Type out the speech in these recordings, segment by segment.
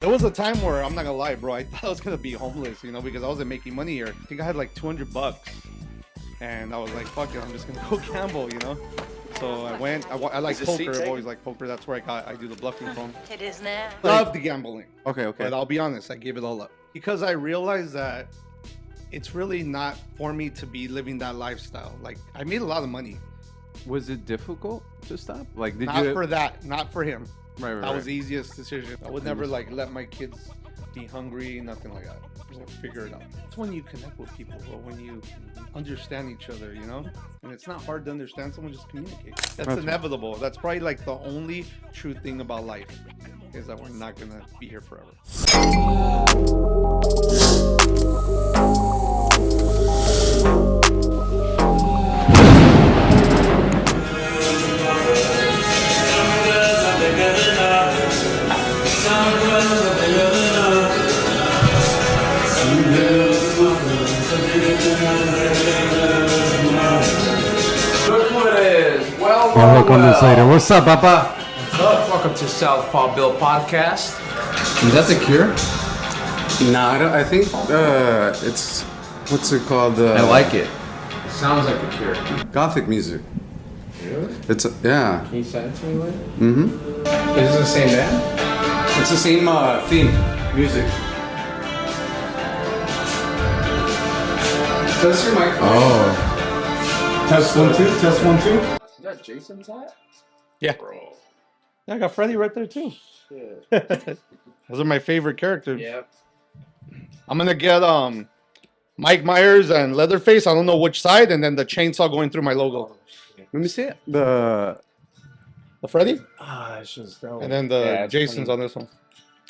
There was a time where, I'm not gonna lie, bro, I thought I was gonna be homeless, you know, because I wasn't making money here. I think I had like $200, and I was like, fuck it, I'm just gonna go gamble, you know. So I went. I like poker. I've always liked poker. That's where I do the bluffing from. It is now. Love the gambling. Okay. But I'll be honest, I gave it all up because I realized that it's really not for me to be living that lifestyle. Like, I made a lot of money. Was it difficult to stop? Like, did Not you? for that. Not for him. Right. That was the easiest decision. I would never like let my kids be hungry, nothing like that. We'll figure it out. It's when you connect with people, or when you understand each other, you know? And it's not hard to understand someone, just communicate. That's inevitable. That's probably like the only true thing about life, is that we're not gonna be here forever. We'll look on this later. What's up, Papa? What's up? Welcome to SouthPawBill podcast. Is that the Cure? Nah, I think it's what's it called? I like it. It sounds like the Cure. Gothic music. Really? It's yeah. Can you send it to me later? Mm-hmm. Is this the same band? It's the same theme music. Test your mic. Oh. Test 1 2. Test 1 2. Is that Jason's hat? Yeah. Bro. Yeah, I got Freddy right there too. Shit. Those are my favorite characters. Yep. I'm gonna get Mike Myers and Leatherface. I don't know which side, and then the chainsaw going through my logo. Let me see it. The Freddy, It's just dope. and then the Jason's on this one. I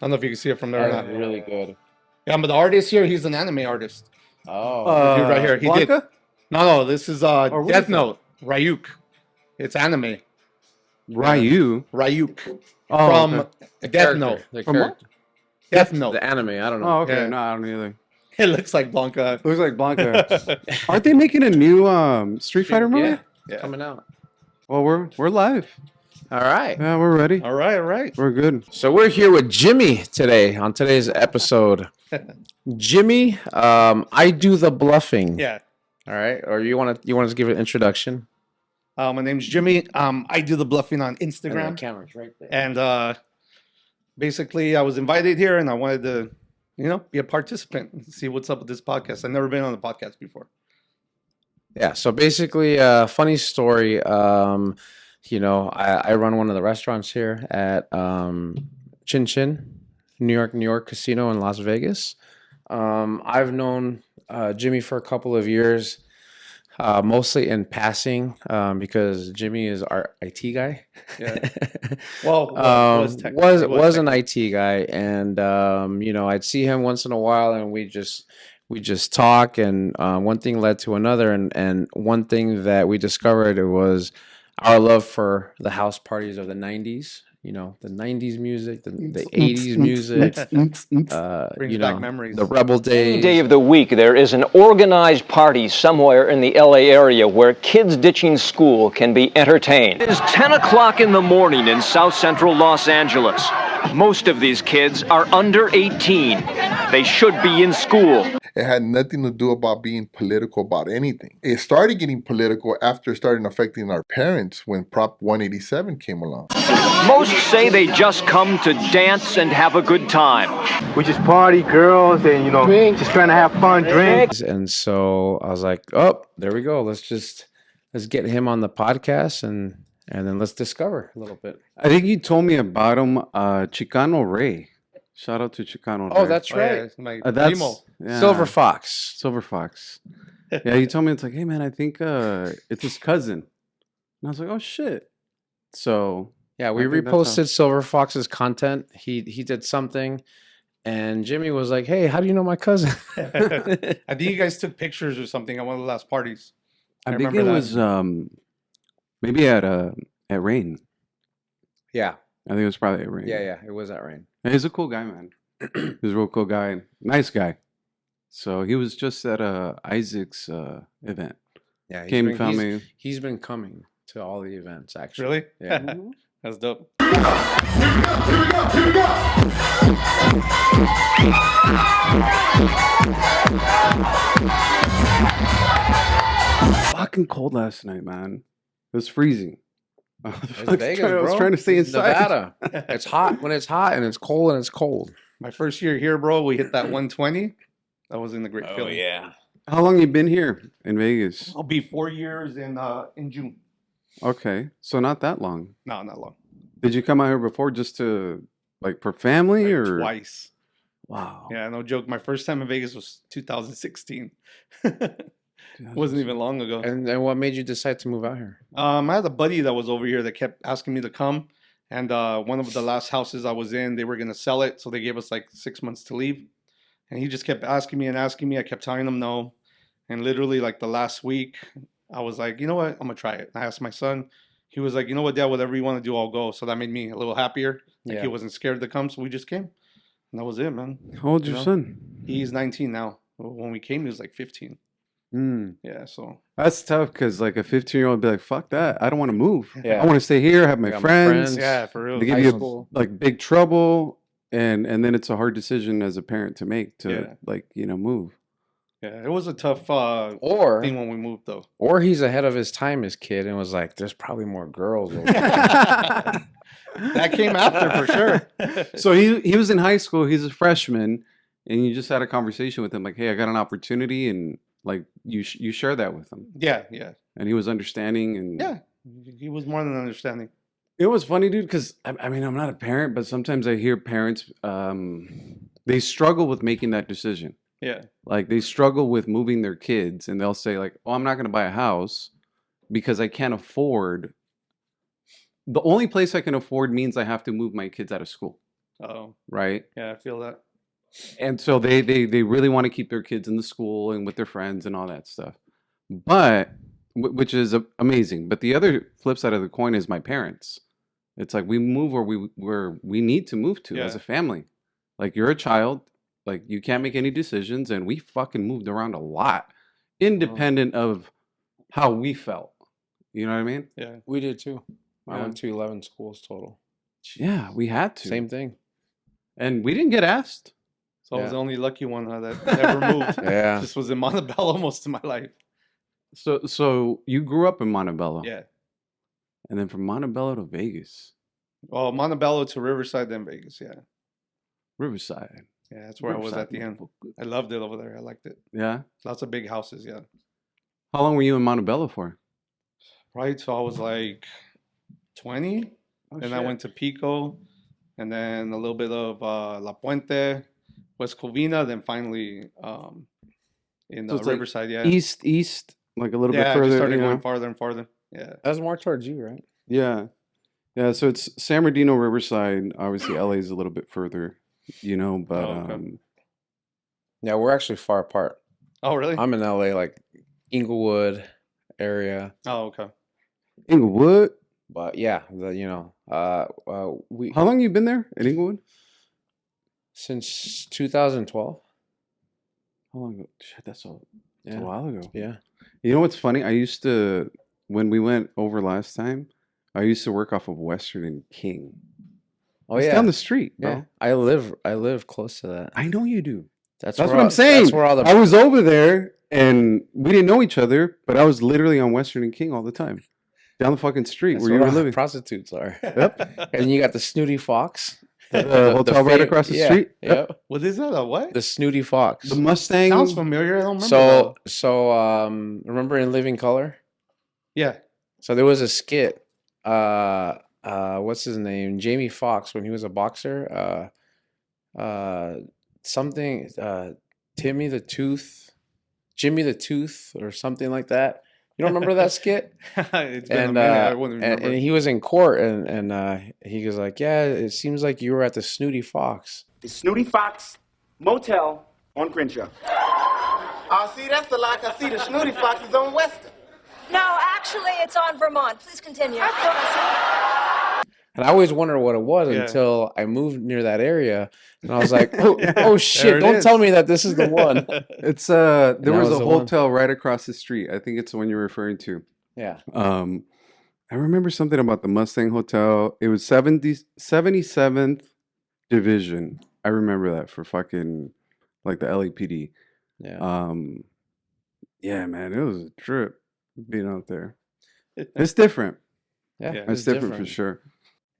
don't know if you can see it from there or not. Really good. Yeah, but the artist here, he's an anime artist. Oh. Dude right here. He Blanca? did. No, this is what Death is Note. Ryuk. It's anime. Ryu. Ryuk. Oh, From okay. Death Note. The From character. Death Note. The anime. I don't know. Oh, okay. Yeah. No, I don't either. It looks like Blanca. Looks like Blanca. Aren't they making a new Street Fighter movie? Yeah. Coming out. Well, we're live. All right. Yeah, we're ready. All right. We're good. So we're here with Jimmy today on today's episode. Jimmy, I Do The Bluffing. Yeah. All right. Or you want to give an introduction? My name's Jimmy. I do the bluffing on The Instagram. camera's right there. And basically, I was invited here, and I wanted to, be a participant and see what's up with this podcast. I've never been on the podcast before. Yeah. So basically, funny story. I run one of the restaurants here at Chin Chin, New York Casino in Las Vegas. I've known Jimmy for a couple of years, mostly in passing, because Jimmy is our IT guy. Yeah. Well, was an IT guy, and I'd see him once in a while, and we just talk, and one thing led to another, and one thing that we discovered was our love for the house parties of the 90s. The 90s music, the 80s music, Brings back memories. the Rebel days. Any day of the week, there is an organized party somewhere in the LA area where kids ditching school can be entertained. It is 10 o'clock in the morning in South Central Los Angeles. Most of these kids are under 18. They should be in school. It had nothing to do about being political about anything. It started getting political after it started affecting our parents when Prop 187 came along. Most say they just come to dance and have a good time. We just party, girls, and just trying to have fun, drink. And so I was like, oh, there we go. Let's get him on the podcast and then let's discover a little bit. I think you told me about him, Chicano Ray. Shout out to Chicano Ray. Oh, that's right. My That's primo. yeah, Silver Fox. Silver Fox. Yeah, you told me, it's like, hey man, I think it's his cousin. And I was like, oh shit. So Yeah, we I think that's reposted Silver Fox's content. He did something, and Jimmy was like, "Hey, how do you know my cousin?" I think you guys took pictures or something at one of the last parties. I think remember it that. was maybe at Rain. Yeah, I think it was probably at Rain. yeah, it was at Rain. Yeah, he's a cool guy, man. He's a real cool guy. Nice guy. So he was just at Isaac's event. Yeah, Found me. He's been coming to all the events actually. Really? Yeah. That's dope. Fucking cold last night, man. It was freezing. It's Vegas, I was bro. trying to stay It's inside. Nevada. It's hot when it's hot, and it's cold when it's cold. My first year here, bro, we hit that 120. That was in the great feeling. yeah. How long you been here in Vegas? I'll be 4 years in June. Okay, so not that long. No, not long. Did you come out here before just to like for family Like or twice. Wow. Yeah, no joke. My first time in Vegas was 2016. Wasn't even long ago. And what made you decide to move out here? I had a buddy that was over here that kept asking me to come. And one of the last houses I was in, they were going to sell it. So they gave us like 6 months to leave. And he just kept asking me and asking me. I kept telling him no. And literally like the last week, I was like, you know what? I'm going to try it. And I asked my son. He was like, you know what, Dad, whatever you want to do, I'll go. So that made me a little happier. Like he wasn't scared to come. So we just came. And that was it, man. How old's your son? He's 19 now. When we came, he was like 15. Yeah, so that's tough because like a 15-year-old would be like, fuck that. I don't want to move. Yeah. I want to stay here, have my friends. Yeah, for real. They give you like big trouble, and then it's a hard decision as a parent to make to like, you know, move. Yeah, it was a tough or thing when we moved though. Or he's ahead of his time as kid and was like, there's probably more girls over That came after for sure. So he was in high school, he's a freshman, and you just had a conversation with him like, hey, I got an opportunity, and like you share that with him. Yeah. And he was understanding, and yeah, he was more than understanding. It was funny, dude, because I mean, I'm not a parent, but sometimes I hear parents, they struggle with making that decision. Yeah. Like they struggle with moving their kids, and they'll say like, oh, I'm not going to buy a house because I can't afford. The only place I can afford means I have to move my kids out of school. Oh. Right? Yeah, I feel that. And so they really want to keep their kids in the school and with their friends and all that stuff. But, which is amazing. But the other flip side of the coin is my parents. It's like we move where we need to move to as a family. Like you're a child, like you can't make any decisions, and we fucking moved around a lot, independent of how we felt. You know what I mean? Yeah, we did too. I went to 11 schools total. Yeah, we had to. Same thing. And we didn't get asked. So I was the only lucky one that ever moved. Yeah. This was in Montebello most of my life. So you grew up in Montebello. Yeah. And then from Montebello to Vegas. Well, Montebello to Riverside, then Vegas, yeah. Riverside. Yeah, that's where Riverside, I was at the end. I loved it over there. I liked it. Yeah? Lots of big houses, yeah. How long were you in Montebello for? Right, so I was like 20. Then I went to Pico. And then a little bit of La Puente, West Covina, then finally in Riverside, like East, like a little bit further. Yeah, just started going farther and farther. Yeah. That was more towards you, right? Yeah. Yeah, so it's San Bernardino, Riverside. Obviously, LA is a little bit further, you know, but... yeah, we're actually far apart. Oh, really? I'm in LA, like Inglewood area. Oh, okay. Inglewood? But yeah, we... How long you been there in Inglewood? Since 2012. How long ago? Shit, that's a while ago. Yeah. You know what's funny? I used to, when we went over last time, I used to work off of Western and King. Oh, it's yeah. down the street, bro. Yeah. I live close to that. I know you do. That's what I'm saying. That's where all the... I was over there, and we didn't know each other, but I was literally on Western and King all the time. Down the fucking street where you were living. Prostitutes are. Yep. And you got the Snooty Fox. The hotel right across the street. Yep. What is that? A what? The Snooty Fox. The Mustang. Sounds familiar. I don't remember. So remember in Living Color? Yeah. So there was a skit. What's his name? Jamie Foxx, when he was a boxer. Something. Jimmy the Tooth, or something like that. You don't remember that skit? It's been a minute. I wouldn't remember. And he was in court, and he was like, "Yeah, it seems like you were at the Snooty Fox." The Snooty Fox Motel on Crenshaw. Oh, see, that's the like I see. The Snooty Fox is on Western. No, actually, it's on Vermont. Please continue. That's what I see. And I always wondered what it was until I moved near that area, and I was like, "Oh shit! Don't tell me that this is the one." It's there was a hotel right across the street. I think it's the one you're referring to. Yeah. I remember something about the Mustang Hotel. It was 77th Division. I remember that for fucking like the LAPD. Yeah. Yeah, man, it was a trip being out there. It's different. Yeah, Yeah, It's different for sure.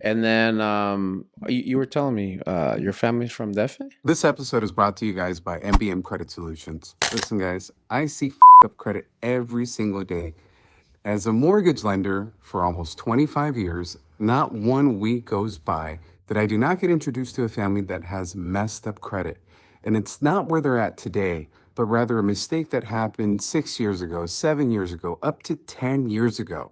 And then you were telling me your family's from DF? This episode is brought to you guys by MBM Credit Solutions. Listen, guys, I see up credit every single day. As a mortgage lender for almost 25 years, not 1 week goes by that I do not get introduced to a family that has messed up credit. And it's not where they're at today, but rather a mistake that happened 6 years ago, 7 years ago, up to 10 years ago.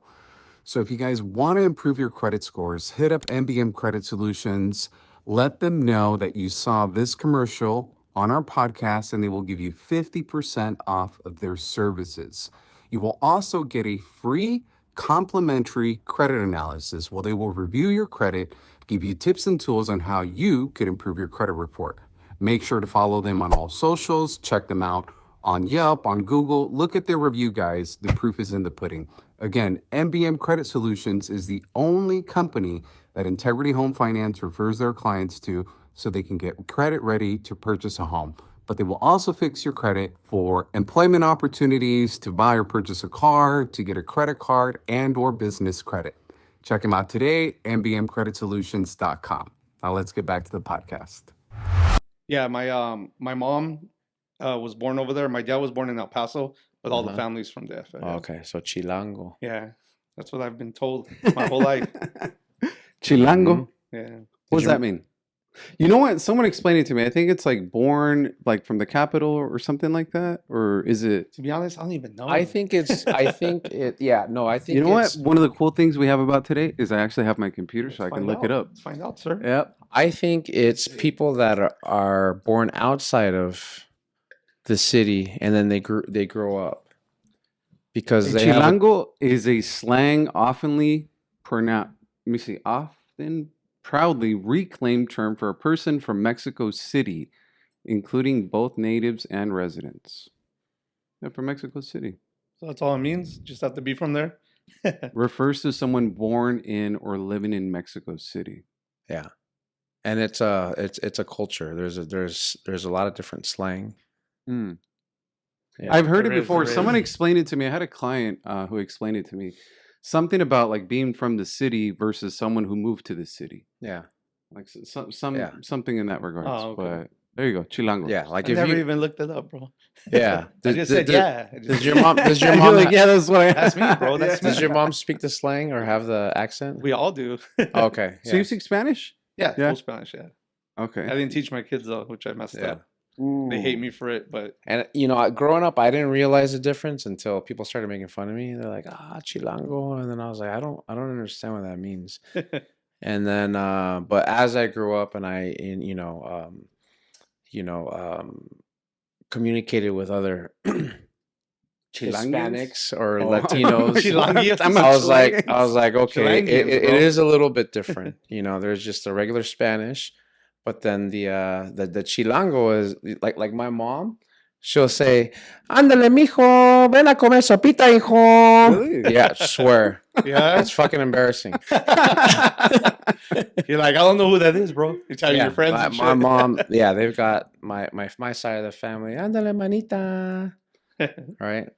So if you guys want to improve your credit scores, hit up MBM Credit Solutions. Let them know that you saw this commercial on our podcast, and they will give you 50% off of their services. You will also get a free complimentary credit analysis where they will review your credit, give you tips and tools on how you could improve your credit report. Make sure to follow them on all socials, check them out on Yelp, on Google. Look at their review, guys. The proof is in the pudding. Again, MBM Credit Solutions is the only company that Integrity Home Finance refers their clients to so they can get credit ready to purchase a home. But they will also fix your credit for employment opportunities, to buy or purchase a car, to get a credit card, and or business credit. Check them out today, mbmcreditsolutions.com. Now let's get back to the podcast. Yeah, my mom was born over there. My dad was born in El Paso, but all the family's from DF. Oh, okay, so Chilango. Yeah, that's what I've been told my whole life. Chilango. Yeah. What does that mean? You know what? Someone explained it to me. I think it's like born like from the capital or something like that. Or is it? To be honest, I don't even know. I think it. Yeah. No, I think. You know what? One of the cool things we have about today is I actually have my computer, so I can look it up. Let's find out, sir. Yep. I think it's people that are born outside of the city and then they grow up because they Chilango is a slang often proudly reclaimed term for a person from Mexico City, including both natives and residents. Yeah, from Mexico City. So that's all it means? Just have to be from there? Refers to someone born in or living in Mexico City. Yeah. And it's a culture. There's a lot of different slang. Mm. Yeah. I've heard it before. Someone explained it to me. I had a client who explained it to me. Something about like being from the city versus someone who moved to the city. Yeah. Like something in that regard. Oh, okay. But there you go, Chilango. Yeah, like I never even looked it up, bro. Yeah. I just said yeah. Does your mom like, yeah, that's what I That's me, bro. That's me. Does your mom speak the slang or have the accent? We all do. Okay. So you speak Spanish? Yeah, Yeah. full Spanish, yeah. Okay. I didn't teach my kids though, which I messed Yeah. up. They hate me for it, but And growing up, I didn't realize the difference until people started making fun of me. They're like, Chilango, and then I was like, I don't understand what that means. And then, but as I grew up and communicated with other Hispanics or Latinos, I was like, okay, it is a little bit different. There's just a regular Spanish. But then the Chilango is like my mom. She'll say, "Ándale, mijo, ven a comer sopita, hijo." Really? Yeah, swear. yeah. It's fucking embarrassing. You're like, I don't know who that is, bro. You're telling your friends. And My shit. mom, yeah, they've got my side of the family. Ándale, manita. Right.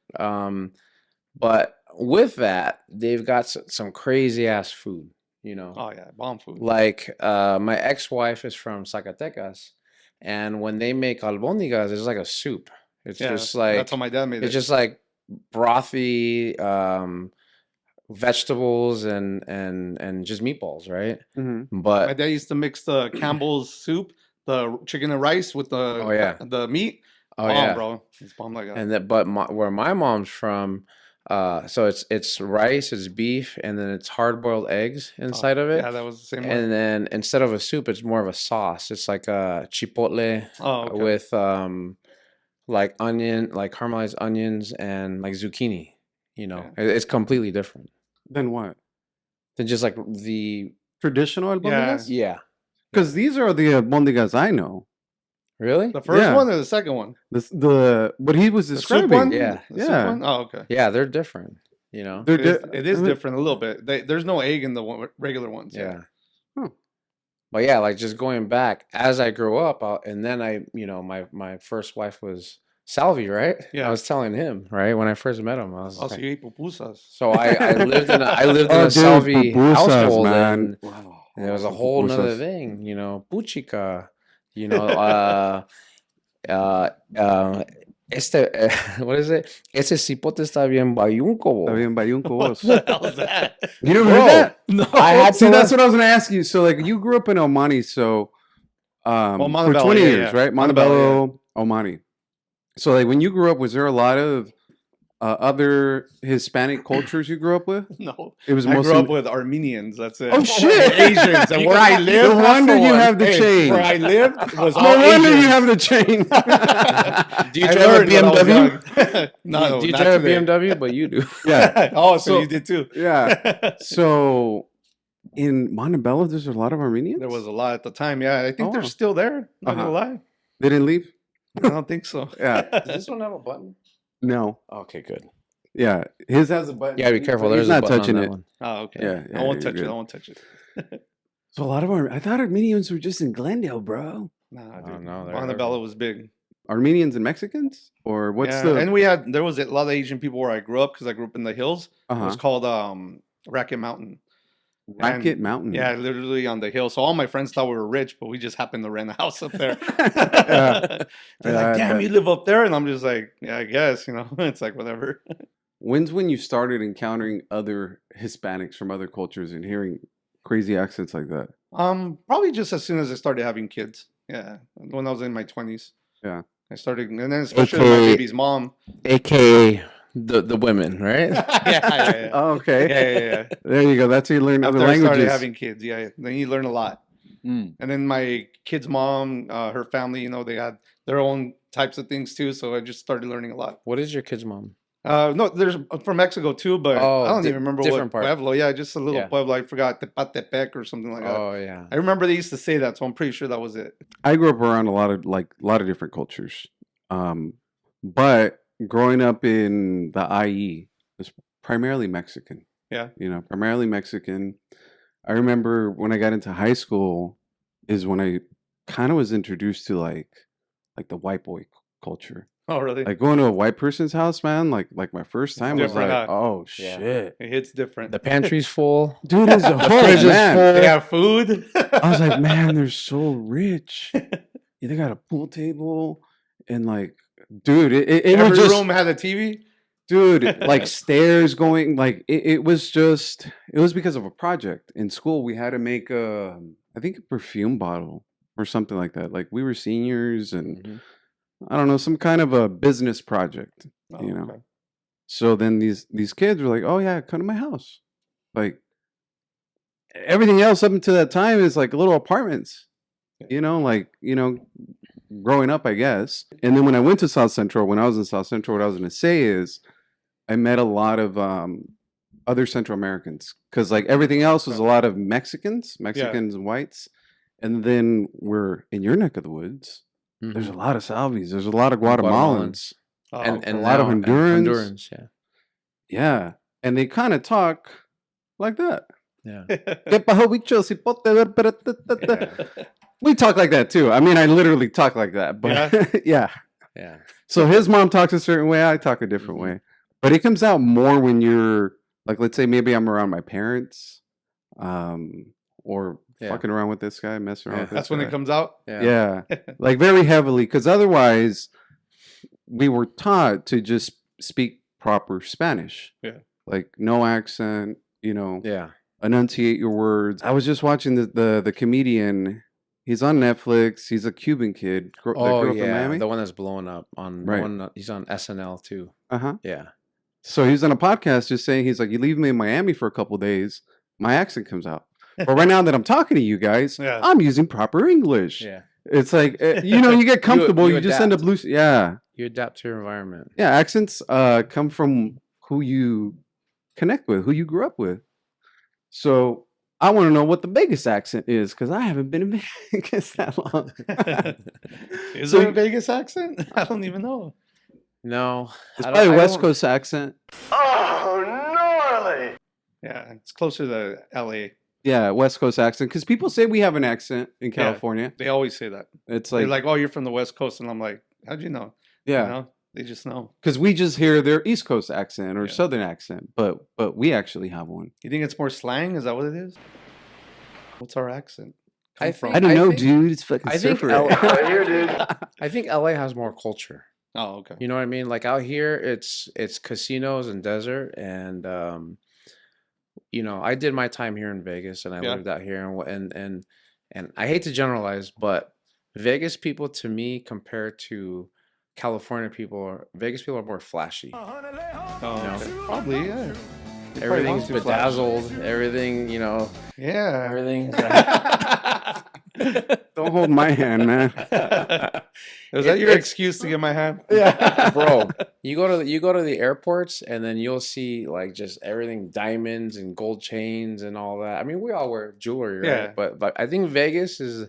But with that, they've got some crazy ass food. Oh yeah, bomb food. Like my ex-wife is from Zacatecas, and when they make albóndigas, it's like a soup. It's just like that's how my dad made it. It's just like brothy vegetables and just meatballs, right? Mm-hmm. But my dad used to mix the Campbell's soup, the chicken and rice with the meat. Bomb, bro. It's bomb like that. And where my mom's from. So it's rice, it's beef, and then it's hard-boiled eggs inside of it. Yeah, that was the same one. And then instead of a soup, it's more of a sauce. It's like a chipotle with like caramelized onions and like zucchini. It's completely different Then what? than just like the Traditional albóndigas? yeah. Because these are the albóndigas I know. Really? The first one or the second one? The what he was The soup describing. one? Yeah. The soup Yeah. one? Oh, okay. Yeah, they're different. You know, It is different a little bit. There's no egg in the regular ones. yeah. Huh. But yeah, like just going back as I grew up, and then my first wife was Salvi, right? Yeah. I was telling him, right, when I first met him, I was Also, you eat pupusas. so I lived in a Salvi household, man. And there was a whole nother thing, you know, puchica, you know, what is it? Ese cipote está bien bayunco. Está bien bayunco. What the hell is that? You never heard that? No. I had See, to that's what I was going to ask you. So, like, you grew up in Omani, so for Montebello, 20 yeah, years, yeah. right? Montebello, Omani. So, like, when you grew up, was there a lot of other Hispanic cultures you grew up with? No. It was I mostly... grew up with Armenians. That's it. Oh, shit. Asians. And where I lived. No wonder you have the chain. Where I lived was all No wonder Asians. you have the chain. Do you drive a BMW? Do you drive a BMW? But you do. Yeah. Oh, so you did too. Yeah. So in Montebello, there's a lot of Armenians? There was a lot at the time. Yeah, I think Oh. they're still there. Not gonna lie. They didn't leave? I don't think so. Yeah. Does this one have a button? No. Okay, good. Yeah. His has a button. Yeah, be careful. But There's he's a not button touching on that it. one. Oh, okay. Yeah, I won't you're touch it. good. I won't touch it. So a lot of I thought Armenians were just in Glendale, bro. Nah, Oh, dude. no, they're Montebello was big. Armenians and Mexicans? Or what's Yeah, the... and there was a lot of Asian people where I grew up because I grew up in the hills. It was called Racket Mountain. Racket Mountain? Yeah, literally on the hill. So all my friends thought we were rich, but we just happened to rent a house up there. Yeah. They're Yeah, like, I damn, bet. you live up there? And I'm just like, yeah, I guess, you know. It's like, whatever. When's when you started encountering other Hispanics from other cultures and hearing crazy accents like that? Probably just as soon as I started having kids. Yeah, when I was in my 20s. Yeah. I started, and then especially my baby's mom. AKA the women, right? Yeah. Oh, okay. Yeah. There you go. That's how you learn After other I started languages. having kids, yeah, then you learn a lot. Mm. And then my kid's mom, her family, you know, they had their own types of things too. So I just started learning a lot. What is your kid's mom? No, there's from Mexico too, but Oh, I don't even remember different what part. pueblo. Yeah, just a little Yeah. pueblo. I forgot Tepatepec or something like that. Oh yeah. I remember they used to say that, so I'm pretty sure that was it. I grew up around a lot of different cultures. But growing up in the IE, it's primarily Mexican. Yeah. You know, primarily Mexican. I remember when I got into high school is when I kind of was introduced to like the white boy culture. Oh, really? Like going to a white person's house, man, like my first time was different, like, huh? oh Yeah. shit. It hits different. The pantry's full. Dude, it's a fridge is man. full. They have food. I was like, man, they're so rich. Yeah, they got a pool table and like, dude, it Every was just, room had a TV. dude, like stairs going, like it was because of a project in school. We had to make I think a perfume bottle or something like that. Like we were seniors and I don't know, some kind of a business project, Oh, you know. okay. So then these kids were like, oh yeah, come to my house. Like everything else up until that time is like little apartments, you know, like, you know, growing up, I guess. And then when I went to South Central, when I was in South Central, what I was going to say is I met a lot of other Central Americans because like everything else was a lot of Mexicans and whites. And then we're in your neck of the woods. There's a lot of Salvis. There's a lot of Guatemalans. Oh, and a lot of Hondurans. Yeah. Yeah. And they kind of talk like that. Yeah. We talk like that too. I mean, I literally talk like that, but yeah. Yeah. So his mom talks a certain way, I talk a different way. But it comes out more when you're like, let's say maybe I'm around my parents, or fucking around with this guy, messing around with this That's guy. when it comes out. Yeah. Like very heavily, because otherwise we were taught to just speak proper Spanish. Yeah. Like no accent, you know. Yeah. Enunciate your words. I was just watching the comedian. He's on Netflix. He's a Cuban kid. That grew up in Miami. The one that's blowing up on Right. he's on SNL too. Uh-huh. Yeah. So he's on a podcast just saying, he's like, you leave me in Miami for a couple days, my accent comes out. But right now that I'm talking to you guys, I'm using proper English. Yeah. It's like, you know, you get comfortable. you just end up losing. Yeah. You adapt to your environment. Yeah. Accents come from who you connect with, who you grew up with. So I want to know what the Vegas accent is because I haven't been in Vegas that long. Is there a Vegas accent? I don't even know. No. It's probably a West Coast accent. Oh, no! Yeah, it's closer to LA. Yeah, West Coast accent. Because people say we have an accent in California. They always say that. It's They're like, like, oh, you're from the West Coast. And I'm like, how'd you know? yeah. You know? They just know. Because we just hear their East Coast accent or Yeah. Southern accent, but we actually have one. You think it's more slang? Is that what it is? What's our accent? I From? think- I don't know, think- dude. It's fucking I think surfer. I think LA has more culture. Oh, okay. You know what I mean? Like out here, it's casinos and desert, and you know, I did my time here in Vegas, and I Yeah. lived out here, and I hate to generalize, but Vegas people to me compared to California people, Vegas people are more flashy. Oh, know, okay. Probably, yeah. They probably Everything's want to flash. bedazzled. Everything, you know, Yeah. everything's. Don't hold my hand, man. Was that your excuse to get my hand? Yeah, bro. You go to the airports, and then you'll see like just everything diamonds and gold chains and all that. I mean, we all wear jewelry, right? Yeah. But I think Vegas is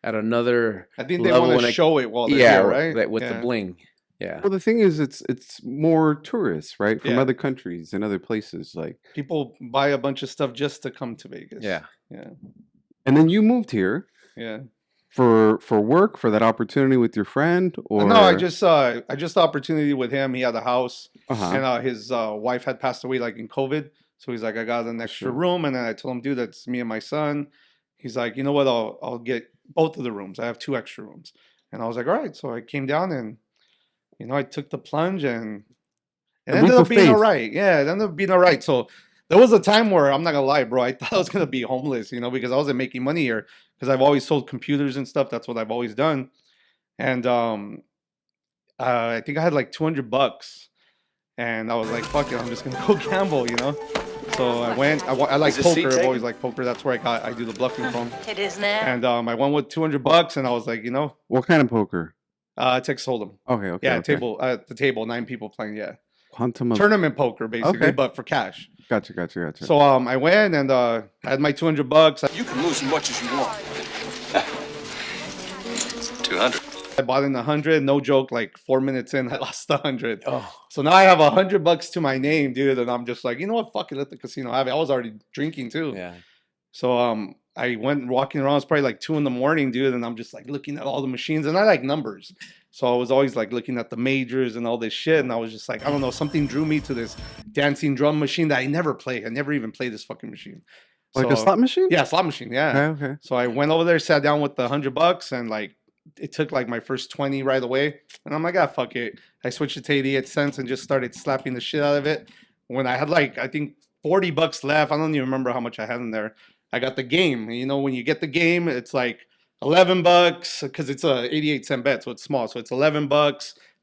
at another. I think they level want when to it- show it while they're yeah, here, right? like, with Yeah. the bling. Yeah. Well, the thing is, it's more tourists, right, from Yeah. other countries and other places. Like, People buy a bunch of stuff just to come to Vegas. Yeah. Yeah. and then you moved here Yeah. for work, for that opportunity with your friend, or No, I just the opportunity with him. He had a house, Uh-huh. and his wife had passed away like in COVID. So he's like, I got an extra Sure. room, and then I told him, dude, that's me and my son. He's like, you know what? I'll get both of the rooms. I have 2 extra rooms, and I was like, all right. So I came down, and I took the plunge, and it A ended leap up of being all faith. right. Yeah, it ended up being all right. So there was a time where I'm not gonna lie, bro. I thought I was gonna be homeless, because I wasn't making money here. Because I've always sold computers and stuff. That's what I've always done. And I think I had like $200, and I was like, "Fuck it, I'm just gonna go gamble," So I went. I like Is this seat poker. I've taken? always liked poker. That's where I do the bluffing from. It is now. And I went with $200, and I was like, what kind of poker? Texas Hold'em. Okay, okay, Yeah, okay. table at the table, 9 people playing. Yeah, Quantum of tournament poker basically, Okay. but for cash. Gotcha. So I went, and I had my $200. You can lose as much as you want. 200. I bought in 100. No joke. Like 4 minutes in, I lost 100. Oh. So now I have $100 to my name, dude, and I'm just like, you know what? Fuck it, let the casino have it. I was already drinking too. Yeah. So I went walking around. It's probably like 2 a.m, dude, and I'm just like looking at all the machines, and I like numbers. So I was always like looking at the majors and all this shit, and I was just like, I don't know, something drew me to this dancing drum machine that I never play. I never even played this fucking machine. like a slot machine. Yeah, slot machine. Yeah. Okay. So I went over there, sat down with the $100, and like it took like my first 20 right away. And I'm like, fuck it. I switched it to 88 cents and just started slapping the shit out of it. When I had like, I think $40 left, I don't even remember how much I had in there. I got the game. And when you get the game, it's like $11 because it's a 88-cent bet, so it's small. So it's $11,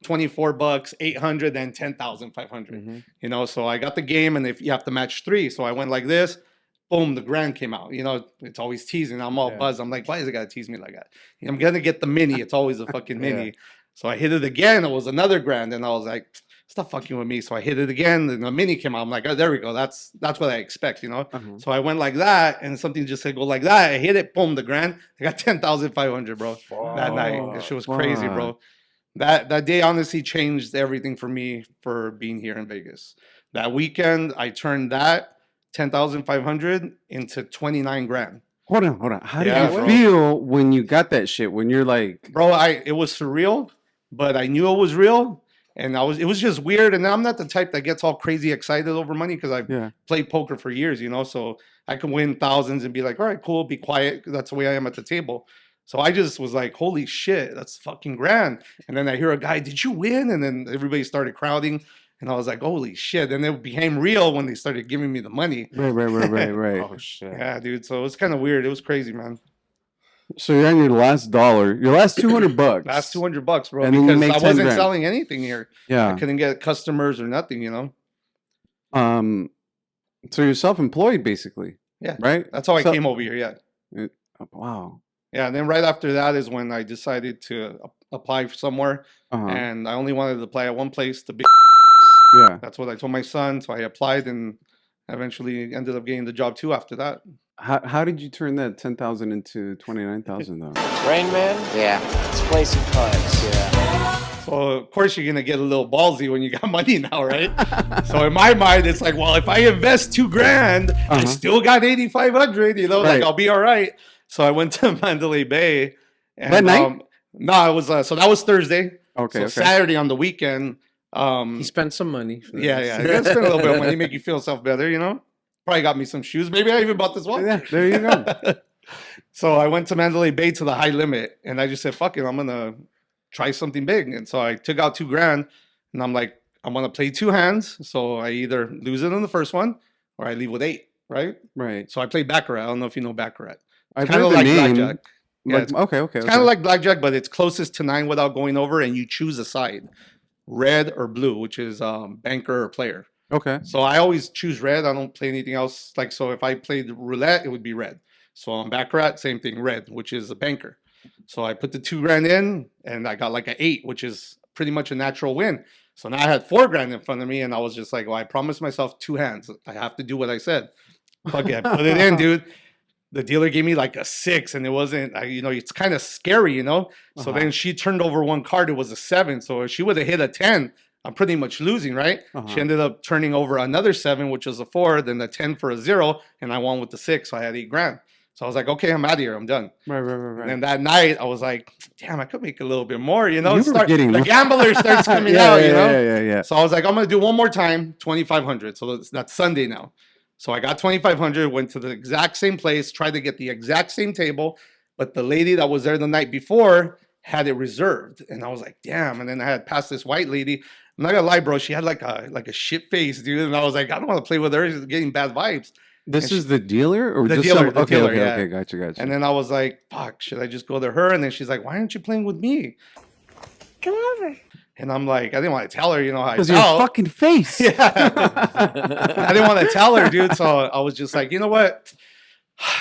$24, 800, then 10,500. So I got the game, and if you have to match 3, so I went like this. Boom, the grand came out. It's always teasing. I'm all buzzed. I'm like, why is it gotta tease me like that? I'm gonna get the mini. It's always a fucking mini. Yeah. So I hit it again. It was another grand, and I was like, stop fucking with me. So I hit it again, and the mini came out. I'm like, oh, there we go. That's what I expect, So I went like that, and something just said go like that. I hit it. Boom, the grand. I got 10,500, bro. That night, that shit was crazy, bro. That day honestly changed everything for me for being here in Vegas. That weekend, I turned that 10,500 into 29 grand. Hold on. How Yeah, did you bro. feel when you got that shit? When you're like, Bro, it was surreal, but I knew it was real, and it was just weird. And I'm not the type that gets all crazy excited over money because I've played poker for years, so I can win thousands and be like, all right, cool, be quiet. That's the way I am at the table. So I just was like, holy shit, that's fucking grand. And then I hear a guy, did you win? And then everybody started crowding. And I was like, holy shit. And it became real when they started giving me the money. right. Oh shit. Yeah, dude. So it was kind of weird. It was crazy, man. So you're on your last dollar, your last $200. Last $200, bro. And then you because make I 10 wasn't grand. selling anything here. I Yeah. couldn't get customers or nothing, So you're self-employed, basically. Yeah. Right. That's how I So- came over here. Yeah. Wow. Yeah. And then right after that is when I decided to apply for somewhere. Uh-huh. And I only wanted to apply at one place to be. Yeah. That's what I told my son. So I applied and eventually ended up getting the job too after that. How did you turn that 10,000 into 29,000 though? Rain Man? Yeah. Let's play some cards. Yeah. So of course you're gonna get a little ballsy when you got money now, right? So in my mind, it's like, well, if I invest $2,000, I still got 8,500. You know, like I'll be all right. So I went to Mandalay Bay. And, that night? No, it was so that was Thursday. Okay. So Saturday on the weekend. He spent some money. Yeah. I gotta spend a little bit of money, make you feel yourself better, you know? Probably got me some shoes. Maybe I even bought this watch. Yeah, there you go. So I went to Mandalay Bay to the high limit, and I just said, fuck it, I'm gonna try something big. And so I took out $2,000, and I'm like, I'm gonna play 2 hands. So I either lose it in the first one or I leave with 8, right? Right. So I played Baccarat. I don't know if you know Baccarat. I've Kind heard of the like name. blackjack. Yeah, Like, okay. It's kind of like blackjack, but it's closest to 9 without going over, and you choose a side, red or blue, which is banker or player. Okay. So I always choose red. I don't play anything else. Like, so if I played roulette, it would be red. So on Baccarat, same thing, red, which is a banker. So I put the $2,000 in, and I got like an 8, which is pretty much a natural win. So now I had $4,000 in front of me, and I was just like, well, I promised myself 2 hands. I have to do what I said. Fuck it, I put it in, dude. The dealer gave me like a 6, and it wasn't, you know, it's kind of scary, you know? So then she turned over 1 card. It was a 7. So if she would have hit a 10, I'm pretty much losing, right? She ended up turning over another 7, which was a 4, then the 10 for a 0, and I won with the 6. So I had $8,000. So I was like, okay, I'm out of here. I'm done. Right. And then that night, I was like, damn, I could make a little bit more, you know? The gambler starts coming out, you know? Yeah. So I was like, I'm going to do one more time, 2,500. So that's Sunday now. So I got 2,500, went to the exact same place, tried to get the exact same table, but the lady that was there the night before had it reserved. And I was like, damn. And then I had passed this white lady. I'm not gonna lie, bro. She had like a shit face, dude. And I was like, I don't want to play with her. She's getting bad vibes. This is the dealer or the just dealer? Okay, gotcha. And then I was like, fuck, should I just go to her? And then she's like, why aren't you playing with me? Come over. And I'm like, I didn't want to tell her, you know how I because your felt. fucking face. Yeah. I didn't want to tell her, dude. So I was just like, you know what?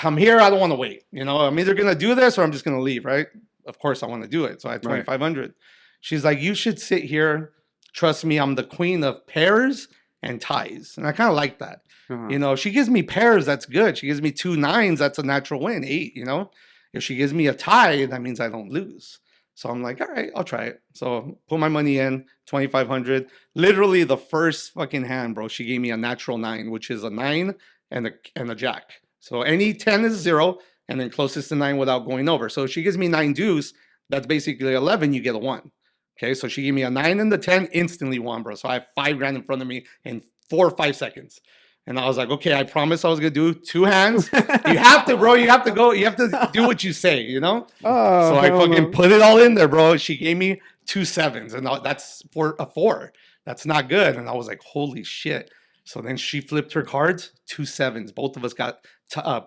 I'm here. I don't want to wait. You know, I'm either gonna do this or I'm just gonna leave, right? Of course, I want to do it. So I had 2,500. She's like, you should sit here. Trust me, I'm the queen of pairs and ties, and I kind of like that. You know, she gives me pairs, that's good. She gives me 2 9s, that's a natural win. 8, you know. If she gives me a tie, that means I don't lose. So I'm like, all right, I'll try it. So put my money in, 2,500. Literally the first fucking hand, bro. She gave me a natural 9, which is a 9 and a jack. So any 10 is 0, and then closest to 9 without going over. So if she gives me 9 deuce, that's basically 11. You get a 1. Okay, so she gave me a 9 and the 10, instantly won, bro. So I have $5,000 in front of me in 4 or 5 seconds. And I was like, okay, I promised I was gonna do 2 hands. You have to, bro. You have to go. You have to do what you say, you know. So I fucking put it all in there, bro. She gave me 2 7s, and that's for a 4. That's not good. And I was like, holy shit. So then she flipped her cards, 2 7s. Both of us got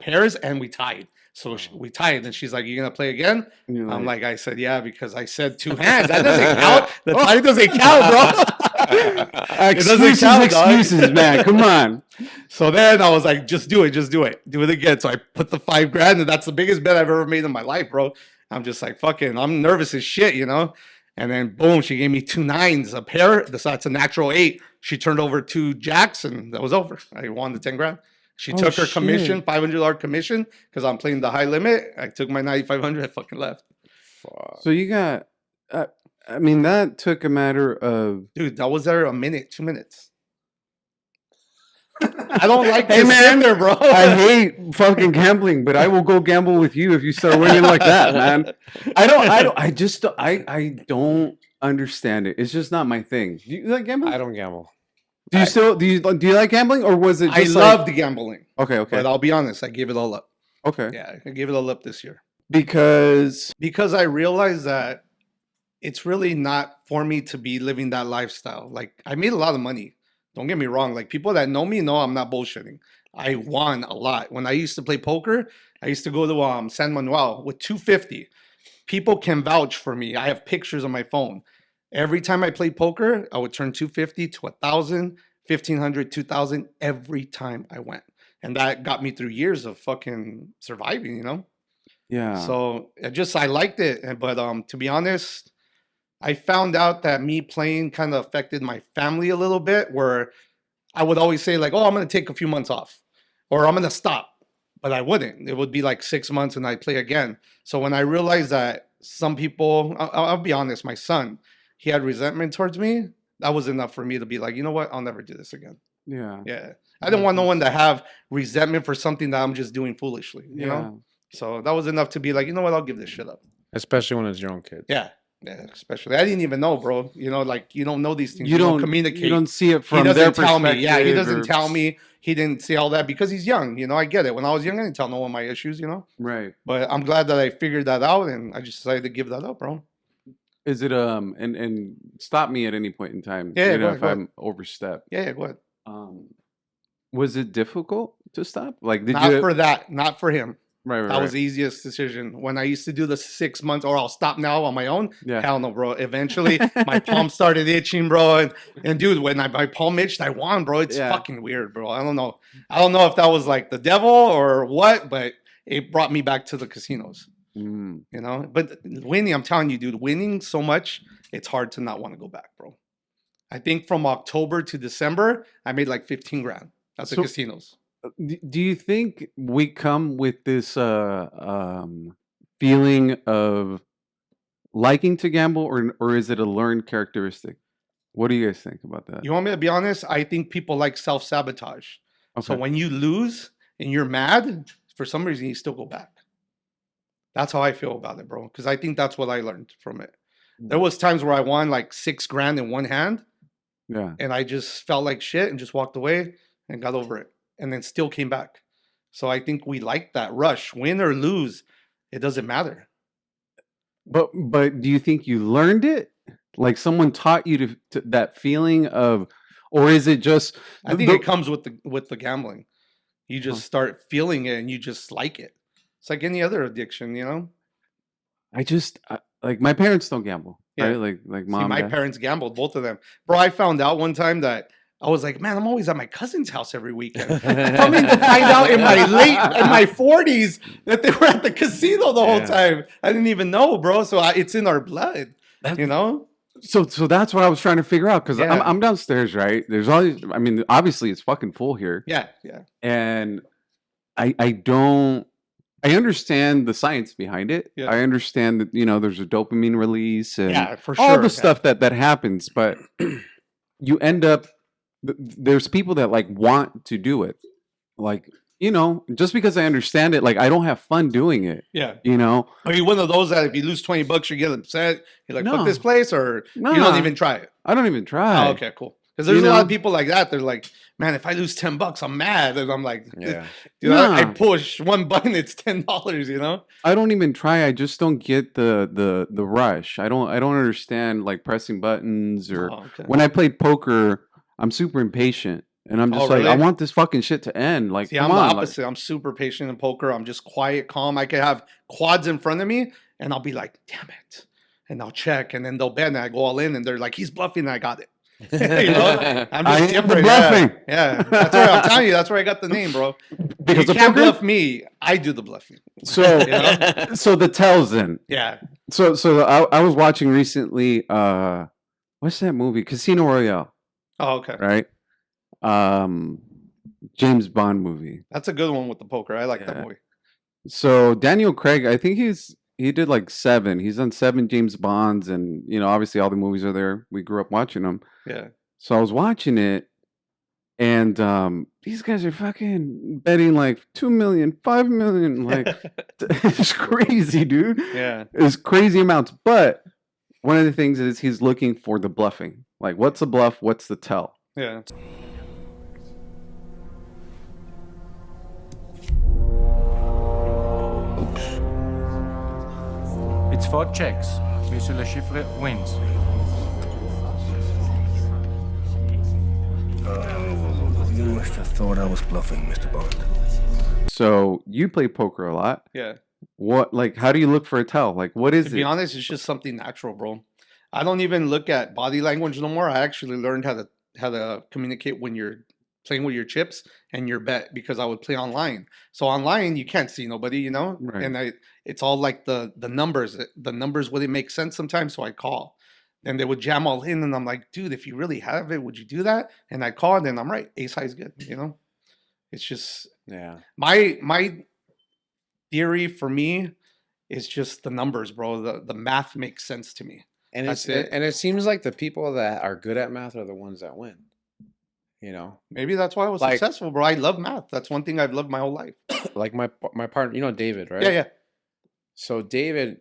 pairs, and we tied. So we tied, and she's like, "You gonna play again?" I'm like, I said, "Yeah," because I said 2 hands. That doesn't count. The tie doesn't count, bro. Excuses, man. Come on. So then I was like, "Just do it. Do it again." So I put the $5,000, and that's the biggest bet I've ever made in my life, bro. I'm just like, fucking, I'm nervous as shit, you know. And then boom, she gave me 2 9s, a pair. That's a natural 8. She turned over 2 jacks, and that was over. I won the 10 grand. She took her commission, $500 commission, because I'm playing the high limit. I took my 9,500. I fucking left. So you got, I mean, that took a matter of, dude. That was there a minute, 2 minutes. I don't like to sit there, bro. I hate fucking gambling, but I will go gamble with you if you start winning like that, man. I don't understand it. It's just not my thing. Do you like gambling? I don't gamble. Do you like gambling, or was it just I loved gambling. Okay. But I'll be honest, I gave it all up. Okay. Yeah, I gave it all up this year. Because I realized that it's really not for me to be living that lifestyle. Like, I made a lot of money. Don't get me wrong. Like, people that know me know I'm not bullshitting. I won a lot. When I used to play poker, I used to go to San Manuel with $250. People can vouch for me. I have pictures on my phone. Every time I played poker, I would turn $250 to $1,000, $1,500, $2,000 every time I went. And that got me through years of fucking surviving, you know? Yeah. So I liked it. But to be honest, I found out that me playing kind of affected my family a little bit, where I would always say like, oh, I'm going to take a few months off, or I'm going to stop. But I wouldn't. It would be like 6 months and I'd play again. So when I realized that some people, I'll be honest, my son, he had resentment towards me, that was enough for me to be like, you know what? I'll never do this again. Yeah. Yeah. I don't want no one to have resentment for something that I'm just doing foolishly, you know? So that was enough to be like, you know what? I'll give this shit up. Especially when it's your own kid. Yeah. Yeah, especially. I didn't even know, bro. You know, like, you don't know these things. You don't communicate. You don't see it from He their doesn't tell perspective. me. Yeah, he doesn't or- tell me. He didn't see all that because he's young. You know, I get it. When I was young, I didn't tell no one my issues, you know? Right. But I'm glad that I figured that out, and I just decided to give that up, bro. Is it and stop me at any point in time, Yeah, you know, go ahead, if go ahead. I'm overstep. Yeah, go ahead. Was it difficult to stop? Like, did Not you for that. Not for him. right, That was the easiest decision. When I used to do the 6 months, or I'll stop now on my own. Yeah. Hell no, bro. Eventually, my palm started itching, bro. And dude, when my palm itched, I won, bro. It's Yeah. fucking weird, bro. I don't know. I don't know if that was like the devil or what, but it brought me back to the casinos. Mm. You know, but winning, I'm telling you, dude, winning so much, it's hard to not want to go back, bro. I think from October to December, I made like 15 grand at the So- casinos. Do you think we come with this feeling of liking to gamble, or is it a learned characteristic? What do you guys think about that? You want me to be honest? I think people like self-sabotage. So Okay. when you lose and you're mad, for some reason, you still go back. That's how I feel about it, bro. Because I think that's what I learned from it. There was times where I won like 6 grand in one hand, Yeah. and I just felt like shit and just walked away and got over it, and then still came back. So I think we like that rush, win or lose, it doesn't matter. But do you think you learned it? Like someone taught you to that feeling of, or is it just? I think it comes with the gambling. You just start feeling it and you just like it. It's like any other addiction, you know. Like my parents don't gamble, Yeah. right? Like See, mom. my dad. parents gambled, both of them. Bro, I found out one time that I was like, man, I'm always at my cousin's house every weekend. Coming to find out in my 40s that they were at the casino the whole time. I didn't even know, bro. So it's in our blood, you know? So that's what I was trying to figure out, because Yeah. I'm downstairs, right? There's all these. I mean, obviously it's fucking full here, Yeah, yeah. and I don't. I understand the science behind it. Yeah. I understand that, you know, there's a dopamine release and Yeah, for all sure, the yeah. stuff that happens, but you end up. There's people that like want to do it, like, you know, just because I understand it, like I don't have fun doing it. Yeah. You know, Are you one of those that if you lose $20, you get upset? You're like, No. fuck this place, or you don't Nah. even try it? I don't even try. Oh, okay, cool. Because there's You a lot know? of people like that. They're like, man, if I lose $10, I'm mad. And I'm like, Yeah. you know, I Nah. push one button, it's $10, you know? I don't even try. I just don't get the rush. I don't understand like pressing buttons or Oh, okay. when I played poker, I'm super impatient and I'm just Oh, like, I really? want this fucking shit to end. Like, See, come I'm the on, like- opposite. I'm super patient in poker. I'm just quiet, calm. I could have quads in front of me, and I'll be like, damn it. And I'll check, and then they'll bet, and I go all in, and they're like, he's bluffing, and I got it. You know? I'm I just am the different. bluffing. Yeah. That's where I'm telling you, that's where I got the name, bro. because You of can't poker? bluff me. I do the bluffing. So You know? so the tells then. Yeah. So I was watching recently. What's that movie? Casino Royale, Oh, okay. right? James Bond movie. That's a good one with the poker. I like that Yeah. movie. So Daniel Craig, I think he did like 7. He's done 7 James Bonds, and you know, obviously all the movies are there. We grew up watching them. Yeah. So I was watching it, and these guys are fucking betting like 2 million, 5 million, like it's crazy, dude. Yeah. It's crazy amounts. But one of the things is he's looking for the bluffing. Like, what's a bluff? What's the tell? Yeah. It's 4 checks. Monsieur Le Chiffre wins. You must have thought I was bluffing, Mr. Bond. So you play poker a lot. Yeah. What, like, how do you look for a tell? Like, what is To be it? honest, it's just something natural, bro. I don't even look at body language no more. I actually learned how to communicate when you're playing with your chips and your bet, because I would play online. So online you can't see nobody, you know? Right. And it's all like the numbers. The numbers wouldn't make sense sometimes, so I call. And they would jam all in, and I'm like, dude, if you really have it, would you do that? And I call, and then I'm right. Ace high is good, you know? It's just Yeah. my theory for me is just the numbers, bro. The math makes sense to me. And That's it. and it seems like the people that are good at math are the ones that win. You know, Maybe that's why I was Like- successful, bro. I love math. That's one thing I've loved my whole life. like my partner, you know, David, right? Yeah, yeah. So David,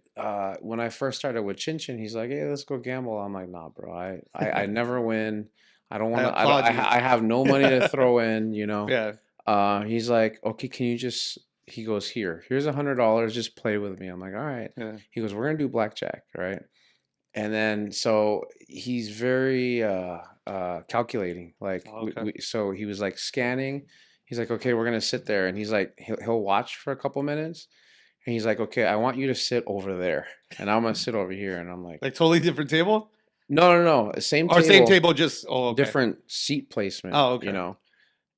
when I first started with Chin Chin, he's like, "Hey, let's go gamble." I'm like, "Nah, bro. I never win. I don't want to. applaud you. I have no money to throw in. You know." Yeah. He's like, "Okay, can you just?" He goes, "Here's $100. Just play with me." I'm like, "All right." Yeah. He goes, "We're gonna do blackjack, right?" And then so he's very calculating. Like, Oh, okay. so he was like scanning. He's like, "Okay, we're gonna sit there," and he's like, he'll watch for a couple minutes. And he's like, "Okay, I want you to sit over there, and I'm gonna sit over here." And I'm like, Like totally different table? no, same Or table, same table, just okay. different seat placement. Oh, okay. You know.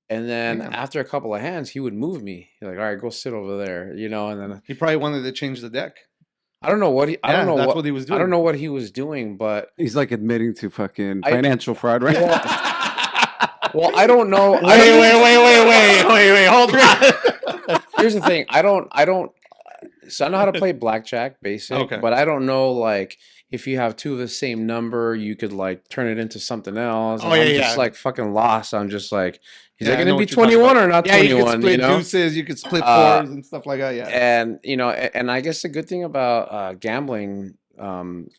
And then Damn. after a couple of hands, he would move me. He's like, "All right, go sit over there," you know. And then He probably wanted to change the deck. I don't know what he. I Yeah, don't know that's what he was I don't doing. know what he was doing, but He's like admitting to fucking financial fraud, right? well, I don't know. Wait, hold on. Here's the thing. I don't. So I know how to play blackjack, basic, Okay. but I don't know like if you have two of the same number, you could like turn it into something else. Oh, and yeah, I'm just yeah. like fucking lost. I'm just like, is Yeah, it I going know to be what you're talking 21 about. or not Yeah, 21? you could split you know? juices, you could split Uh, fours and stuff like that. Yeah. And you know, and I guess the good thing about gambling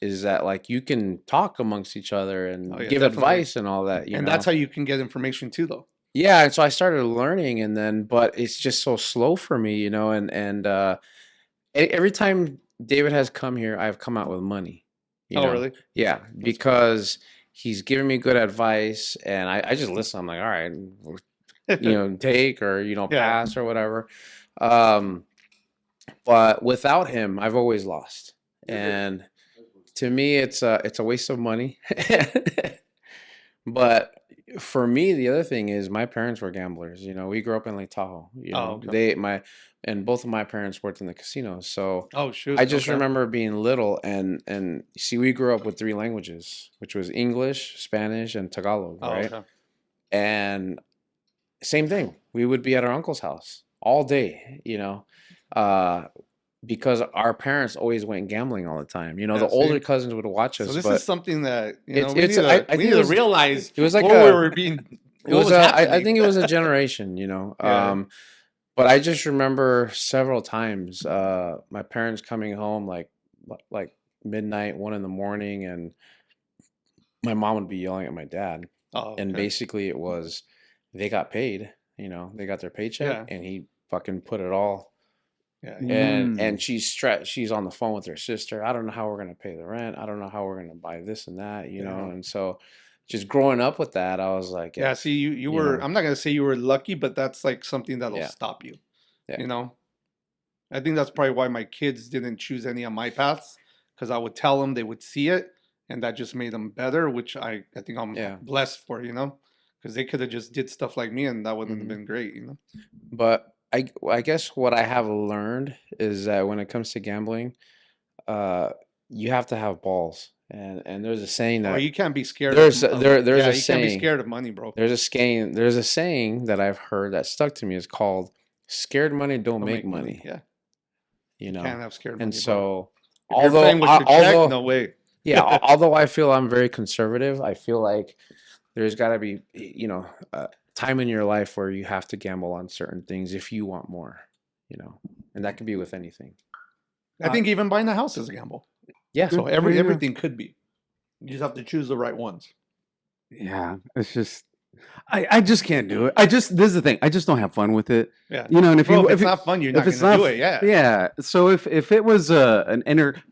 is that like you can talk amongst each other and Oh, yeah, give definitely. advice and all that. You And know? that's how you can get information too, though. Yeah, and so I started learning, and then but it's just so slow for me, you know. And every time David has come here, I've come out with money. You Oh, know? really? Yeah, because he's giving me good advice, and I just listen. I'm like, all right, you know, take or you know, Yeah. pass or whatever. But without him, I've always lost, and to me, it's a waste of money. But for me, the other thing is my parents were gamblers. You know, we grew up in Lake Tahoe. You Oh, know, okay. and both of my parents worked in the casinos. So Oh, shoot. I just Okay. remember being little and see, we grew up with 3 languages, which was English, Spanish, and Tagalog, Oh, right? okay. And same thing. We would be at our uncle's house all day, you know, because our parents always went gambling all the time. You know, Yeah, the older see? cousins would watch us. So this but is something that, you know, it's- we it's- need to, I we think need it to was- realize it was like what a- we were being, It what was was I happening. think it was a generation, you know. Yeah. But I just remember several times my parents coming home like midnight, 1 in the morning, and my mom would be yelling at my dad. Oh, And okay. basically it was they got paid, you know, they got their paycheck Yeah. and he fucking put it all. Yeah. And she's on the phone with her sister. I don't know how we're gonna pay the rent. I don't know how we're gonna buy this and that, you know. Yeah. And so just growing up with that, I was like, Yeah, see, you were, know. I'm not going to say you were lucky, but that's like something that'll Yeah. stop you. Yeah. You know? I think that's probably why my kids didn't choose any of my paths, because I would tell them, they would see it, and that just made them better, which I think I'm Yeah. blessed for, you know? Because they could have just did stuff like me, and that wouldn't Mhm. have been great, you know? But I guess what I have learned is that when it comes to gambling, you have to have balls. And there's a saying Or that you can't be scared there's of, there's yeah, a you can't be saying scared of money, bro. there's a saying that I've heard that stuck to me. It's called "Scared money don't Don't make money." Yeah. You know, Can't have scared money, and bro. so If you're playing with your check, no way. yeah, although I feel I'm very conservative, I feel like there's got to be, you know, time in your life where you have to gamble on certain things if you want more, you know, and that could be with anything. I think even buying a house is a gamble. Yeah. So Yeah. everything could be. You just have to choose the right ones. Yeah, it's just I just can't do it. This is the thing. I just don't have fun with it. Yeah. You know, and if Bro, you if if it's not fun, you're not it's gonna not do it. Yeah. Yeah. So if it was I'd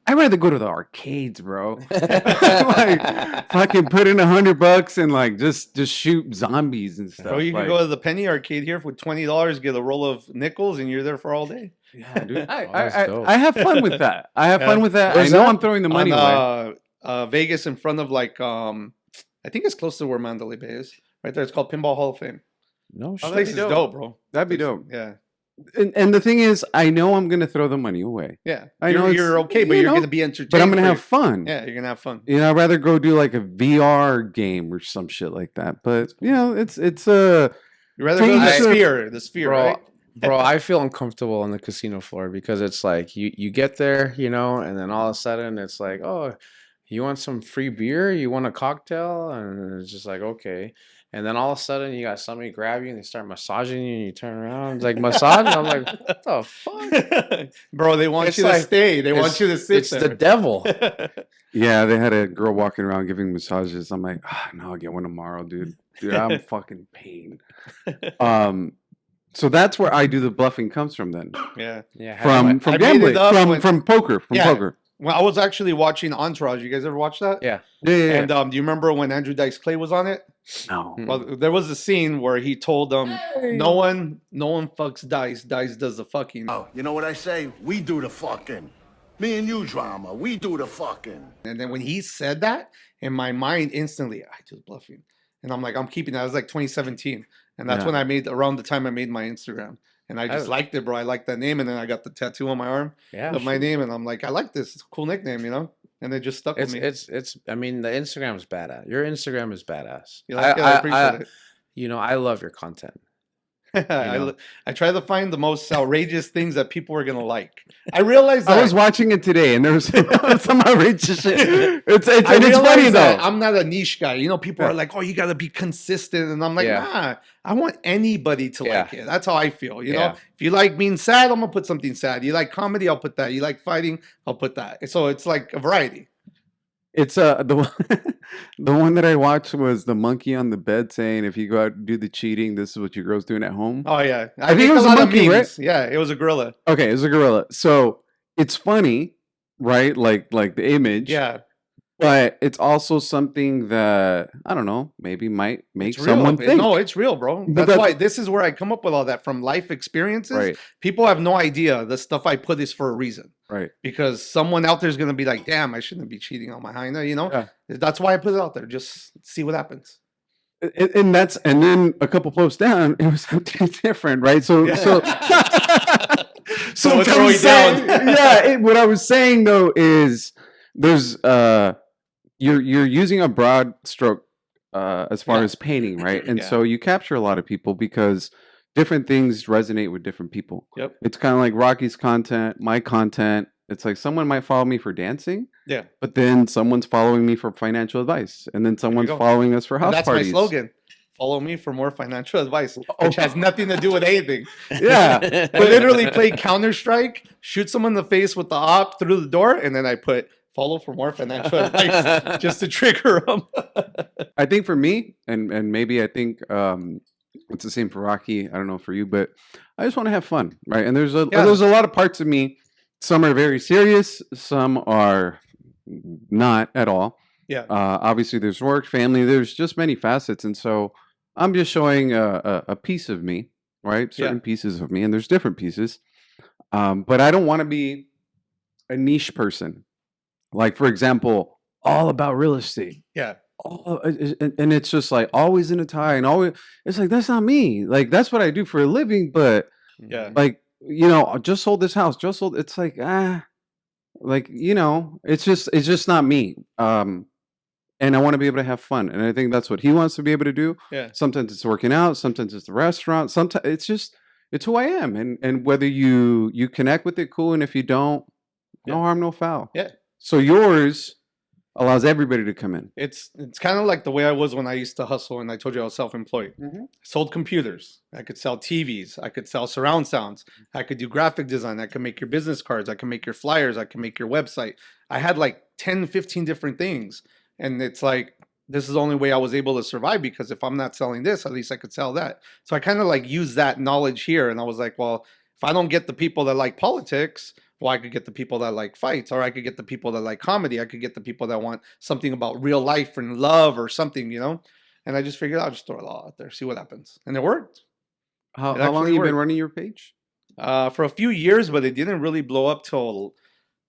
rather go to the arcades, bro. Like fucking put in $100 and like just shoot zombies and stuff. Bro, you can like, go to the penny arcade here for $20, get a roll of nickels, and you're there for all day. yeah, dude. that's dope. I have fun with that. I have Yeah. fun with that. Where's I know that? I'm throwing the money away. On Vegas, in front of like I think it's close to where Mandalay Bay is. Right there. It's called Pinball Hall of Fame. No This shit. place is dope, bro. That'd be dope. Yeah. And the thing is, I know I'm gonna throw the money away. Yeah. I know you're it's- okay, but you you're know, gonna be entertained. But I'm gonna for- have fun. Yeah, you're gonna have fun. You know, I'd rather go do like a VR game or some shit like that. But you know, it's You'd rather go to the sphere, bro, right? bro, I feel uncomfortable on the casino floor because it's like you get there, you know, and then all of a sudden it's like, oh, you want some free beer? You want a cocktail? And it's just like, okay. And then all of a sudden, you got somebody grab you and they start massaging you, and you turn around. It's like, massage? I'm like, what the fuck? Bro, they want It's you like- to stay. They want you to sit It's there. the devil. Yeah, they had a girl walking around giving massages. I'm like, no, I'll get one tomorrow, dude. Dude, I'm fucking pain. So that's where I Do The Bluffing comes from then. Yeah. Yeah. From I made it gambling, up from poker, poker. Well, I was actually watching Entourage. You guys ever watch that? Yeah. Yeah. And do you remember when Andrew Dice Clay was on it? No. Well, there was a scene where he told them, no one fucks Dice. Dice does the fucking. Oh, you know what I say? We do the fucking. Me and you drama. We do the fucking. And then when he said that, in my mind instantly, I do the bluffing. And I'm like, I'm keeping that. It was like 2017. And that's when I made, around the time I made my Instagram. And I just liked it, bro. I liked that name. And then I got the tattoo on my arm of my name. And I'm like, I like this. It's a cool nickname, you know? And it just stuck with me. It's, I mean, the Instagram's badass. Your Instagram is badass. You like it? I appreciate it. You know, I love your content. I try to find the most outrageous things that people are gonna like. I realized that I was watching it today, and there was some outrageous shit. It's I funny realized though. that I'm not a niche guy. You know, people are like, "Oh, you got to be consistent," and I'm like, "Nah, I want anybody to like it." That's how I feel. You know, if you like being sad, I'm gonna put something sad. You like comedy, I'll put that. You like fighting, I'll put that. So it's like a variety. It's the one that I watched was the monkey on the bed saying, "If you go out and do the cheating, this is what your girl's doing at home." Oh yeah, I think it was a monkey, right? Yeah, it was a gorilla. Okay, it was a gorilla. So it's funny, right? Like the image. Yeah. But it's also something that I don't know, maybe might make It's real. someone think. No, it's real, bro. That's why this is where I come up with all that from life experiences. Right. People have no idea the stuff I put is for a reason. Right. Because someone out there is gonna be like, "Damn, I shouldn't be cheating on my hyena." You know. Yeah. That's why I put it out there. Just see what happens. And then a couple posts down, it was something different, right? So So it's going down. Yeah. What I was saying though is there's you're using a broad stroke as far as painting, right? And so you capture a lot of people because different things resonate with different people. Yep. It's kind of like Rocky's content, my content. It's like someone might follow me for dancing. Yeah. But then someone's following me for financial advice. And then someone's following us for house That's parties. my slogan. Follow me for more financial advice, which has nothing to do with anything. Yeah. I literally play Counter-Strike, shoot someone in the face with the op through the door, and then I put follow for more financial advice just to trigger them. I think for me, and maybe I think it's the same for Rocky. I don't know for you, but I just want to have fun, right? And there's a lot of parts of me. Some are very serious. Some are not at all. Yeah. Obviously, there's work, family. There's just many facets, and so I'm just showing a piece of me, right? Certain pieces of me, and there's different pieces. But I don't want to be a niche person. Like, for example, all about real estate. Yeah. And it's just like always in a tie and always. It's like that's not me. Like that's what I do for a living, but like just sold this house, just sold. It's like like it's just not me. And I want to be able to have fun, and I think that's what he wants to be able to do. Yeah. Sometimes it's working out, sometimes it's the restaurant, sometimes it's who I am, and whether you connect with it, cool, and if you don't, no harm, no foul. Yeah. So yours allows everybody to come in. It's kind of like the way I was when I used to hustle, and I told you I was self-employed. I sold computers. I could sell TVs. I could sell surround sounds. I could do graphic design. I could make your business cards. I could make your flyers. I could make your website. I had like 10, 15 different things. And it's like, this is the only way I was able to survive, because if I'm not selling this, at least I could sell that. So I kind of like use that knowledge here. And I was like, well, if I don't get the people that like politics, well, I could get the people that like fights, or I could get the people that like comedy. I could get the people that want something about real life and love or something, And I just figured I'll just throw it all out there, see what happens. And it worked. How long have you been running your page? For a few years, but it didn't really blow up till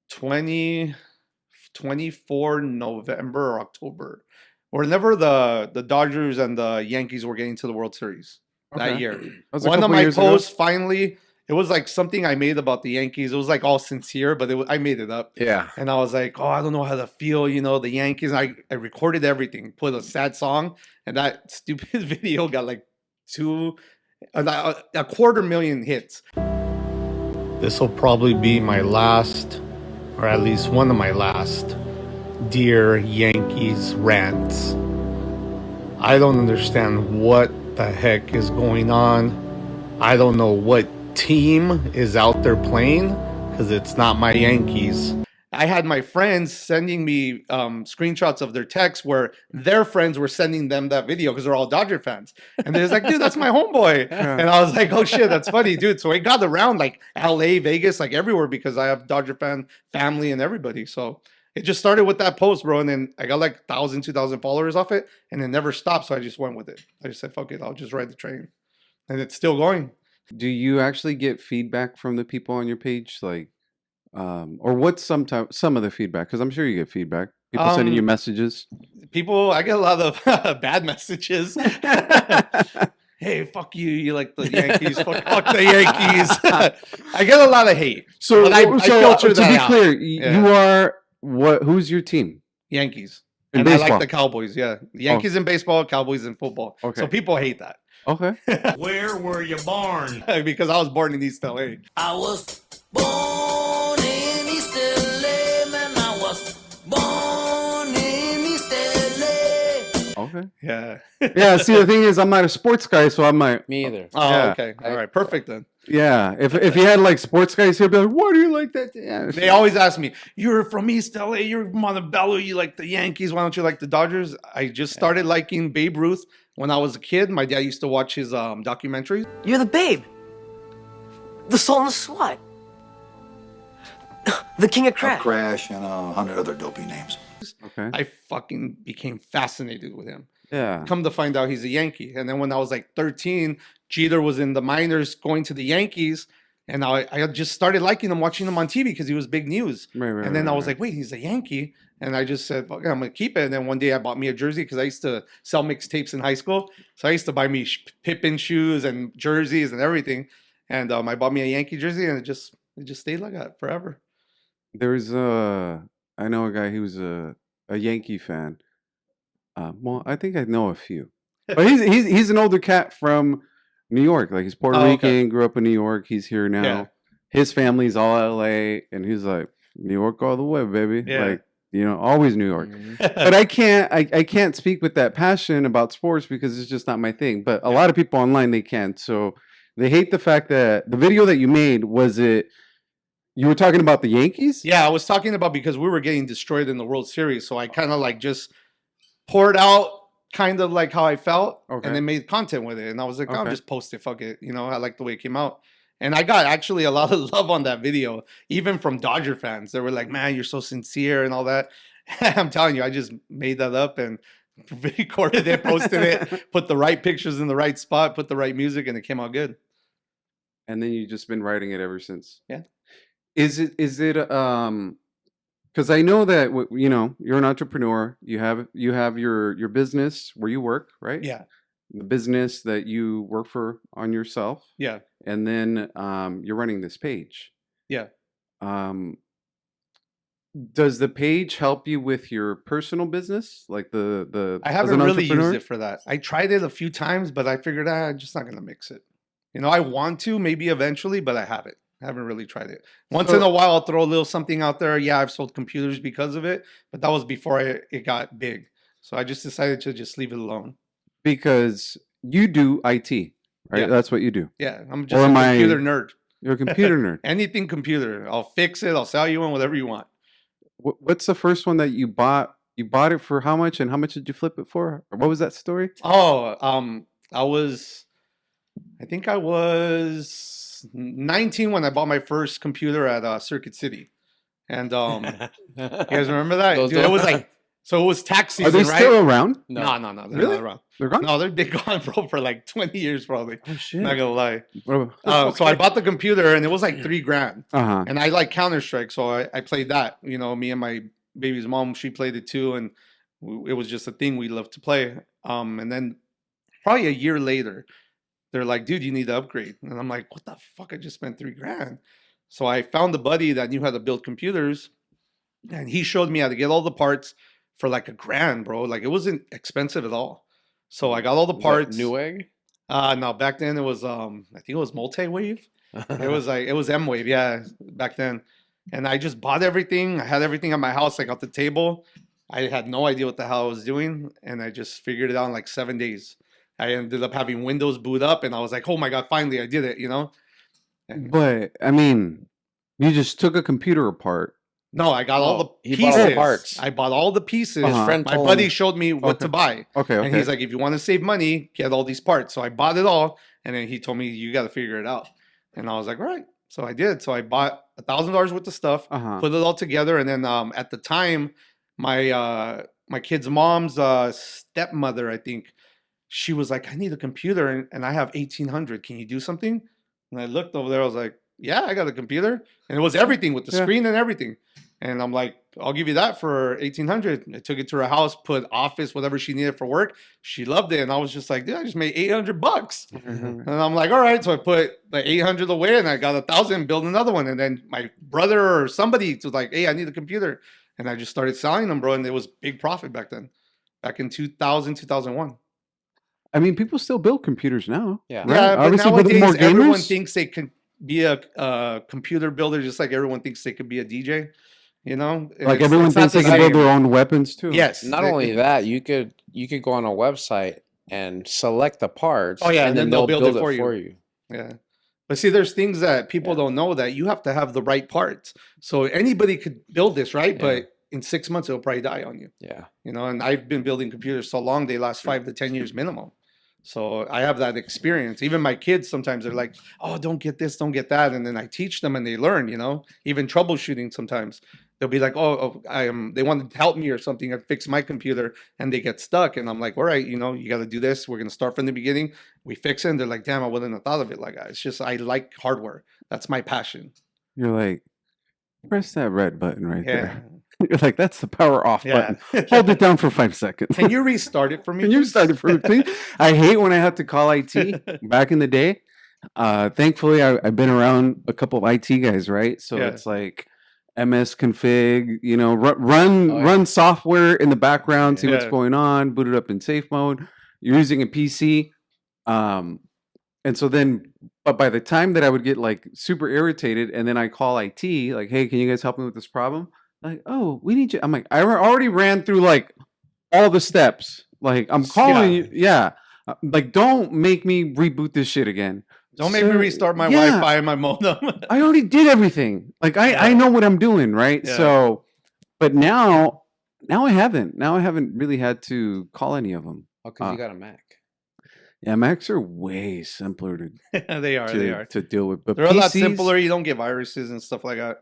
24 November or October, or whenever the Dodgers and the Yankees were getting to the World Series that year. One of my posts finally, it was like something I made about the Yankees. It was like all sincere, but I made it up. Yeah. And I was like, oh, I don't know how to feel, the Yankees. I recorded everything, put a sad song, and that stupid video got like 250,000 hits. This will probably be my last, or at least one of my last, Dear Yankees rants. I don't understand what the heck is going on. I don't know what team is out there playing because it's not my Yankees. I had my friends sending me screenshots of their texts where their friends were sending them that video because they're all Dodger fans. And they're just like, dude, that's my homeboy. And I was like, oh shit, that's funny, dude. So it got around like LA, Vegas, like everywhere because I have Dodger fan family and everybody. So it just started with that post, bro. And then I got like 1,000, 2,000 followers off it. And it never stopped. So I just went with it. I just said, fuck it, I'll just ride the train. And it's still going. Do you actually get feedback from the people on your page? Like, or what's some of the feedback? Because I'm sure you get feedback. People sending you messages. People, I get a lot of bad messages. Hey, fuck you! You like the Yankees? fuck the Yankees! I get a lot of hate. So, I filter to that be out. clear, you are what? Who's your team? Yankees. In And baseball. I like the Cowboys. Yeah, Yankees in baseball, Cowboys in football. Okay. So people hate that. Okay. Where were you born? Because I was born in East LA. I was born in East LA, man. I was born in East LA. Okay. Yeah. Yeah. See, the thing is, I'm not a sports guy, so I'm like, Me either. Oh, Yeah. okay. All right. Perfect then. yeah. If you had like sports guys here, be like, why do you like that? Yeah. They always ask me, "You're from East LA. You're Montebello. You like the Yankees. Why don't you like the Dodgers?" I just started liking Babe Ruth when I was a kid. My dad used to watch his documentaries. You're the babe. The Sultan of Swat. The King of Crack. Crash and 100 other dopey names. Okay. I fucking became fascinated with him. Yeah. Come to find out he's a Yankee. And then when I was like 13, Jeter was in the minors going to the Yankees. And I just started liking him, watching him on TV because he was big news. Right, right, And then right, I was right. like, wait, he's a Yankee. And I just said, okay, I'm going to keep it. And then one day I bought me a jersey because I used to sell mixtapes in high school. So I used to buy me Pippin shoes and jerseys and everything. And I bought me a Yankee jersey and it just stayed like that forever. There's I know a guy who's a Yankee fan. Well, I think I know a few, but he's an older cat from New York. Like he's Puerto Oh, Rican, okay. grew up in New York. He's here now. Yeah. His family's all LA, and he's like New York all the way, baby. Yeah. Like always New York. But I can't speak with that passion about sports because it's just not my thing. But a lot of people online they can. So they hate the fact that the video that you made you were talking about the Yankees? Yeah, I was talking about because we were getting destroyed in the World Series. So I kind of like just poured out kind of like how I felt Okay. and then made content with it. And I was like, I'll Okay. just post it. Fuck it. I like the way it came out. And I got actually a lot of love on that video, even from Dodger fans. They were like, man, you're so sincere and all that. I'm telling you, I just made that up and recorded it, posted it, put the right pictures in the right spot, put the right music, and it came out good. And then you've just been writing it ever since. Yeah. Is it because I know that you're an entrepreneur. You have your business where you work, right? Yeah. The business that you work for on yourself. Yeah. And then you're running this page. Yeah. Does the page help you with your personal business, like the? I as haven't an really used entrepreneur? it for that. I tried it a few times, but I figured I'm just not going to mix it. I want to maybe eventually, but I haven't. I haven't really tried it. Once in a while, I'll throw a little something out there. Yeah, I've sold computers because of it, but that was before it got big. So I just decided to just leave it alone. Because you do IT, right? Yeah. That's what you do. Yeah, I'm just a computer nerd. You're a computer nerd. Anything computer. I'll fix it. I'll sell you one, whatever you want. What's the first one that you bought? You bought it for how much, and how much did you flip it for? Or what was that story? Oh, I think I was 19 when I bought my first computer at Circuit City. And you guys remember that? Dude, it was like, so it was tax season, Are they right? still around? No, they're Really? not around. They're gone? No, they're gone, bro, for like 20 years probably. Oh shit! Not gonna lie. Oh, So I bought the computer and it was like $3,000. Uh-huh. And I like Counter-Strike, so I played that. Me and my baby's mom, she played it too, and it was just a thing we loved to play. And then probably a year later, they're like, dude, you need to upgrade. And I'm like, what the fuck? I just spent $3,000. So I found a buddy that knew how to build computers, and he showed me how to get all the parts for like $1,000, bro. Like it wasn't expensive at all. So I got all the parts. Newegg? No, back then it was I think it was multi-wave. It was M-Wave, yeah, back then. And I just bought everything. I had everything at my house, like at the table. I had no idea what the hell I was doing, and I just figured it out in like 7 days. I ended up having Windows boot up, and I was like, "Oh my god, finally I did it!" You know. But I mean, you just took a computer apart. No, I got all the he pieces. bought all the parts. I bought all the pieces. Uh-huh. friend My told buddy him- showed me what to buy. Okay, And he's like, if you want to save money, get all these parts. So I bought it all, and then he told me you got to figure it out. And I was like, all right. So I did. So I bought $1,000 worth of stuff, Uh-huh. put it all together, and then at the time, my kid's mom's stepmother, I think, she was like, I need a computer, and I have 1,800. Can you do something? And I looked over there. I was like, yeah, I got a computer, and it was everything with the screen and everything. And I'm like, I'll give you that for 1,800. I took it to her house, put office, whatever she needed for work. She loved it, and I was just like, dude, I just made $800. Mm-hmm. And I'm like, all right. So I put the 800 away, and I got 1,000, build another one. And then my brother or somebody was like, hey, I need a computer, and I just started selling them, bro. And it was big profit back then, back in 2000, 2001. I mean, people still build computers now. Yeah. right? Yeah, but Obviously, with nowadays more everyone gamers. thinks they can be a computer builder, just like everyone thinks they could be a DJ. You know, And Like it's- everyone it's not thinks they the can build same. their own weapons too. Yes. Not only that, you could go on a website and select the parts. Oh yeah, and then they'll they'll build it for for you. Yeah. But see, there's things that people don't know that you have to have the right parts. So anybody could build this, right? Yeah. But in 6 months, it'll probably die on you. Yeah. You know, and I've been building computers so long, they last 5 to 10 years minimum. So I have that experience. Even my kids, sometimes they're like, oh, don't get this, don't get that. And then I teach them and they learn, you know, even troubleshooting sometimes. They'll be like, they want to help me or something and fix my computer, and they get stuck. And I'm like, all right, you know, you got to do this. We're going to start from the beginning. We fix it. And they're like, damn, I wouldn't have thought of it like that. It's just, I like hardware. That's my passion. You're like, press that red button right Yeah. there. You're like, that's the power off Yeah. button. Hold it down for 5 seconds. Can you restart it for me? Can you please? start it for me, please? I hate when I have to call IT back in the day. Thankfully, I've been around a couple of IT guys, right? So Yeah. it's like MS config, you know, run software in the background, see what's Yeah. going on, boot it up in safe mode. You're using a PC. And so then, but by the time that I would get like super irritated and then I call IT, like, hey, can you guys help me with this problem? Like, oh, we need you. I'm like, I already ran through like all the steps. Like, I'm calling you. Yeah. Like, don't make me reboot this shit again. Don't make me restart my yeah. Wi-Fi and my modem. I already did everything. Like, I know what I'm doing, right? Yeah. So, but now I haven't. Now I haven't really had to call any of them. Oh, because you got a Mac. Yeah, Macs are way simpler to They are. to deal with. But They're a lot PCs simpler. You don't get viruses and stuff like that.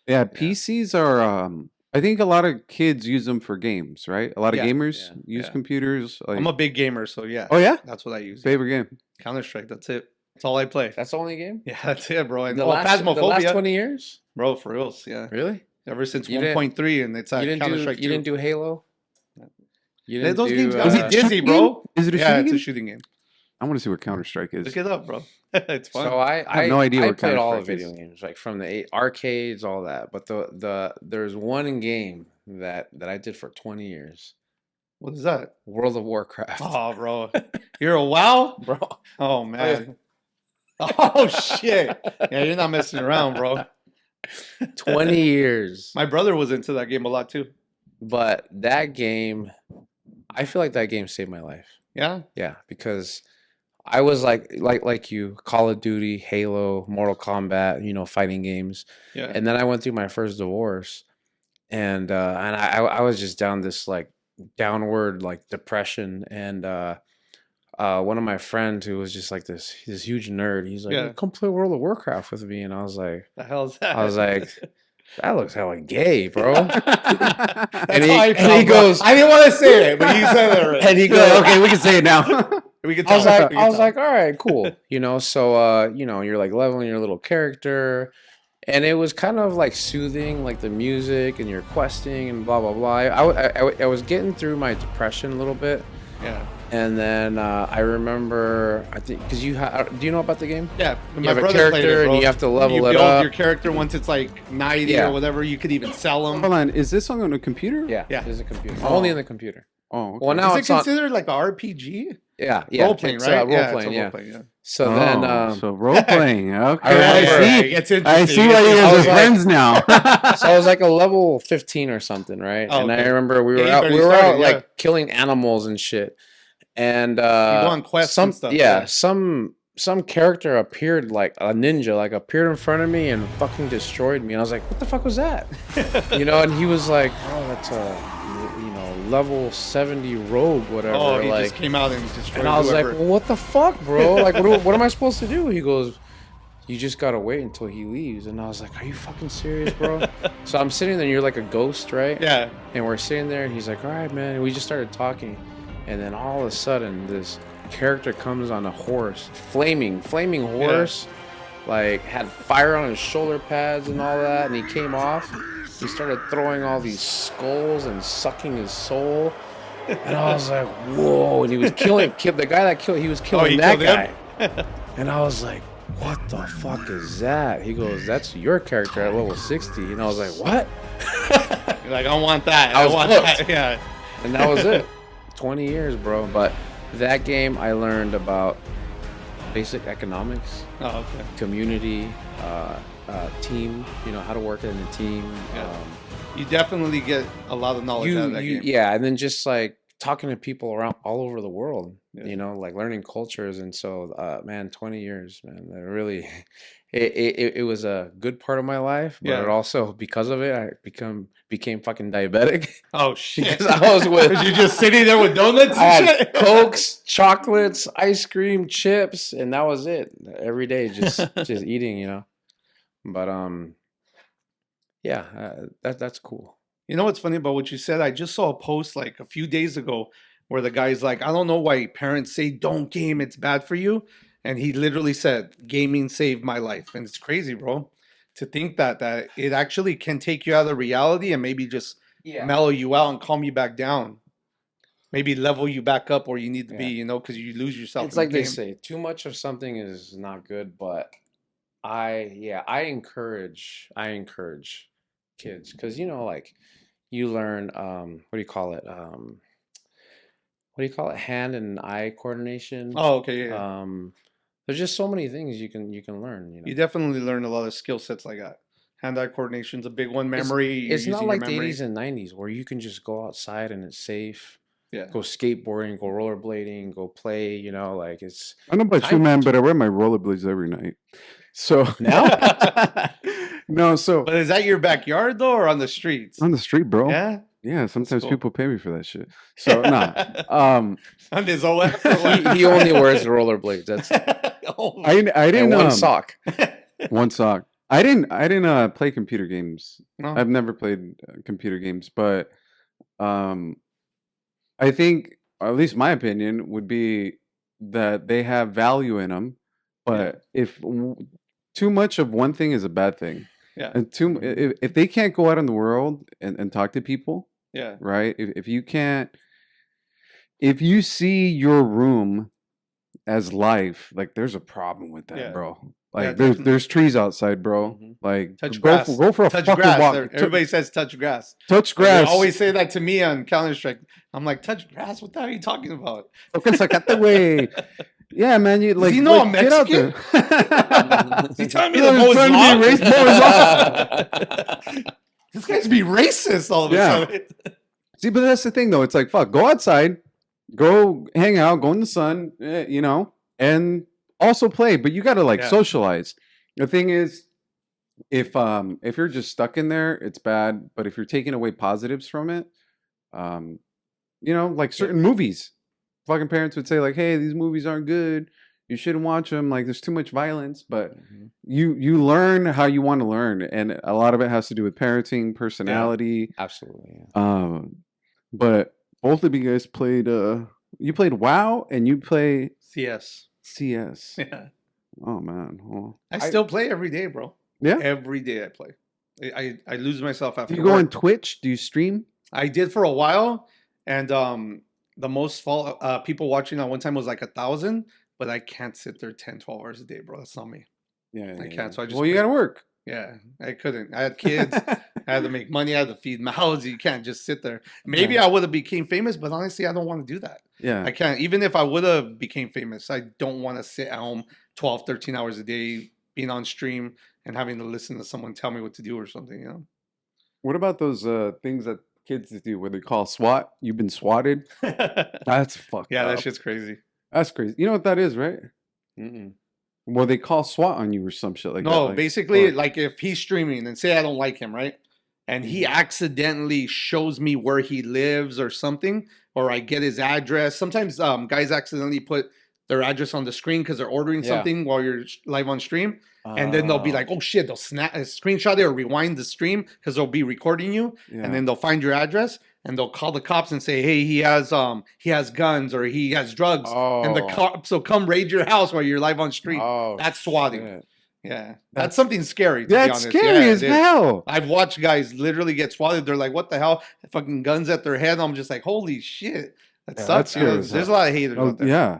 Yeah, PCs are. I think a lot of kids use them for games, right? A lot of Yeah, gamers use computers. Like, I'm a big gamer, so yeah. Oh yeah, That's what I use. favorite game. Counter-Strike. That's it. That's all I play. That's the only game? Yeah, that's it, bro. And The last 20 years? Bro, for reals, yeah. Really? Ever since You didn't- 1.3, and it's at Counter-Strike 2. You didn't do Halo? You didn't Those games got Is me it a dizzy, shooting bro. game? Is it a yeah, shooting it's game? a shooting game. I want to see what Counter Strike is. Look it up, bro. It's fun. So I have no idea I what played all the Counter-Strike video is. games, like from the arcades, all that. But there's one game that I did for 20 years. What is that? World of Warcraft. Oh, bro. You're a WoW? Bro. Oh, man. Oh, shit. Yeah, you're not messing around, bro. 20 years. My brother was into that game a lot, too. But that game, I feel like that game saved my life. Yeah? Yeah, because I was like you, Call of Duty, Halo, Mortal Kombat, you know, fighting games. Yeah. And then I went through my first divorce, and I was just down this like downward like depression. And one of my friends who was just like this huge nerd, he's like, Yeah. "Hey, come play World of Warcraft with me," and I was like, The hell's that? I was like, that looks hella gay, bro. That's and he, how I and felt, he bro. goes, I didn't want to say it, but he said it right. and he You're goes, like, okay, we can say it now. We could I was tell. like, We could tell. all right, cool. You know, so you know, you're like leveling your little character, and it was kind of like soothing, like the music and your questing and blah blah blah. I was getting through my depression a little bit, Yeah. and then I remember, I think, because do you know about the game? Yeah, You have a character and you have to level you it build up. your character once it's like 90 Yeah. or whatever. You could even sell them. Hold on, is this on a computer? Yeah, Yeah. there's a computer. Oh. Only in the computer. Oh, okay. Well, now Is it it's on. considered like a RPG? Yeah, yeah. Role playing, It's, right? role Yeah, playing, it's a yeah. role playing, yeah. So then, so role playing. Okay, remember- It's I interesting. see why you I guys was are like- friends now. so I was like a level 15 or something, right? Oh, and I okay. remember we Yeah, were you out, barely we were started, out yeah. like killing animals and shit. And go on quests some and stuff, yeah, yeah. some character appeared like a ninja, like appeared in front of me and fucking destroyed me. And I was like, what the fuck was that? You know, and he was like, oh, that's a level 70 rogue, whatever. Oh, he like, just came out and destroyed and I was whoever. like, well, what the fuck, bro? Like, what am I supposed to do? He goes, you just gotta wait until he leaves. And I was like, are you fucking serious, bro? So I'm sitting there and you're like a ghost, right? Yeah. And we're sitting there and he's like, all right, man. And we just started talking. And then all of a sudden, this character comes on a horse, flaming horse, like had fire on his shoulder pads and all that. And he came off. He started throwing all these skulls and sucking his soul. And I was like, whoa. And he was killing the guy that killed, he was killing he that killed guy. And I was like, what the fuck is that? He goes, that's your character at level 60. And I was like, what? You're like, I want that. I I was want hooked. that. Yeah. And that was it. 20 years, bro. But that game, I learned about basic economics, Oh, okay. community, team, how to work in a team. Yeah. You definitely get a lot of knowledge out of that game. Yeah, and then just like talking to people around all over the world, Yeah. like learning cultures. And so, man, 20 years, man, that really, it was a good part of my life, but Yeah. it also, because of it, I became fucking diabetic. Oh, shit. Because I was with, Was you just sitting there with donuts I and had shit? Cokes, chocolates, ice cream, chips, and that was it. Every day, just eating, But yeah, that's cool. You know what's funny about what you said? I just saw a post like a few days ago where the guy's like, I don't know why parents say don't game, it's bad for you. And he literally said, gaming saved my life. And it's crazy, bro, to think that it actually can take you out of reality and maybe just mellow you out and calm you back down. Maybe level you back up where you need to be, because you lose yourself. It's in like the they game. say, too much of something is not good, but I encourage kids, because like you learn what do you call it, hand and eye coordination. Oh, okay, yeah. There's just so many things you can learn. You definitely learn a lot of skill sets like that. Hand-eye coordination's a big one. Memory. It's not using like your the memory. 80s and 90s where you can just go outside and it's safe. Yeah. Go skateboarding, go rollerblading, go play. Like it's. I don't know about you, man, but I wear my rollerblades every night. So now, no. So, but is that your backyard though, or on the streets? On the street, bro. Yeah. Yeah. Sometimes cool. people pay me for that shit. So nah. On his own. he only wears rollerblades. That's. I didn't and one sock. One sock. I didn't play computer games. No. I've never played computer games, but I think, or at least my opinion, would be that they have value in them. But if too much of one thing is a bad thing, and if they can't go out in the world and talk to people, right? If you see your room as life, like there's a problem with that, bro. Like there's trees outside, bro. Like touch go grass. For a touch fucking grass. walk. Everybody says touch grass. Touch They grass. always say that to me on Counter-Strike. I'm like, touch grass? What the hell are you talking about? Okay, sacate way. Yeah, man. You like. Does he know I'm get out Mexican? there. Is he telling me No, the he's bow trying to is be wrong? This guy's be racist all of a sudden. See, but that's the thing, though. It's like, fuck, go outside, go hang out, go in the sun, and also play. But you got to socialize. The thing is, if you're just stuck in there, it's bad. But if you're taking away positives from it, like certain movies, fucking parents would say like, "Hey, these movies aren't good. You shouldn't watch them. Like, there's too much violence." But you learn how you want to learn, and a lot of it has to do with parenting, personality. Yeah, absolutely. Yeah. But both of you guys played. You played WoW, and you play CS. CS. Yeah. Oh man. Well, I still play every day, bro. Yeah. Every day I play. I lose myself after. Do you go on work. Twitch? Do you stream? I did for a while, and the most people watching at one time was like 1,000, but I can't sit there 10, 12 hours a day, bro. That's not me. Yeah, I can't. So I just you got to work. Yeah, I couldn't. I had kids. I had to make money. I had to feed mouths. You can't just sit there. Maybe I would have became famous, but honestly, I don't want to do that. Yeah. I can't. Even if I would have became famous, I don't want to sit at home 12, 13 hours a day, being on stream and having to listen to someone tell me what to do or something, you know? What about those things that kids do where they call SWAT? You've been swatted? That's fucked Yeah, up. that shit's crazy. That's crazy. You know what that is, right? Well, they call SWAT on you or some shit like that. No, like, basically, or- like if he's streaming and say I don't like him, right? And he accidentally shows me where he lives or something, or I get his address. Sometimes guys accidentally put their address on the screen because they're ordering something while you're live on stream. And then they'll be like, oh shit, they'll screenshot it or rewind the stream because they'll be recording you. Yeah. And then they'll find your address and they'll call the cops and say, hey, he has guns or he has drugs. And the cops will come raid your house while you're live on stream. That's swatting. shit. Yeah. That's something scary, to be That's honest. scary Yeah, as it is. hell. I've watched guys literally get swatted. They're like, what the hell? Fucking guns at their head. I'm just like, holy shit. That Yeah, sucks. that's scary You know? as There's a hell. lot of haters Oh, out there. yeah.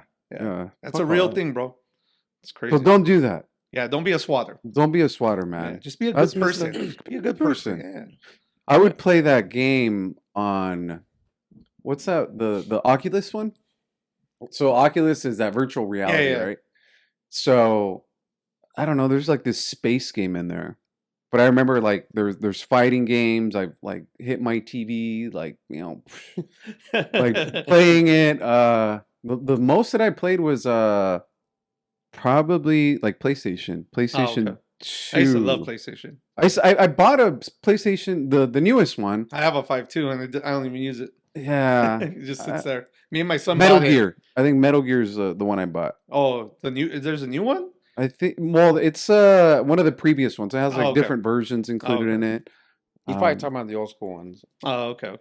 That's a Fuck real all that. thing, bro. It's crazy. So don't do that. Yeah, don't be a swatter. Don't be a swatter, man. Yeah, just be a That's good person. Be a good person. Yeah. I would play that game on what's that? The Oculus one? So Oculus is that virtual reality, yeah. right? So I don't know, there's like this space game in there. But I remember like there's fighting games. I've like hit my TV, like, you know, like playing it. The most that I played was probably like PlayStation. PlayStation 2. I used to love PlayStation. I bought a PlayStation, the newest one. I have a 5 too, and I don't even use it. Yeah. It just sits there. Me and my son Metal bought it. Gear. I think Metal Gear is the one I bought. Oh, there's a new one? I think, well, it's one of the previous ones. It has like okay. different versions included in it. He's probably talking about the old school ones. Oh, okay.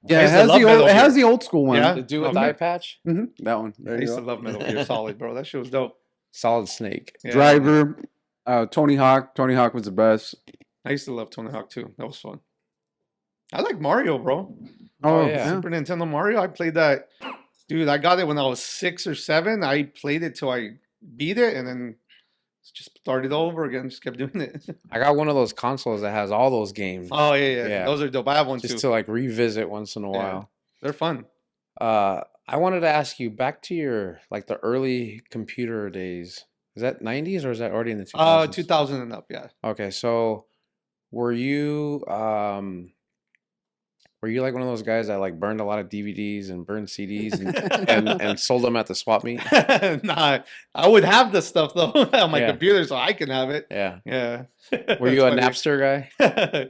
Yeah, I it used to has love the Metal old, it has Gear. the old school one. Yeah? The dude with the eye patch? That one. There I you used go. to love Metal Gear Solid, bro. That shit was dope. Solid Snake. Yeah. Driver, Tony Hawk. Tony Hawk was the best. I used to love Tony Hawk too. That was fun. I like Mario, bro. Oh, yeah. Super Nintendo Mario. I played that. Dude, I got it when I was 6 or 7. I played it till I beat it and then just started over again. Just kept doing it. I got one of those consoles that has all those games. Oh, yeah. Those are dope. I have one Just too. to like revisit once in a while. They're fun. I wanted to ask you back to your like the early computer days. Is that 90s or is that already in the 2000s? 2000 and up, yeah. Okay, so were you like one of those guys that like burned a lot of DVDs and burned CDs and sold them at the swap meet? Nah, I would have the stuff though on my Yeah. computer so I can have it. Yeah. Yeah. Were you a That's funny. Napster guy?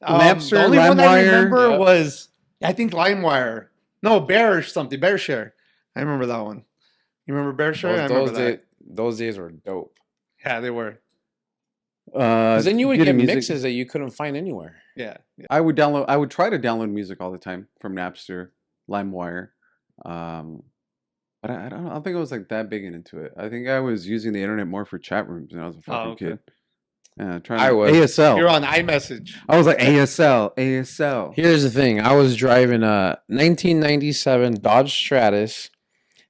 Napster, the only one I LimeWire. remember Yep. was, I think LimeWire. No, Bear or something. BearShare. I remember that one. You remember BearShare? I remember that. Those days were dope. Yeah, they were. Because then you would get getting music- mixes that you couldn't find anywhere. Yeah. I would try to download music all the time from Napster, LimeWire. But I don't know. I don't think I was like that big into it. I think I was using the internet more for chat rooms when I was a fucking okay. kid. Yeah, I was. ASL. You're on iMessage. I was like ASL. Here's the thing. I was driving a 1997 Dodge Stratus,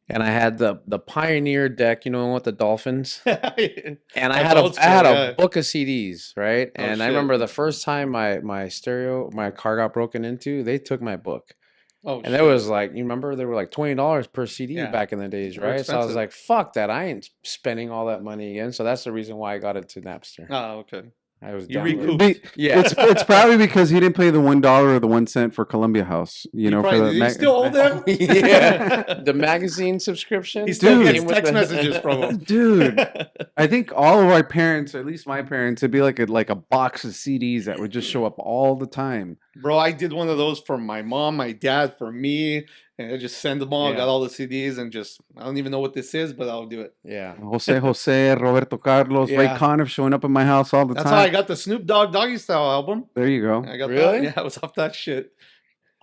and I had the Pioneer deck, you know, with the dolphins. And I had a book of CDs, right? And I shit. remember the first time my car got broken into, they took my book. Oh, And there was like, you remember there were like $20 per CD Yeah. back in the days, They're right? So I was expensive. like, fuck that. I ain't spending all that money again. So that's the reason why I got into Napster. Oh, okay. I was You downloading- recouped. Yeah. It's probably because he didn't pay the $1 or the 1 cent for Columbia House. You know, probably, for did he the still owe them? Yeah. The magazine subscription. He still Dude. gets text messages from them. Dude, I think all of our parents, or at least my parents, it'd be like a box of CDs that would just show up all the time. Bro, I did one of those for my mom, my dad, for me. And I just send them all. Yeah. Got all the CDs and just, I don't even know what this is, but I'll do it. Yeah. Jose, Roberto Carlos, Ray Yeah. Conniff showing up at my house all the That's how I time. got the Snoop Dogg Doggy Style album. There you go. I got Really? that. Yeah, I was off that shit.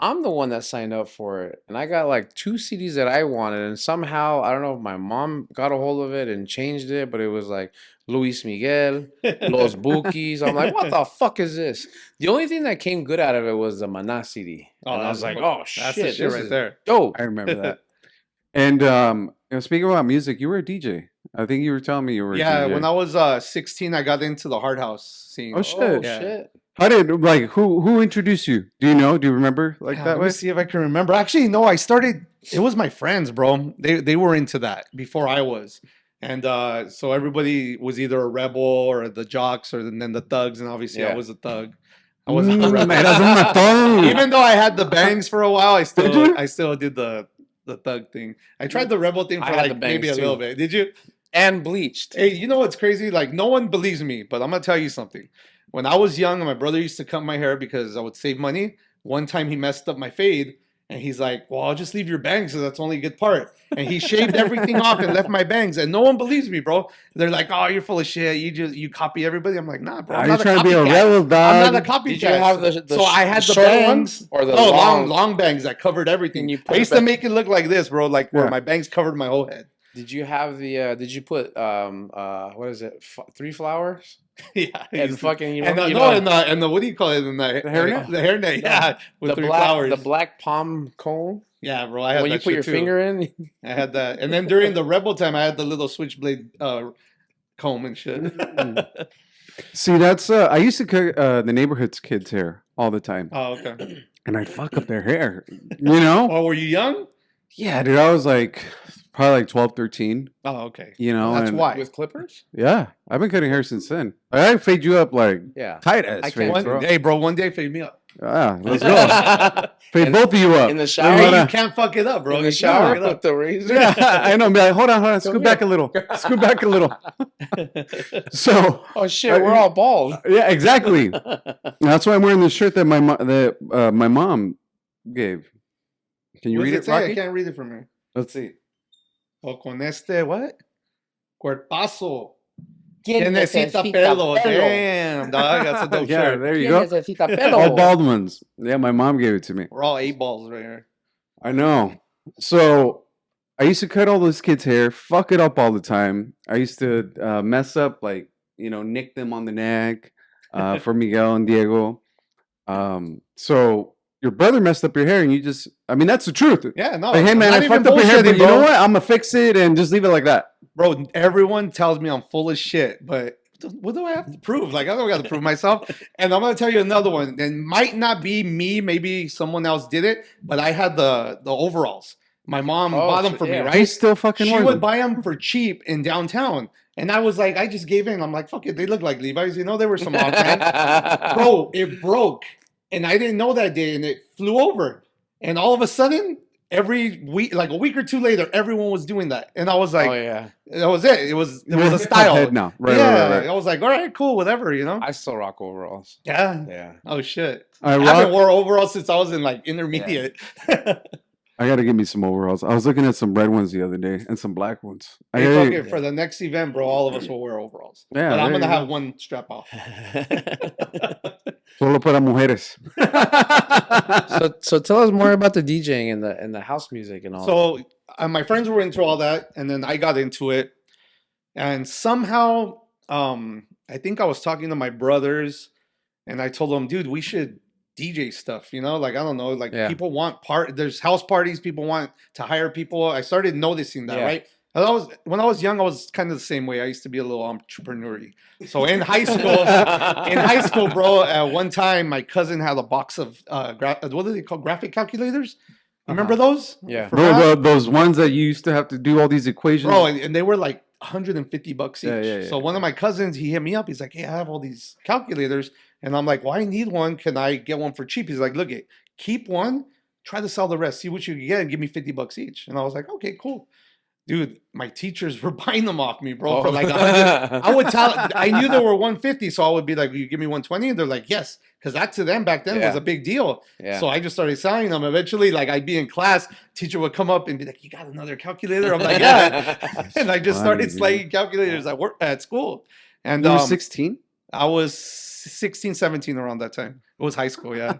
I'm the one that signed up for it. And I got like 2 CDs that I wanted. And somehow, I don't know if my mom got a hold of it and changed it, but it was like Luis Miguel, Los Bukis. I'm like, what the fuck is this? The only thing that came good out of it was the Maná CD. Oh, and I was that's like, the- oh, that's shit. the shit this right is there. dope. I remember that. And you know, speaking about music, you were a DJ. I think you were telling me you were. Yeah, a DJ. when I was 16, I got into the hard house scene. Oh shit! Yeah. Shit. How did who introduced you? Do you know? Do you remember that Let way? me see if I can remember. Actually, no, I started. It was my friends, bro. They were into that before I was, and so everybody was either a rebel or the jocks or then the thugs, and obviously I was a thug. I wasn't a rebel. Eras un matón. Even though I had the bangs for a while, I you? still did the thug thing. I tried the rebel thing for like maybe a little bit. Did you? And bleached. Hey, you know what's crazy? Like no one believes me, but I'm gonna tell you something. When I was young, my brother used to cut my hair because I would save money. One time he messed up my fade, and he's like, "Well, I'll just leave your bangs, because that's only a good part." And he shaved everything off and left my bangs, and no one believes me, bro. They're like, "Oh, you're full of shit. You copy everybody." I'm like, "Nah, bro. I'm You're not a trying to be a copycat. rebel, dog. I'm not a copycat." Did you have the so I had the short better ones or the long bangs that covered everything. you I used to make it look like this, bro, like where Yeah. my bangs covered my whole head. Did you have the? Did you put what is it? 3 flowers? Yeah, I And used to- fucking and the what do you call it? In the hairnet? The hairnet, yeah, with the 3 black, flowers. the black palm cone. Yeah, bro. I had When that you put shit your too. finger in. I had that, and then during the rebel time, I had the little switchblade comb and shit. See, that's I used to cut the neighborhood's kids' hair all the time, Oh, okay. and I'd fuck up their hair. You know? Oh, were you young? Yeah, dude. I was like probably like 12, 13. Oh, okay. You know, That's and- why. With clippers? Yeah, I've been cutting hair since then. I fade you up like Yeah. tight as I fade, can't- bro. Hey, bro. One day, fade me up. Ah, let's go. Fade both of you up. In the Hey, shower? you can't fuck it up, bro. In You the can't fuck shower it with up. the razor? Yeah, I know. Be like, hold on. Scoot back a little. Scoot back a little. So, Oh shit, we're all bald. yeah, exactly. That's why I'm wearing the shirt that my mom gave. Can you What read does it, say? I Rocky? can't read it from here. Let's see. O con este, what? Cuerpazo. ¿Quién ¿Quién necesita pelo? Damn, dog. That's a dope Yeah, shirt. there you go. Necesita All pelo? bald ones. Yeah, my mom gave it to me. We're all 8 balls right here. I know. So I used to cut all those kids' hair, fuck it up all the time. I used to mess up, like, nick them on the neck for Miguel and Diego. So your brother messed up your hair, and that's the truth. Yeah, no. Like, hey, I'm man, not I even fucked up your hair, but bullshitting, you know bro. what? I'm going to fix it and just leave it like that. Bro, everyone tells me I'm full of shit, but what do I have to prove? Like, I don't got to prove myself. And I'm going to tell you another one. It might not be me. Maybe someone else did it, but I had the overalls. My mom bought them for me, right? He still fucking She wears would them. buy them for cheap in downtown. And I was like, I just gave in. I'm like, fuck it. They look like Levi's. They were some off brand. Bro, it broke. And I didn't know that day. And it flew over. And all of a sudden, every week, like a week or two later, everyone was doing that. And I was like, Oh yeah. that was it. It was a Head style. now. Right, yeah. right. I was like, all right, cool, whatever, I still rock overalls. Yeah. Yeah. Oh, shit. I I haven't wore overalls since I was in like intermediate. I got to give me some overalls. I was looking at some red ones the other day and some black ones. Hey, fuck it, for the next event, bro, all of us will wear overalls. Yeah, but I'm there going to you have go. one strap off. Solo para mujeres. So tell us more about the DJing and the house music and all. So my friends were into all that, and then I got into it. And somehow, I think I was talking to my brothers, and I told them, dude, we should DJ stuff, like, I don't know, like people want there's house parties, people want to hire people. I started noticing that, right? When I was young, I was kind of the same way. I used to be a little entrepreneur-y. So in high school, bro, at one time, my cousin had a box of what do they call graphic calculators? Remember those? Yeah. For Bro, math? those ones that you used to have to do all these equations. Bro, and they were like $150 each. Yeah. So one of my cousins, he hit me up. He's like, hey, I have all these calculators. And I'm like, well, I need one. Can I get one for cheap? He's like, look, keep one, try to sell the rest, see what you can get, and give me $50 each. And I was like, okay, cool. Dude, my teachers were buying them off me, bro, for like 100. I knew they were 150, so I would be like, will you give me 120? And they're like, yes, because that to them back then was a big deal. Yeah. So I just started selling them. Eventually, like, I'd be in class, teacher would come up and be like, you got another calculator? I'm like, yeah. And I just started slanging calculators at school. And You were 16? I was 16, 17 around that time. It was high school, yeah.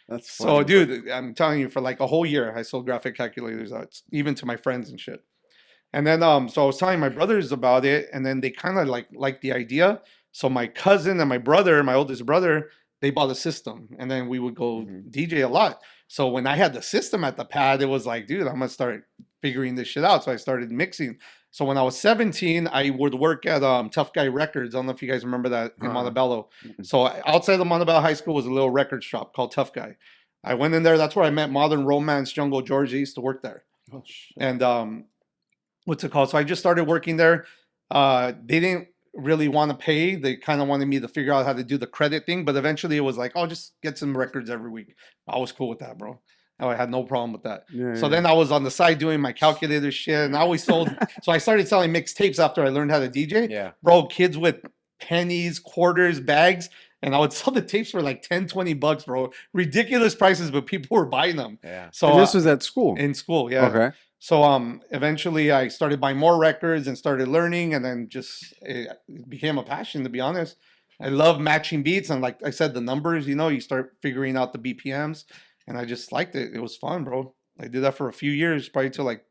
That's So, funny. dude, I'm telling you, for like a whole year, I sold graphic calculators out, even to my friends and shit. And then, so I was telling my brothers about it, and then they kind of liked the idea. So my cousin and my brother, my oldest brother, they bought a system, and then we would go DJ a lot. So when I had the system at the pad, it was like, dude, I'm gonna start figuring this shit out. So I started mixing. So when I was 17, I would work at Tough Guy Records. I don't know if you guys remember that in Montebello. So outside of Montebello High School was a little record shop called Tough Guy. I went in there. That's where I met Modern Romance, Jungle George. They used to work there. Oh, shit. And what's it called? So I just started working there. They didn't really want to pay. They kind of wanted me to figure out how to do the credit thing. But eventually it was like, oh, just get some records every week. I was cool with that, bro. I had no problem with that. So then I was on the side doing my calculator shit, and I always sold. So I started selling mixtapes after I learned how to DJ. Yeah. Bro, kids with pennies, quarters, bags, and I would sell the tapes for like 10, 20 bucks, bro. Ridiculous prices, but people were buying them. Yeah. So And this was at school. in school, yeah. Okay. So eventually I started buying more records and started learning, and then just it became a passion, to be honest. I love matching beats, and like I said, the numbers, you know, you start figuring out the BPMs. And I just liked it. It was fun, bro. I did that for a few years, probably till like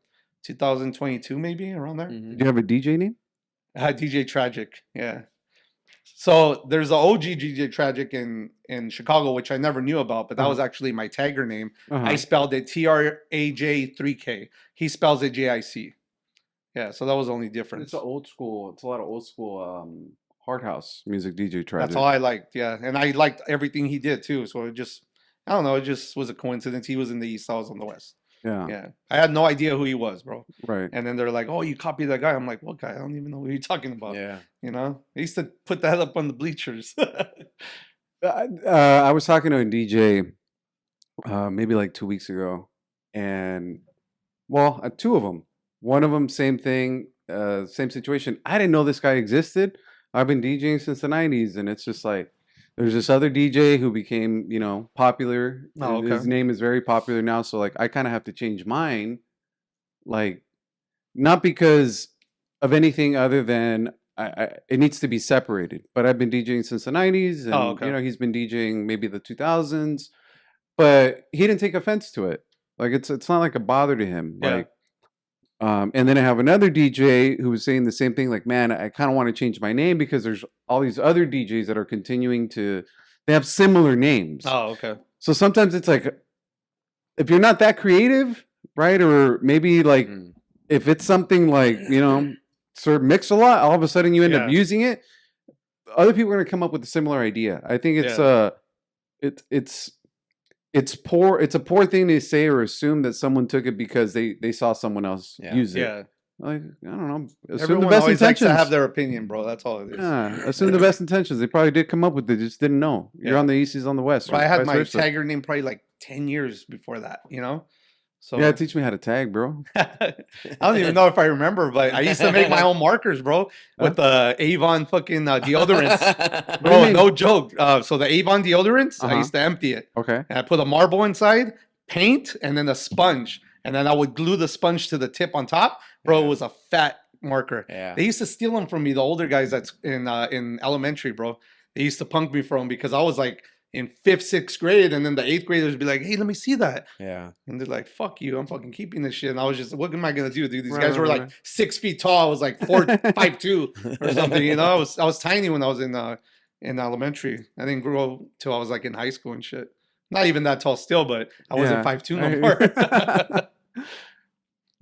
2022, maybe around there. Do you have a DJ name? DJ Traj3k, yeah. So there's an OG DJ Traj3k in Chicago, which I never knew about, but that was actually my tagger name. I spelled it Traj3k. He spells it JIC. Yeah, so that was the only difference. It's a lot of old school hard house music, DJ Traj3k. That's all I liked, yeah. And I liked everything he did too. So it just, I don't know, it just was a coincidence. He was in the East, I was on the West. Yeah. Yeah. I had no idea who he was, bro. Right. And then they're like, oh, you copied that guy. I'm like, what guy? I don't even know who you're talking about. Yeah. You know? I used to put that up on the bleachers. I was talking to a DJ maybe like 2 weeks ago. And, well, two of them. One of them, same thing, same situation. I didn't know this guy existed. I've been DJing since the 90s. And it's just like, there's this other DJ who became, you know, popular. Oh, okay. His name is very popular now. So, like, I kind of have to change mine. Like, not because of anything other than it needs to be separated. But I've been DJing since the 90s. And, you know, he's been DJing maybe the 2000s. But he didn't take offense to it. Like, it's not like a bother to him. Yeah. Like, and then I have another DJ who was saying the same thing, like, man, I kind of want to change my name because there's all these other DJs that are continuing to, they have similar names. Oh, okay. So sometimes it's like, if you're not that creative, right? Or maybe like, if it's something like, you know, sort of mix a lot, all of a sudden you end up using it. Other people are going to come up with a similar idea. I think it's poor. It's a poor thing to say or assume that someone took it because they saw someone else use it. Yeah. Like, I don't know. Assume Everyone the best always intentions. likes to have their opinion, bro. That's all it is. Yeah, assume the best intentions. They probably did come up with it, just didn't know. You're on the East, he's on the West. But I had vice my versa. tagger name probably like 10 years before that, you know? So Yeah, teach me how to tag, bro. I don't even know if I remember, but I used to make my own markers, bro, with the Avon fucking deodorants. Bro, no joke. So the Avon deodorants, I used to empty it. Okay. And I put a marble inside, paint, and then a sponge. And then I would glue the sponge to the tip on top. Bro, it was a fat marker. Yeah. They used to steal them from me, the older guys that's in elementary, bro. They used to punk me for them because I was like in 5th, 6th grade, and then the 8th graders would be like, hey, let me see that. Yeah. And they're like, fuck you, I'm fucking keeping this shit. And I was just, what am I gonna do, dude? These guys were like 6 feet tall. I was like 5'2" or something, you know. I was tiny when I was in elementary. I didn't grow till I was like in high school and shit. Not even that tall still, but I wasn't 5'2" no more.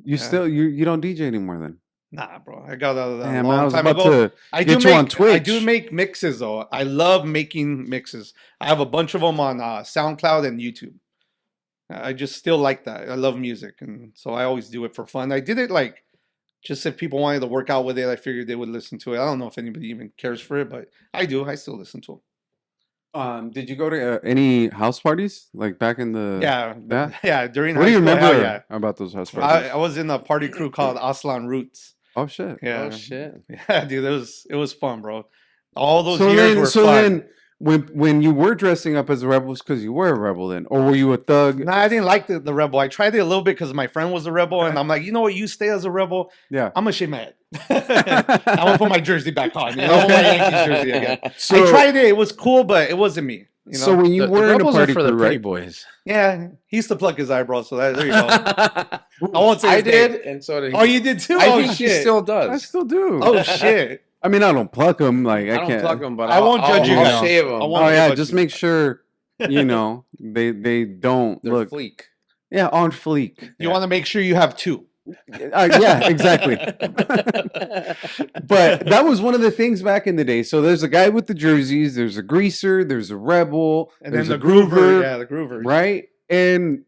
You still you don't DJ anymore then? Nah, bro. I got out of that Damn, a long I was time about ago. to I get do you make, on Twitch. I do make mixes though. I love making mixes. I have a bunch of them on SoundCloud and YouTube. I just still like that. I love music, and so I always do it for fun. I did it like just if people wanted to work out with it. I figured they would listen to it. I don't know if anybody even cares for it, but I do. I still listen to it. Did you go to any house parties like back in the yeah during what high do you school, remember about those house parties? I was in a party crew called Aslan Roots. Oh shit! Yeah. Oh shit! Yeah, dude, it was fun, bro. All those years were fun. Then when you were dressing up as a rebel, because you were a rebel then, or were you a thug? Nah, I didn't like the rebel. I tried it a little bit because my friend was a rebel, and I'm like, you know what? You stay as a rebel. Yeah, I'm gonna shave my head. I want to put my jersey back on. You know, I want my Yankees jersey again. So, I tried it. It was cool, but it wasn't me. You know? So when you were in a party for the crew, pretty right? boys. Yeah, he used to pluck his eyebrows. So there you go. I won't say I his did, name. and so did he. Oh, you did too. I Oh think shit. he still does. I still do. Oh shit. I mean, I don't pluck them. Like I don't can't pluck them, but I won't judge you. I'll shave them. Oh yeah, just make sure you know they don't They're look fleek. Yeah, on fleek. You want to make sure you have two. Yeah, exactly. But that was one of the things back in the day. So there's a guy with the jerseys, there's a greaser, there's a rebel, And there's then the a groover, yeah, the groovers, right? And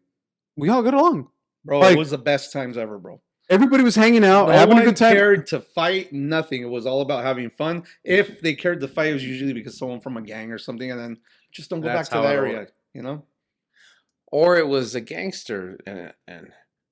we all got along. Bro, Like, it was the best times ever, bro. everybody was hanging out, No having a one good time. cared to fight, nothing. It was all about having fun. If they cared to fight, it was usually because someone from a gang or something, and then just don't go That's back to how the it area, worked. you know? Or it was a gangster, and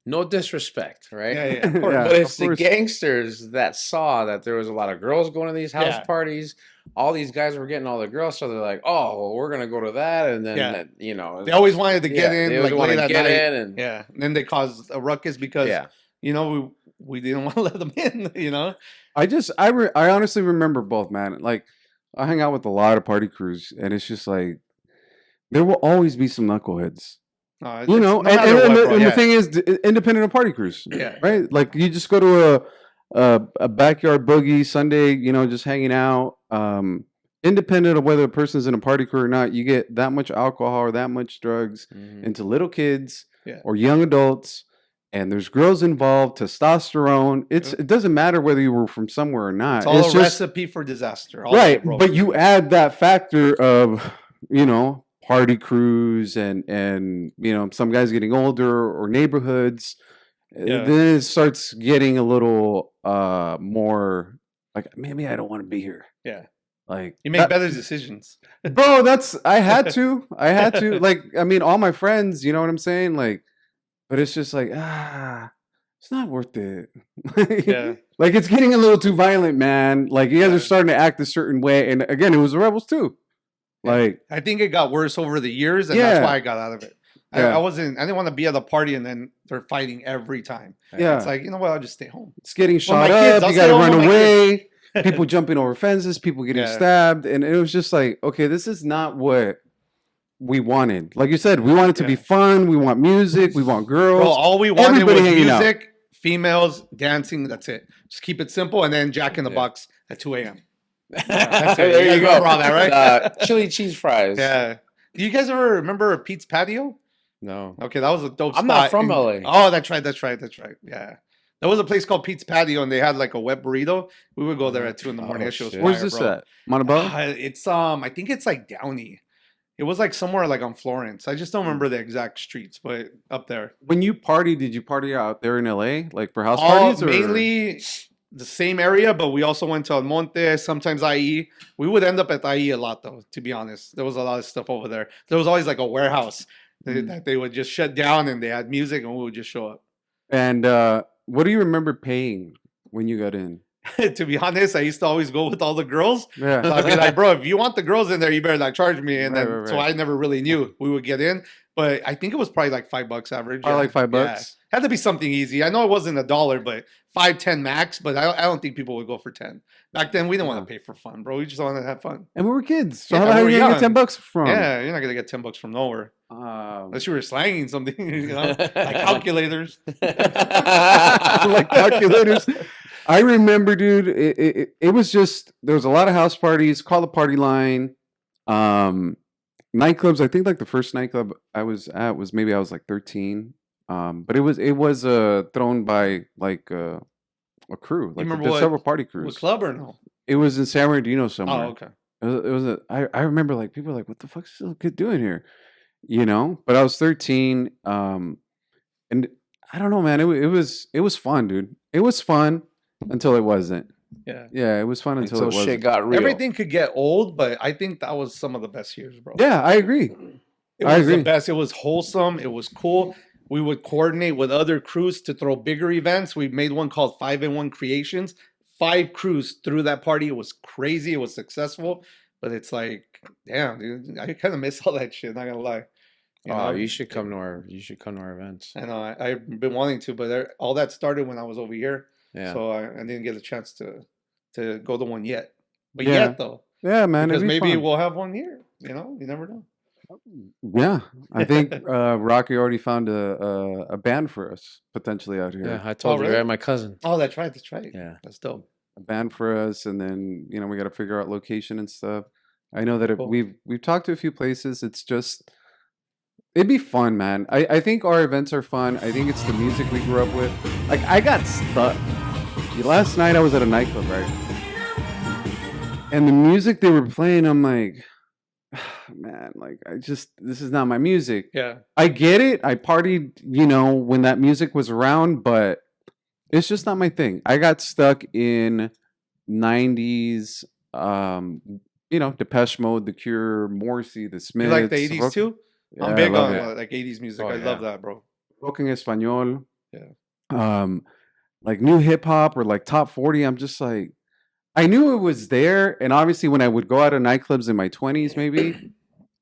no disrespect, right? Yeah, yeah. Of course. Yeah, But it's of the course. gangsters that saw that there was a lot of girls going to these house Yeah. parties. All these guys were getting all the girls, so they're like, "Oh, well, we're gonna go to that," and then Yeah. that, you know, They always wanted to get yeah, in, they like always late wanna at get night. in, and Yeah, and then they caused a ruckus because, yeah, you know, we didn't want to let them in, you know? I honestly remember both, man. Like, I hang out with a lot of party crews, and it's just like there will always be some knuckleheads. You know, no matter what, bro, and yeah. the thing is, independent of party crews, Yeah. right? Like, you just go to a backyard boogie Sunday, you know, just hanging out. Independent of whether a person's in a party crew or not, you get that much alcohol or that much drugs into little kids Yeah. or young adults, and there's girls involved, testosterone. It doesn't matter whether you were from somewhere or not. It's all a just recipe for disaster. All right, day, bro. but you add that factor of, you know, party crews and you know, some guys getting older or neighborhoods, Yeah. then it starts getting a little more like, maybe I don't want to be here. Yeah. Like, You make better decisions. bro, I had to like, I mean, all my friends, you know what I'm saying, like, but it's just like, it's not worth it. Yeah. Like, it's getting a little too violent, man. Like, you guys Yeah. are starting to act a certain way, and again, it was the rebels too. Like, I think it got worse over the years, and Yeah. that's why I got out of it. Yeah. I didn't want to be at the party and then they're fighting every time. Yeah. It's like, you know what, I'll just stay home. it's getting Well, shot my kids, up. I'll You got to stay home run with my away. People jumping over fences. People getting Yeah. stabbed, and it was just like, okay, this is not what we wanted. Like you said, we want it to be Yeah. fun. We want music. We want girls. Bro, all we wanted Everybody was hanging out. music, females, dancing. That's it. Just keep it simple, and then Jack in the Box at 2 a.m. That's it. there You you guys go. remember all that, right? Chili cheese fries. Yeah. Do you guys ever remember Pete's Patio? No. Okay, that was a dope I'm spot. not from in- LA. Oh, that's right. Yeah. There was a place called Pete's Patio, and they had like a wet burrito. We would go there at 2 in the morning. That shit was shit. Where's fire, this bro. at? Montebello? It's I think it's like Downey. It was like somewhere like on Florence. I just don't remember the exact streets, but up there. When you party, did you party out there in LA, like for house All parties? Or? mainly the same area, but we also went to El Monte, sometimes IE. We would end up at IE a lot, though, to be honest. There was a lot of stuff over there. There was always like a warehouse that they would just shut down, and they had music, and we would just show up. And what do you remember paying when you got in? To be honest, I used to always go with all the girls. Yeah. So I'd be like, bro, if you want the girls in there, you better like charge me. And Right, then, right, so right. I never really knew we would get in, but I think it was probably like $5 average. Probably like $5. Yeah. Had to be something easy. I know it wasn't $1, but 5, 10 max, but I don't think people would go for 10. Back then, we didn't want to pay for fun, bro. We just wanted to have fun. And we were kids. So Yeah, how the hell we are you were gonna get young. $10 from? Yeah, you're not going to get $10 from nowhere. Unless you were slanging something, you know, like calculators. Like calculators. I remember, dude, it was just, there was a lot of house parties, call the party line. Nightclubs, I think like the first nightclub I was at was maybe I was like 13. But it was thrown by like a crew. Like remember there's what- several party What crews. club or no? It was in San Bernardino somewhere. Oh, okay. It was I remember like people were like, what the fuck is this little kid doing here? You know? But I was 13. And I don't know, man. It was fun, dude. It was fun until it wasn't. Yeah. Yeah, it was fun until it Until wasn't. shit got real. Everything could get old, but I think that was some of the best years, bro. Yeah, I agree. It I was the agree. best. It was wholesome. It was cool. We would coordinate with other crews to throw bigger events. We made one called 5-in-1 Creations. 5 crews threw that party. It was crazy. It was successful. But it's like, damn, dude, I kind of miss all that shit. Not gonna lie. You know, You should come to our events. I know. I've been wanting to, but all that started when I was over here. Yeah. So I didn't get a chance to go to one yet. But Yeah. yet though, Yeah, man. because it'd be maybe fun. we'll have one here. You know, you never know. Yeah, I think Rocky already found a band for us potentially out here. Yeah, I told you, really? right? My cousin. Oh, that's right. That's right. Yeah. That's dope. A band for us, and then we got to figure out location and stuff. I know that Cool. we've talked to a few places. It's just It'd be fun, man. I think our events are fun. I think it's the music we grew up with. Like, I got stuck. Last night I was at a nightclub, right? And the music they were playing, I'm like, man, like, this is not my music. Yeah. I get it. I partied, you know, when that music was around, but it's just not my thing. I got stuck in 90s, you know, Depeche Mode, The Cure, Morrissey, The Smiths. You like the 80s too? Yeah, I'm big on it. like 80s music. Oh, I yeah. love that, bro. Rock en español. Yeah. Like new hip hop or like top 40. I'm just like, I knew it was there. And obviously when I would go out of nightclubs in my 20s, maybe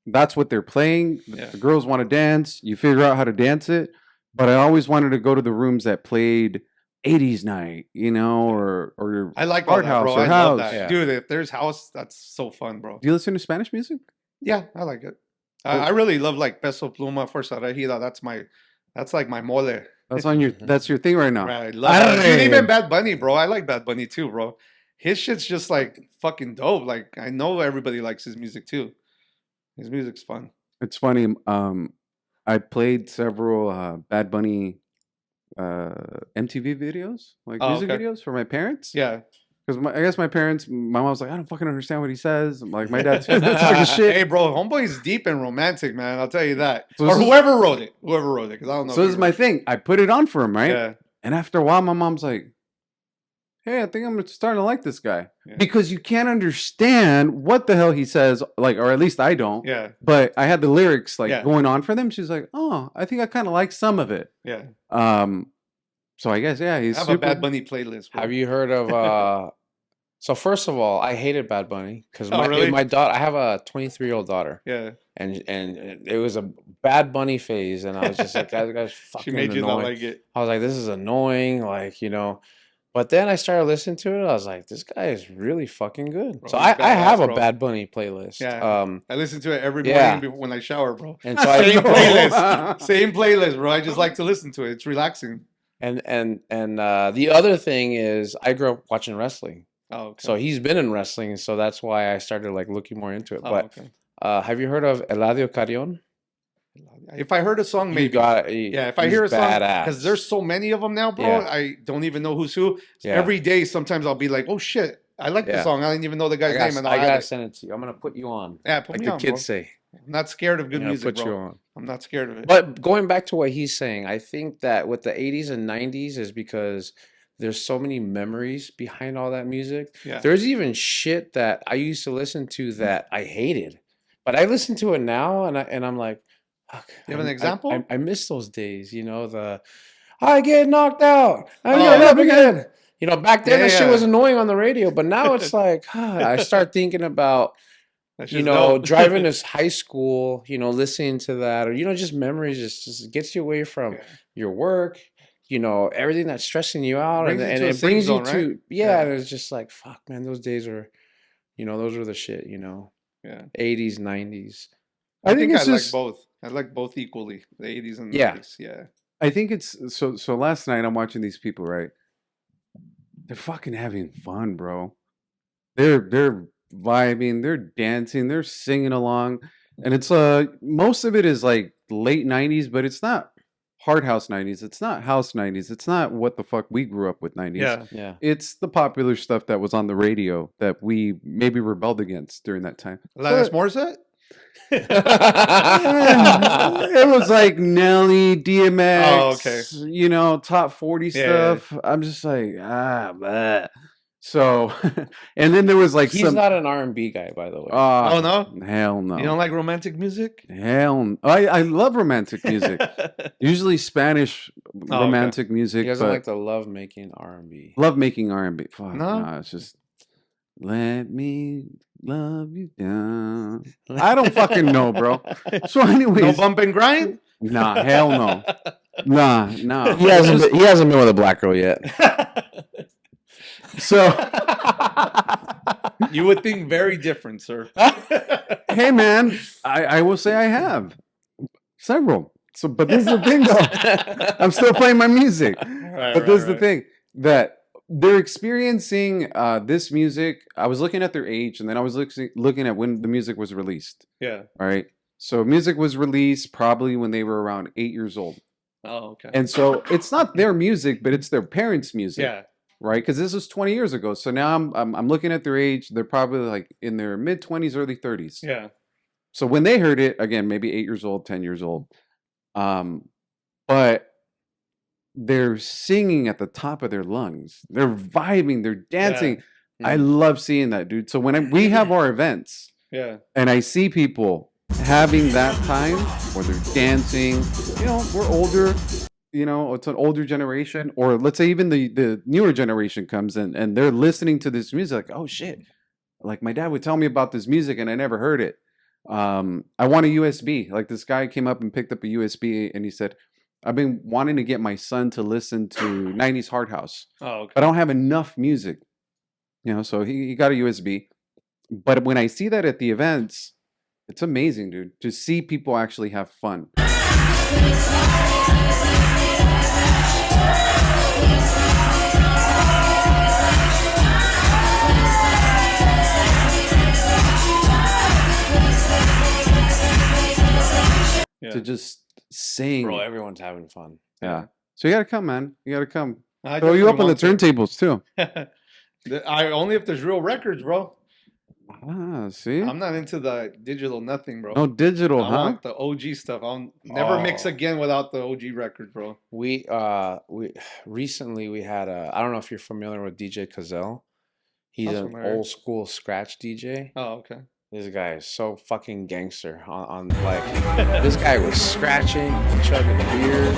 that's what they're playing. Yeah. The girls want to dance. You figure out how to dance it. But I always wanted to go to the rooms that played 80s night, you know, or I like all art that, house bro. or I house. love that. Yeah. Dude, if there's house, that's so fun, bro. Do you listen to Spanish music? Yeah, I like it. I really love like Peso Pluma, Fuerza Regida. That's like my mole. That's on your that's your thing right now. Right, I love that. Dude, even Bad Bunny, bro. I like Bad Bunny too, bro. His shit's just like fucking dope. Like I know everybody likes his music too. His music's fun. It's funny. I played several Bad Bunny MTV videos, like music okay. videos for my parents. Yeah. Because I guess my mom was like, I don't fucking understand what he says. I'm like, my dad too. That's like a shit. Hey, bro, Homeboy's deep and romantic, man. I'll tell you that. So or this is- whoever wrote it. Whoever wrote it. Because I don't know. So if this is he my wrote thing. I put it on for him, it. right? Yeah. And after a while, my mom's like, hey, I think I'm starting to like this guy. Yeah. Because you can't understand what the hell he says, like, or at least I don't. Yeah. But I had the lyrics like Yeah. going on for them. She's like, oh, I think I kind of like some of it. Yeah. So I guess, yeah, he's I have super... a Bad Bunny playlist, bro. Have you heard of? So first of all, I hated Bad Bunny because Oh, really? my daughter. I have a 23-year-old daughter, Yeah. and it was a Bad Bunny phase, and I was just like, that guy's She fucking made you annoying. not like it. I was like, this is annoying, like, you know. But then I started listening to it. I was like, this guy is really fucking good. Bro, So he's I badass, have a bro. Bad Bunny playlist. Yeah. I listen to it every morning yeah. when I shower, bro. And so I Same know. playlist. Same playlist, bro. I just like to listen to it. It's relaxing. And the other thing is, I grew up watching wrestling. Oh, okay. So he's been in wrestling, so that's why I started like looking more into it. Oh, But okay. have you heard of Eladio Carrion? If I heard a song, maybe. Yeah, if I he's hear a song, badass. because there's so many of them now, bro. Yeah. I don't even know who's who. Yeah. Every day, sometimes I'll be like, "Oh shit, I like the Yeah. song. I didn't even know the guy's name." And I I'll add gotta it. send it to you. I'm gonna put you on. Yeah, put Like me the on, kids bro. say. I'm not scared of good Yeah, music, put bro. you on. I'm not scared of it. But going back to what he's saying, I think that with the 80s and 90s is because there's so many memories behind all that music. Yeah. There's even shit that I used to listen to that I hated, but I listen to it now and I'm like, fuck, You have an I example? miss those days, you know, I get knocked out, I Oh, get up again. You know, back then Yeah, that shit yeah. was annoying on the radio, but now it's like, I start thinking about, That's you just know, dope. driving to high school, you know, listening to that, or, you know, just memories just gets you away from Yeah. your work, you know, everything that's stressing you out. Brings And you to a it safe brings zone, you to, right? yeah, Yeah. and it's just like, fuck, man, those days are, you know, those were the shit, you know, Yeah. 80s, 90s. I think I it's like just- both. I like both equally. The 80s and the Yeah. 90s. Yeah. I think it's so last night I'm watching these people, right? They're fucking having fun, bro. They're vibing, they're dancing, they're singing along. And it's most of it is like late 90s, but it's not hard house 90s. It's not house 90s. It's not what the fuck we grew up with 90s. Yeah. Yeah. It's the popular stuff that was on the radio that we maybe rebelled against during that time. Alanis Morissette? It was like Nelly, DMX, Oh, okay. you know, top 40 Yeah. stuff. I'm just like, bleh. So, and then there was like He's some. not an R&B guy, by the way. Oh, no? Hell no. You don't like romantic music? Hell no. I love romantic music. Usually Spanish okay. romantic music. He doesn't but like the love-making R&B. love making R&B. Fuck, No? no, it's just let me love you down. I don't fucking know, bro. So, anyways, No bump and grind? nah, hell no. Nah. He hasn't been with a black girl yet. So, You would think very different, sir. hey, man, I will say I have several. So, but this is the thing, though. I'm still playing my music. But this is the thing that they're experiencing this music. I was looking at their age, and then I was looking at when the music was released. Yeah. All right. So music was released probably when they were around 8 years old. Oh, okay. And so it's not their music, but it's their parents' music. Yeah. Right? Because this was 20 years ago. So now I'm looking at their age. They're probably like in their mid-20s, early 30s. Yeah. So when they heard it, again, maybe 8 years old, 10 years old, but they're singing at the top of their lungs. They're vibing. They're dancing. I love seeing that, dude. So when we have our events, and I see people having that time where they're dancing, you know, we're older, you know, it's an older generation, or let's say even the newer generation comes in and they're listening to this music, like, oh shit, like my dad would tell me about this music and I never heard it. I want a USB. Like this guy came up and picked up a USB and he said, I've been wanting to get my son to listen to 90s hard house. Oh, okay. But I don't have enough music. You know, so he got a USB. But when I see that at the events, it's amazing, dude, to see people actually have fun. To just sing. Bro, everyone's having fun. Yeah. So you gotta come, man. You gotta come. I Throw you up on the definitely turntables too. I only if there's real records, bro. Ah, see? I'm not into the digital nothing, bro. No digital, I huh? want the OG stuff. I'll never mix again without the OG records, bro. We recently we had I don't know if you're familiar with DJ Cazell. He's Sounds an familiar. old school scratch DJ. Oh, okay. This guy is so fucking gangster on like this guy was scratching and chugging beers.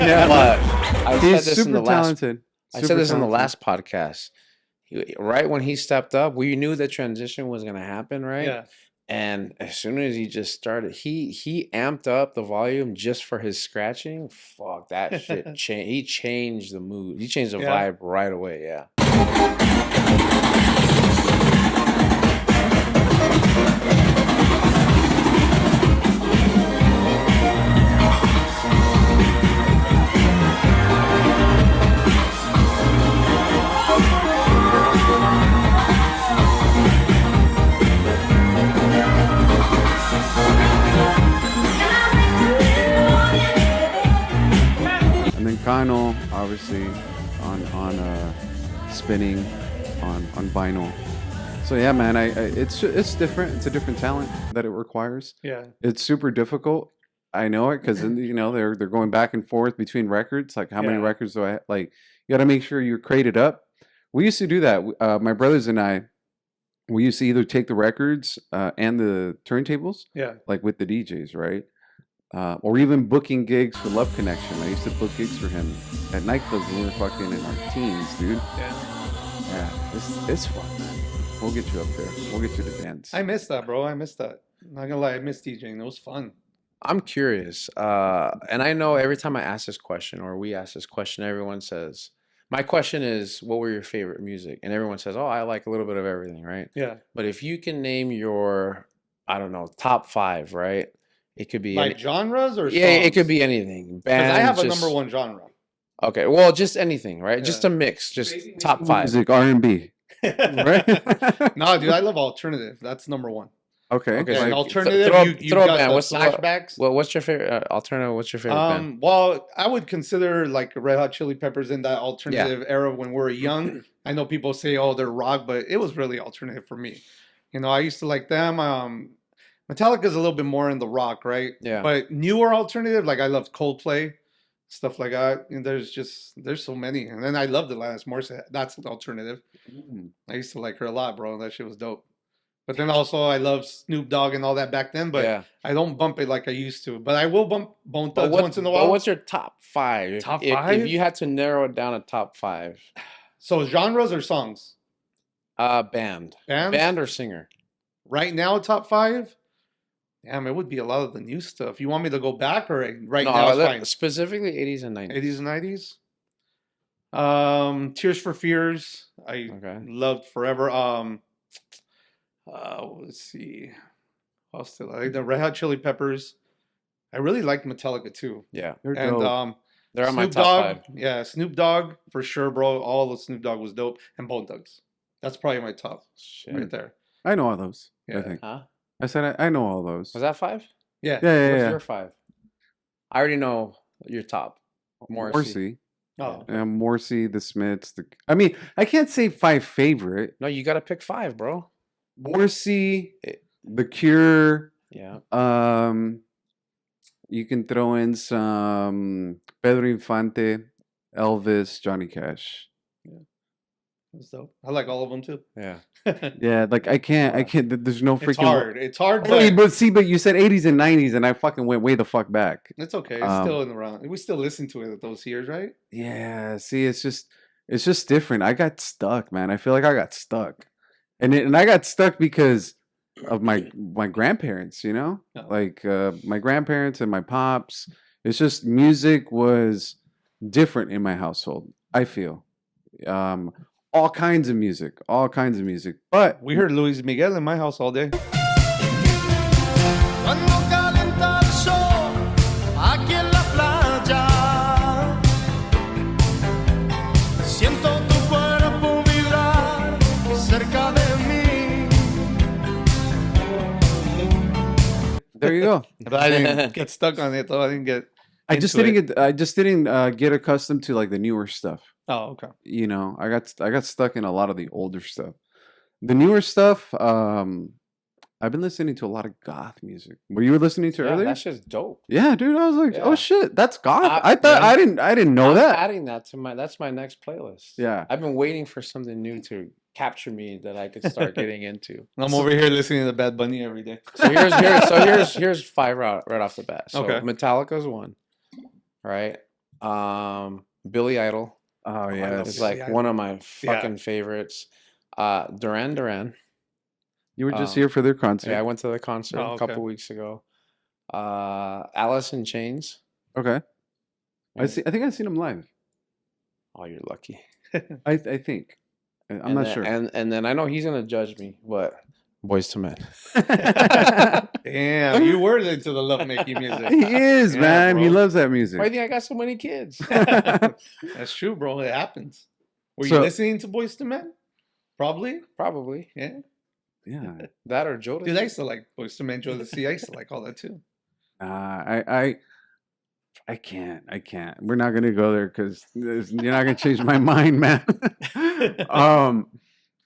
Yeah. But I He's said this in super the last talented. I Super said this in the talented. last podcast. Right when he stepped up, we knew the transition was gonna happen, right? Yeah. And as soon as he just started, he amped up the volume just for his scratching. Fuck, that shit changed. He changed the mood. He changed the Yeah. vibe right away. Yeah. And then Kano, obviously, on spinning on vinyl. So yeah, man, it's different. It's a different talent that it requires. Yeah. It's super difficult. I know it because you know they're going back and forth between records. Like how many Yeah. records do I like? You got to make sure you're crated up. We used to do that. My brothers and I, we used to either take the records and the turntables, Yeah. like with the DJs, right? Or even booking gigs for Love Connection. I used to book gigs for him at nightclubs when we were fucking in our teens, dude. Yeah, it's fun, man. We'll get you up there. We'll get you to dance. I miss that, bro. I miss that. Not gonna lie, I miss DJing. It was fun. I'm curious, and I know every time I ask this question or we ask this question, everyone says, my question is, what were your favorite music? And everyone says, oh, I like a little bit of everything, right? Yeah. But if you can name your, I don't know, top 5, right? It could be Like genres or yeah, it songs? could be anything. Because I have a Bands, number one genre. Okay, well, just anything, right? Just Yeah. a mix, just top 5. Music, R&B. Right? No, dude, I love alternative. That's number one. Okay. Okay, Yeah, so an th- alternative, throw- you throw a got band. the What's the- flashbacks. Well, what's your favorite alternative? What's your favorite band? Well, I would consider like Red Hot Chili Peppers in that alternative era when we were young. I know people say, "Oh, they're rock," but it was really alternative for me. You know, I used to like them. Metallica's a little bit more in the rock, right? Yeah. But newer alternative, like I love Coldplay, stuff like that. And there's so many. And then I love the Alanis Morissette. That's an alternative. I used to like her a lot, bro. That shit was dope. But then also I love Snoop Dogg and all that back then, but Yeah. I don't bump it like I used to. But I will bump Bone But Thugs once in a while. what's your top 5? Top If 5? you had to narrow it down a top 5, So genres or songs? band, Bands? band or singer? Right now, top 5? Damn, it would be a lot of the new stuff. You want me to go back or right now it's fine? Specifically 80s and 90s. 80s and 90s. Tears for Fears. I loved forever. Let's see. I'll still like the Red Hot Chili Peppers. I really liked Metallica too. Yeah, They're And dope. They're on my Snoop top Dogg. 5. Yeah, Snoop Dogg for sure, bro. All of Snoop Dogg was dope, and Bone Thugs. That's probably my top Shit. right there. I know all those. I Yeah. think. Huh? I said I know all those. Was that 5? Yeah. What's your 5? I already know your top. Morrissey. Oh, Morrissey, the Smiths. I mean, I can't say 5 favorite. No, you got to pick 5, bro. Morrissey, The Cure. Yeah. You can throw in some Pedro Infante, Elvis, Johnny Cash. Yeah. That's dope. I like all of them too. Yeah. Yeah, like I can't. There's no freaking. It's hard. It's hard. But you said 80s and 90s, and I fucking went way the fuck back. It's okay. It's still in the round. We still listen to it those years, right? Yeah. See, it's just different. I got stuck, man. I feel like I got stuck, and I got stuck because of my grandparents. You know, like my grandparents and my pops. It's just music was different in my household. I feel. All kinds of music. But we heard Luis Miguel in my house all day. There you go. But I didn't get stuck on it though. I didn't get. I just didn't get accustomed to like the newer stuff. Oh, okay. You know, I got stuck in a lot of the older stuff. The newer stuff, I've been listening to a lot of goth music. Were you listening to earlier? That shit's dope. Yeah, dude. I was like, oh shit, that's goth. I thought I didn't know that. Adding that to that's my next playlist. Yeah. I've been waiting for something new to capture me that I could start getting into. I'm over here listening to Bad Bunny every day. So here's 5 right off the bat. So okay. Metallica's 1. Right? Billy Idol. Oh yeah. It's like one of my fucking favorites. Duran Duran. You were just here for their concert. Yeah, I went to the concert a couple weeks ago. Alice in Chains. Okay. I think I've seen them live. Oh, you're lucky. I think. I'm not sure. And then I know he's gonna judge me, but Boyz II Men. Damn, you were into the lovemaking music. He is, man. Bro. He loves that music. Why do you think I got so many kids? That's true, bro. It happens. Were you listening to Boyz II Men? Probably. Yeah. Yeah. That or Jodeci. Dude, I used to like Boyz II Men, Jodeci. I used to like all that too. I can't. We're not gonna go there because you're not gonna change my mind, man.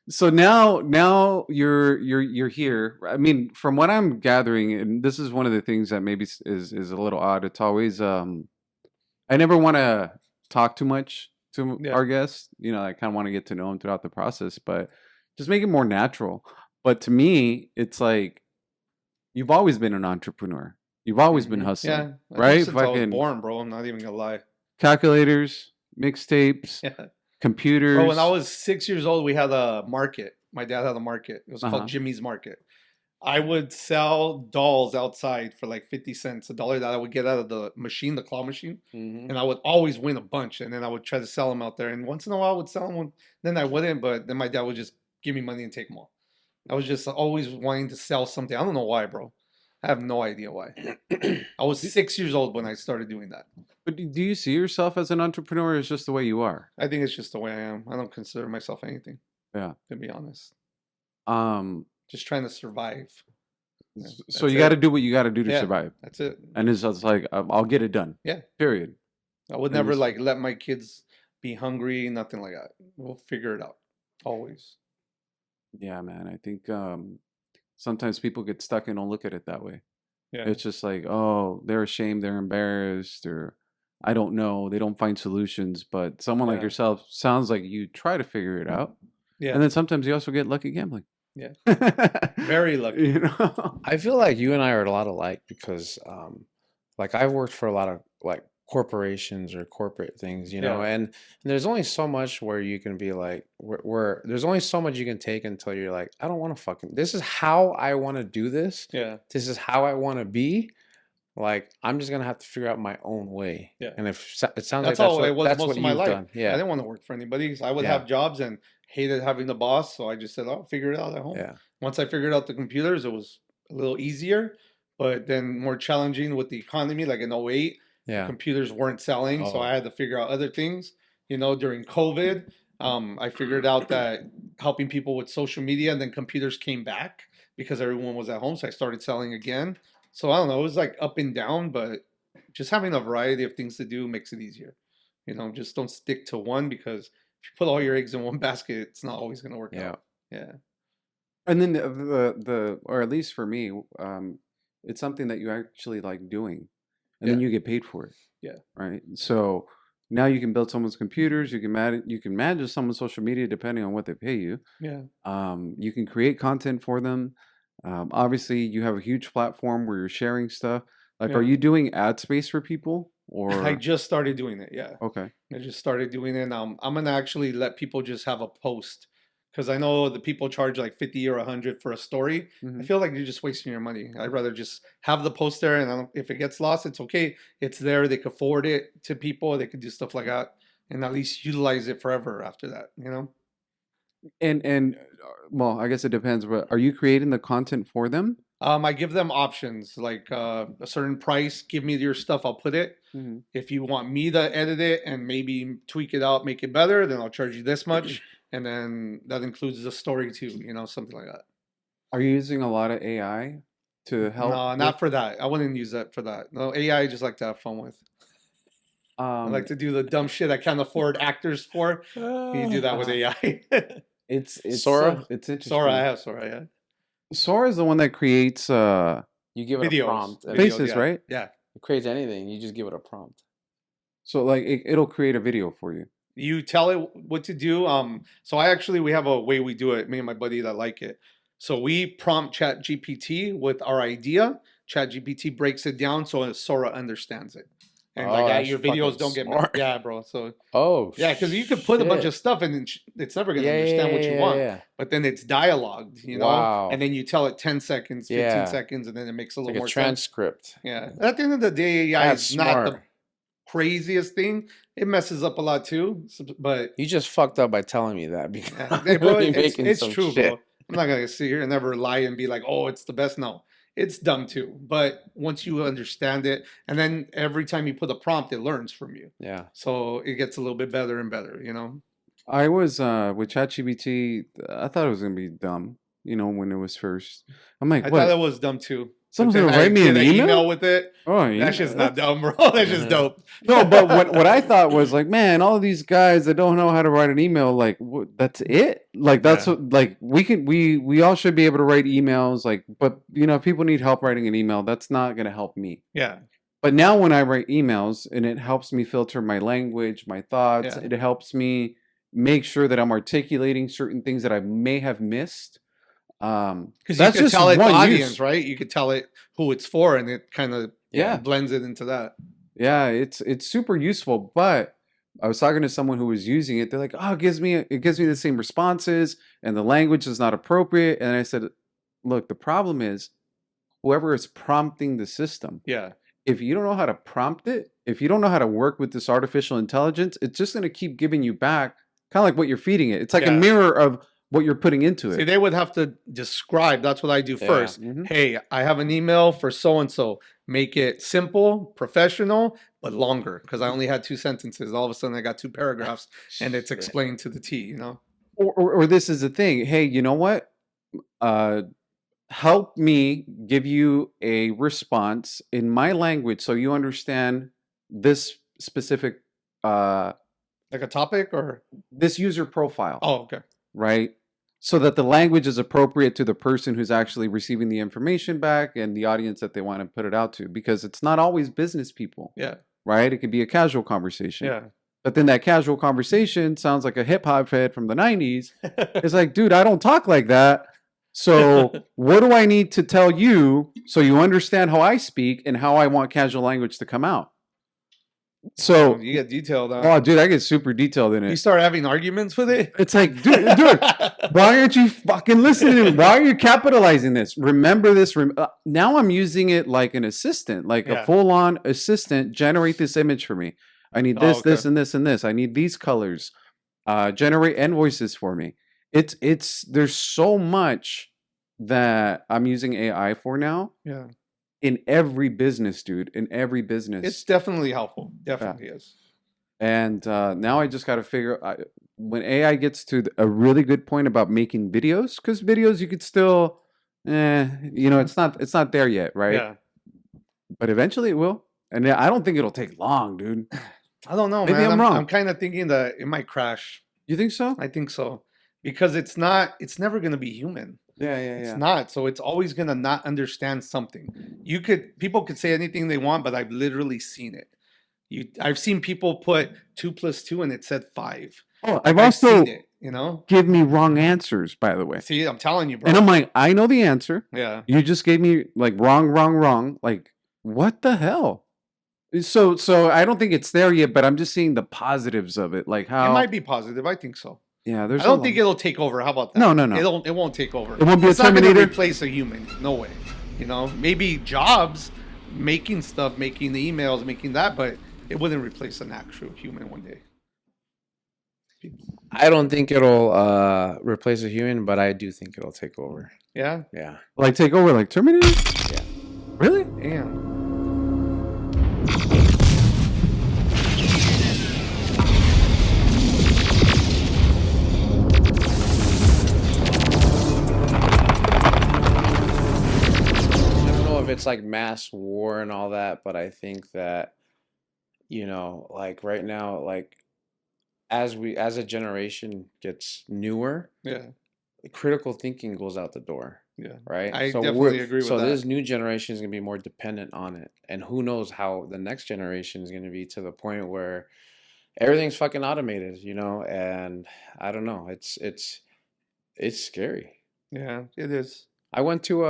So now you're here. I mean, from what I'm gathering, and this is one of the things that maybe is a little odd. It's always I never want to talk too much to our guests. You know, I kind of want to get to know them throughout the process, but just make it more natural. But to me, it's like you've always been an entrepreneur. You've always been hustling, right? Since I was born, bro. I'm not even gonna lie. Calculators, mixtapes, computers. Bro, when I was 6 years old, we had a market. My dad had a market. It was called Jimmy's Market. I would sell dolls outside for like 50 cents, $1 that I would get out of the machine, the claw machine. And I would always win a bunch. And then I would try to sell them out there. And once in a while I would sell them. Then I wouldn't, but then my dad would just give me money and take them all. I was just always wanting to sell something. I don't know why, bro. I have no idea why. I was 6 years old when I started doing that. But do you see yourself as an entrepreneur, or is just the way you are? I think it's just the way I am. I don't consider myself anything. Yeah. To be honest. Just trying to survive. So you got to do what you got to do to survive. That's it. And it's just like, I'll get it done. Yeah. Period. I would never like let my kids be hungry, nothing like that. We'll figure it out. Always. Yeah, man. I think sometimes people get stuck and don't look at it that way. Yeah. It's just like, oh, they're ashamed, they're embarrassed, or I don't know. They don't find solutions. But someone like yourself sounds like you try to figure it out. Yeah. And then sometimes you also get lucky gambling. Yeah. Very lucky. You know? I feel like you and I are a lot alike because like I've worked for a lot of like corporations or corporate things, you know, and there's only so much where you can be like, where there's only so much you can take until you're like, I don't want to fucking, this is how I want to do this. Yeah. This is how I want to be. Like, I'm just going to have to figure out my own way. Yeah. And if it sounds that's like all it was that's most what of my you've life. done. Yeah. I didn't want to work for anybody. So I would have jobs and hated having the boss. So I just said, I'll figure it out at home. Yeah. Once I figured out the computers, it was a little easier, but then more challenging with the economy. Like in 08, computers weren't selling. So I had to figure out other things. You know, during COVID, I figured out that helping people with social media, and then computers came back because everyone was at home. So I started selling again. So I don't know. It was like up and down, but just having a variety of things to do makes it easier. You know, just don't stick to one because if you put all your eggs in one basket, it's not always going to work out. Yeah. And then the or at least for me, it's something that you actually like doing, and then you get paid for it. Yeah. Right. So now you can build someone's computers. You can manage someone's social media depending on what they pay you. Yeah. You can create content for them. Obviously, you have a huge platform where you're sharing stuff. Like, are you doing ad space for people? Or I just started doing it. Yeah. Okay. I just started doing it. I'm gonna actually let people just have a post because I know the people charge like 50 or 100 for a story. I feel like you're just wasting your money. I'd rather just have the post there, and if it gets lost, it's okay. It's there. They could forward it to people. They could do stuff like that, and at least utilize it forever after that. You know. And well, I guess it depends. But are you creating the content for them? I give them options like a certain price. Give me your stuff. I'll put it. If you want me to edit it and maybe tweak it out, make it better, then I'll charge you this much. And then that includes the story too, you know, something like that. Are you using a lot of AI to help? No, not for that. I wouldn't use that for that. No, AI I just like to have fun with. I like to do the dumb shit I can't afford actors for. You do that with AI. It's Sora? It's interesting. Sora, I have Sora, yeah. Sora is the one that creates You give it Videos. a prompt. and faces, yeah. right? Yeah. It creates anything. You just give it a prompt. So like it'll create a video for you. You tell it what to do. So we have a way we do it, me and my buddy that like it. So we prompt Chat GPT with our idea. Chat GPT breaks it down so Sora understands it. And your videos don't get messed. Yeah, bro. So yeah, because you could put a bunch of stuff and it's never gonna understand what you want. Yeah. But then it's dialogued, you know. Wow. And then you tell it 10 seconds, 15 seconds, and then it makes a little Like more a sense. transcript. Yeah. At the end of the day, AI That's is not the smart. craziest thing. It messes up a lot too. But You just fucked up by telling me that because hey, bro, you're it's making some true, shit. bro. I'm not gonna sit here and never lie and be like, "Oh, it's the best." No, it's dumb too. But once you understand it, and then every time you put a prompt, it learns from you. Yeah. So it gets a little bit better and better. You know. I was with ChatGPT. I thought it was gonna be dumb. You know, when it was first. I'm like, I what? thought it was dumb too. Someone's But then gonna write I me an did email? with it. Oh, That's just not dumb, bro. That's just dope. No, but what I thought was like, man, all these guys that don't know how to write an email, like, that's it. Like that's what, like we all should be able to write emails. Like, but you know, if people need help writing an email, that's not gonna help me. Yeah. But now when I write emails and it helps me filter my language, my thoughts, Yeah. it helps me make sure that I'm articulating certain things that I may have missed. Because you That's could just tell it the one audience, use. right? You could tell it who it's for, and it kind of Yeah. blends it into that. Yeah, it's super useful, but I was talking to someone who was using it. They're like, "Oh, it gives me the same responses, and the language is not appropriate." And I said, "Look, the problem is whoever is prompting the system. Yeah. If you don't know how to prompt it, if you don't know how to work with this artificial intelligence, it's just going to keep giving you back kind of like what you're feeding it. It's like a Yeah. mirror of what you're putting into See, it." they would have to describe. That's what I do Yeah. first. Hey, I have an email for so and so. Make it simple, professional, but longer. Because I only had 2 sentences. All of a sudden, I got 2 paragraphs, and it's explained to the T. You know. Or this is the thing. Hey, you know what? Help me give you a response in my language so you understand this specific Like a topic or this user profile. oh, okay. Right? So that the language is appropriate to the person who's actually receiving the information back and the audience that they want to put it out to, because it's not always business people, Yeah. right? It could be a casual conversation. Yeah. But then that casual conversation sounds like a hip hop head from the 90s. It's like, dude, I don't talk like that. So what do I need to tell you so you understand how I speak and how I want casual language to come out? So you get detailed on. oh, dude, I get super detailed in it. You start having arguments with it. It's like, dude, why aren't you fucking listening to me? Why are you capitalizing this? Remember this. Now I'm using it like an assistant, like Yeah. a full-on assistant. Generate this image for me. I need this, okay. this, and this, and this. I need these colors. Generate invoices for me. It's there's so much that I'm using AI for now. Yeah. In every business, dude. In every business. It's definitely helpful. Definitely is. And now I just got to figure when AI gets to a really good point about making videos, because videos you could still, you know, it's not there yet, right? Yeah. but eventually it will. And I don't think it'll take long, dude. I don't know, Maybe man. I'm wrong. I'm kind of thinking that it might crash. You think so? I think so. Because it's never going to be human. Yeah. It's not. So it's always going to not understand something. People could say anything they want, but I've literally seen it. I've seen people put 2 + 2 and it said 5. Oh, I've also seen it, you know? give me wrong answers, by the way. See, I'm telling you, bro. And I'm like, I know the answer. Yeah. You just gave me like wrong. Like, what the hell? So I don't think it's there yet, but I'm just seeing the positives of it. Like how It might be positive. I think so. Yeah, I don't think it'll take over. How about that? No. It won't take over. It won't be It's a not going Terminator? to replace a human. No way. You know, maybe jobs, making stuff, making the emails, making that, but it wouldn't replace an actual human one day. I don't think it'll replace a human, but I do think it'll take over. Yeah? Yeah. Like take over like Terminator? Yeah. Really? Damn. It's like mass war and all that, but I think that, you know, like right now, like as a generation gets newer, Yeah. critical thinking goes out the door. Yeah. Right. I definitely agree with so that. this new generation is gonna be more dependent on it, and who knows how the next generation is gonna be to the point where everything's fucking automated, you know. And I don't know. It's scary. Yeah, it is. I went to do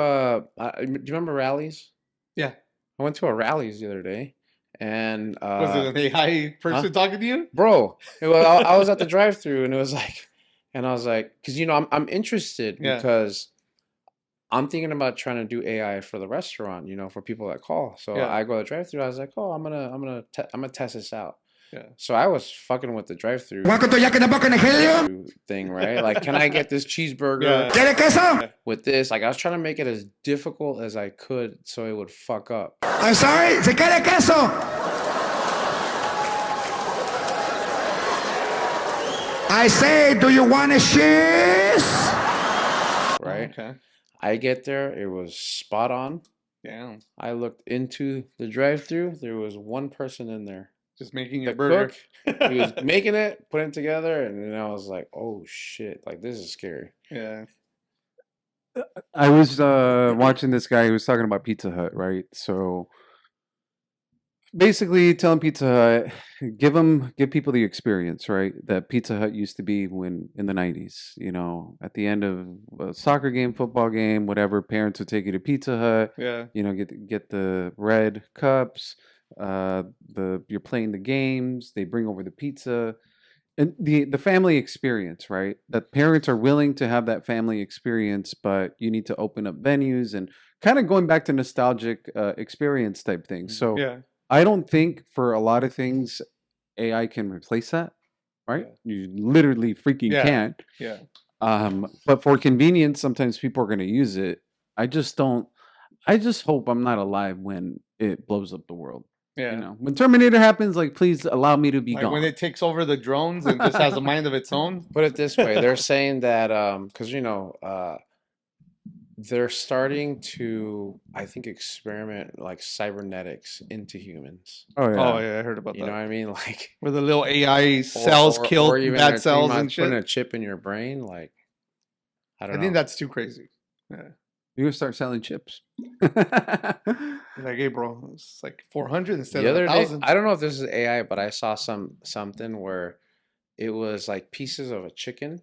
you remember rallies? Yeah. I went to a rallies the other day, and Was it an AI person talking to you? Bro, I was at the drive-thru, and it was like, and I was like, because you know I'm interested because I'm thinking about trying to do AI for the restaurant, you know, for people that call. So I go to the drive-thru. I was like, oh, I'm gonna test this out. Yeah. So I was fucking with the drive-thru thing, right? Like, can I get this cheeseburger with this? Like, I was trying to make it as difficult as I could so it would fuck up. I'm sorry, se quiere queso. I say, do you want a cheese? Right? Okay. I get there, it was spot on. Damn. I looked into the drive-thru, there was one person in there. Just making your burger. Cook, he was making it, putting it together, and then I was like, "Oh shit! Like this is scary." Yeah. I was watching this guy who was talking about Pizza Hut, right? So basically, telling Pizza Hut, give people the experience, right? That Pizza Hut used to be when in the '90s. You know, at the end of a soccer game, football game, whatever, parents would take you to Pizza Hut. Yeah. You know, get the red cups. You're playing the games, they bring over the pizza, and the family experience, right? That parents are willing to have that family experience, but you need to open up venues and kind of going back to nostalgic experience type things. So Yeah. I don't think for a lot of things AI can replace that, right? You literally freaking can't. Yeah. But for convenience, sometimes people are going to use it. I just hope I'm not alive when it blows up the world. Yeah. You know, when Terminator happens, like, please allow me to be Like gone. when it takes over the drones and just has a mind of its own. Put it this way, they're saying that because you know they're starting to, I think, experiment like cybernetics into humans. Oh yeah. Oh yeah, I heard about that. You know what I mean? Like where the little AI cells kill or even bad cells and shit. Putting a chip in your brain, like I don't know. I think that's too crazy. Yeah. You're gonna start selling chips. Like, hey, bro, it's like 400 instead The of other day, 1,000. I don't know if this is AI, but I saw something where it was like pieces of a chicken,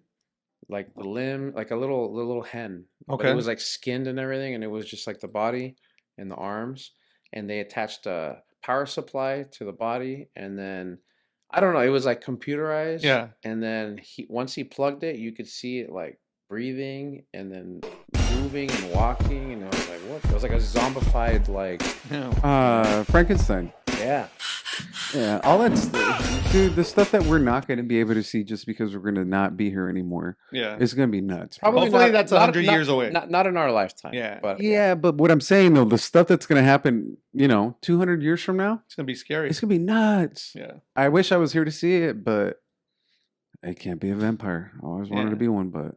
like the limb, like a little hen. But Okay. it was like skinned and everything, and it was just like the body and the arms, and they attached a power supply to the body, and then I don't know, it was like computerized. Yeah. And then once he plugged it, you could see it like breathing and then moving and walking, and I was like, what? It was like a zombified, like Frankenstein. Yeah. Yeah, all that's dude. The stuff that we're not going to be able to see just because we're going to not be here anymore. Yeah. It's going to be nuts. Probably Hopefully not, that's 100 years away. Not in our lifetime. Yeah. But Yeah, but what I'm saying though, the stuff that's going to happen, 200 years from now, It's gonna be scary. it's going to be nuts. Yeah. I wish I was here to see it, but I can't be a vampire. I always wanted to be one, but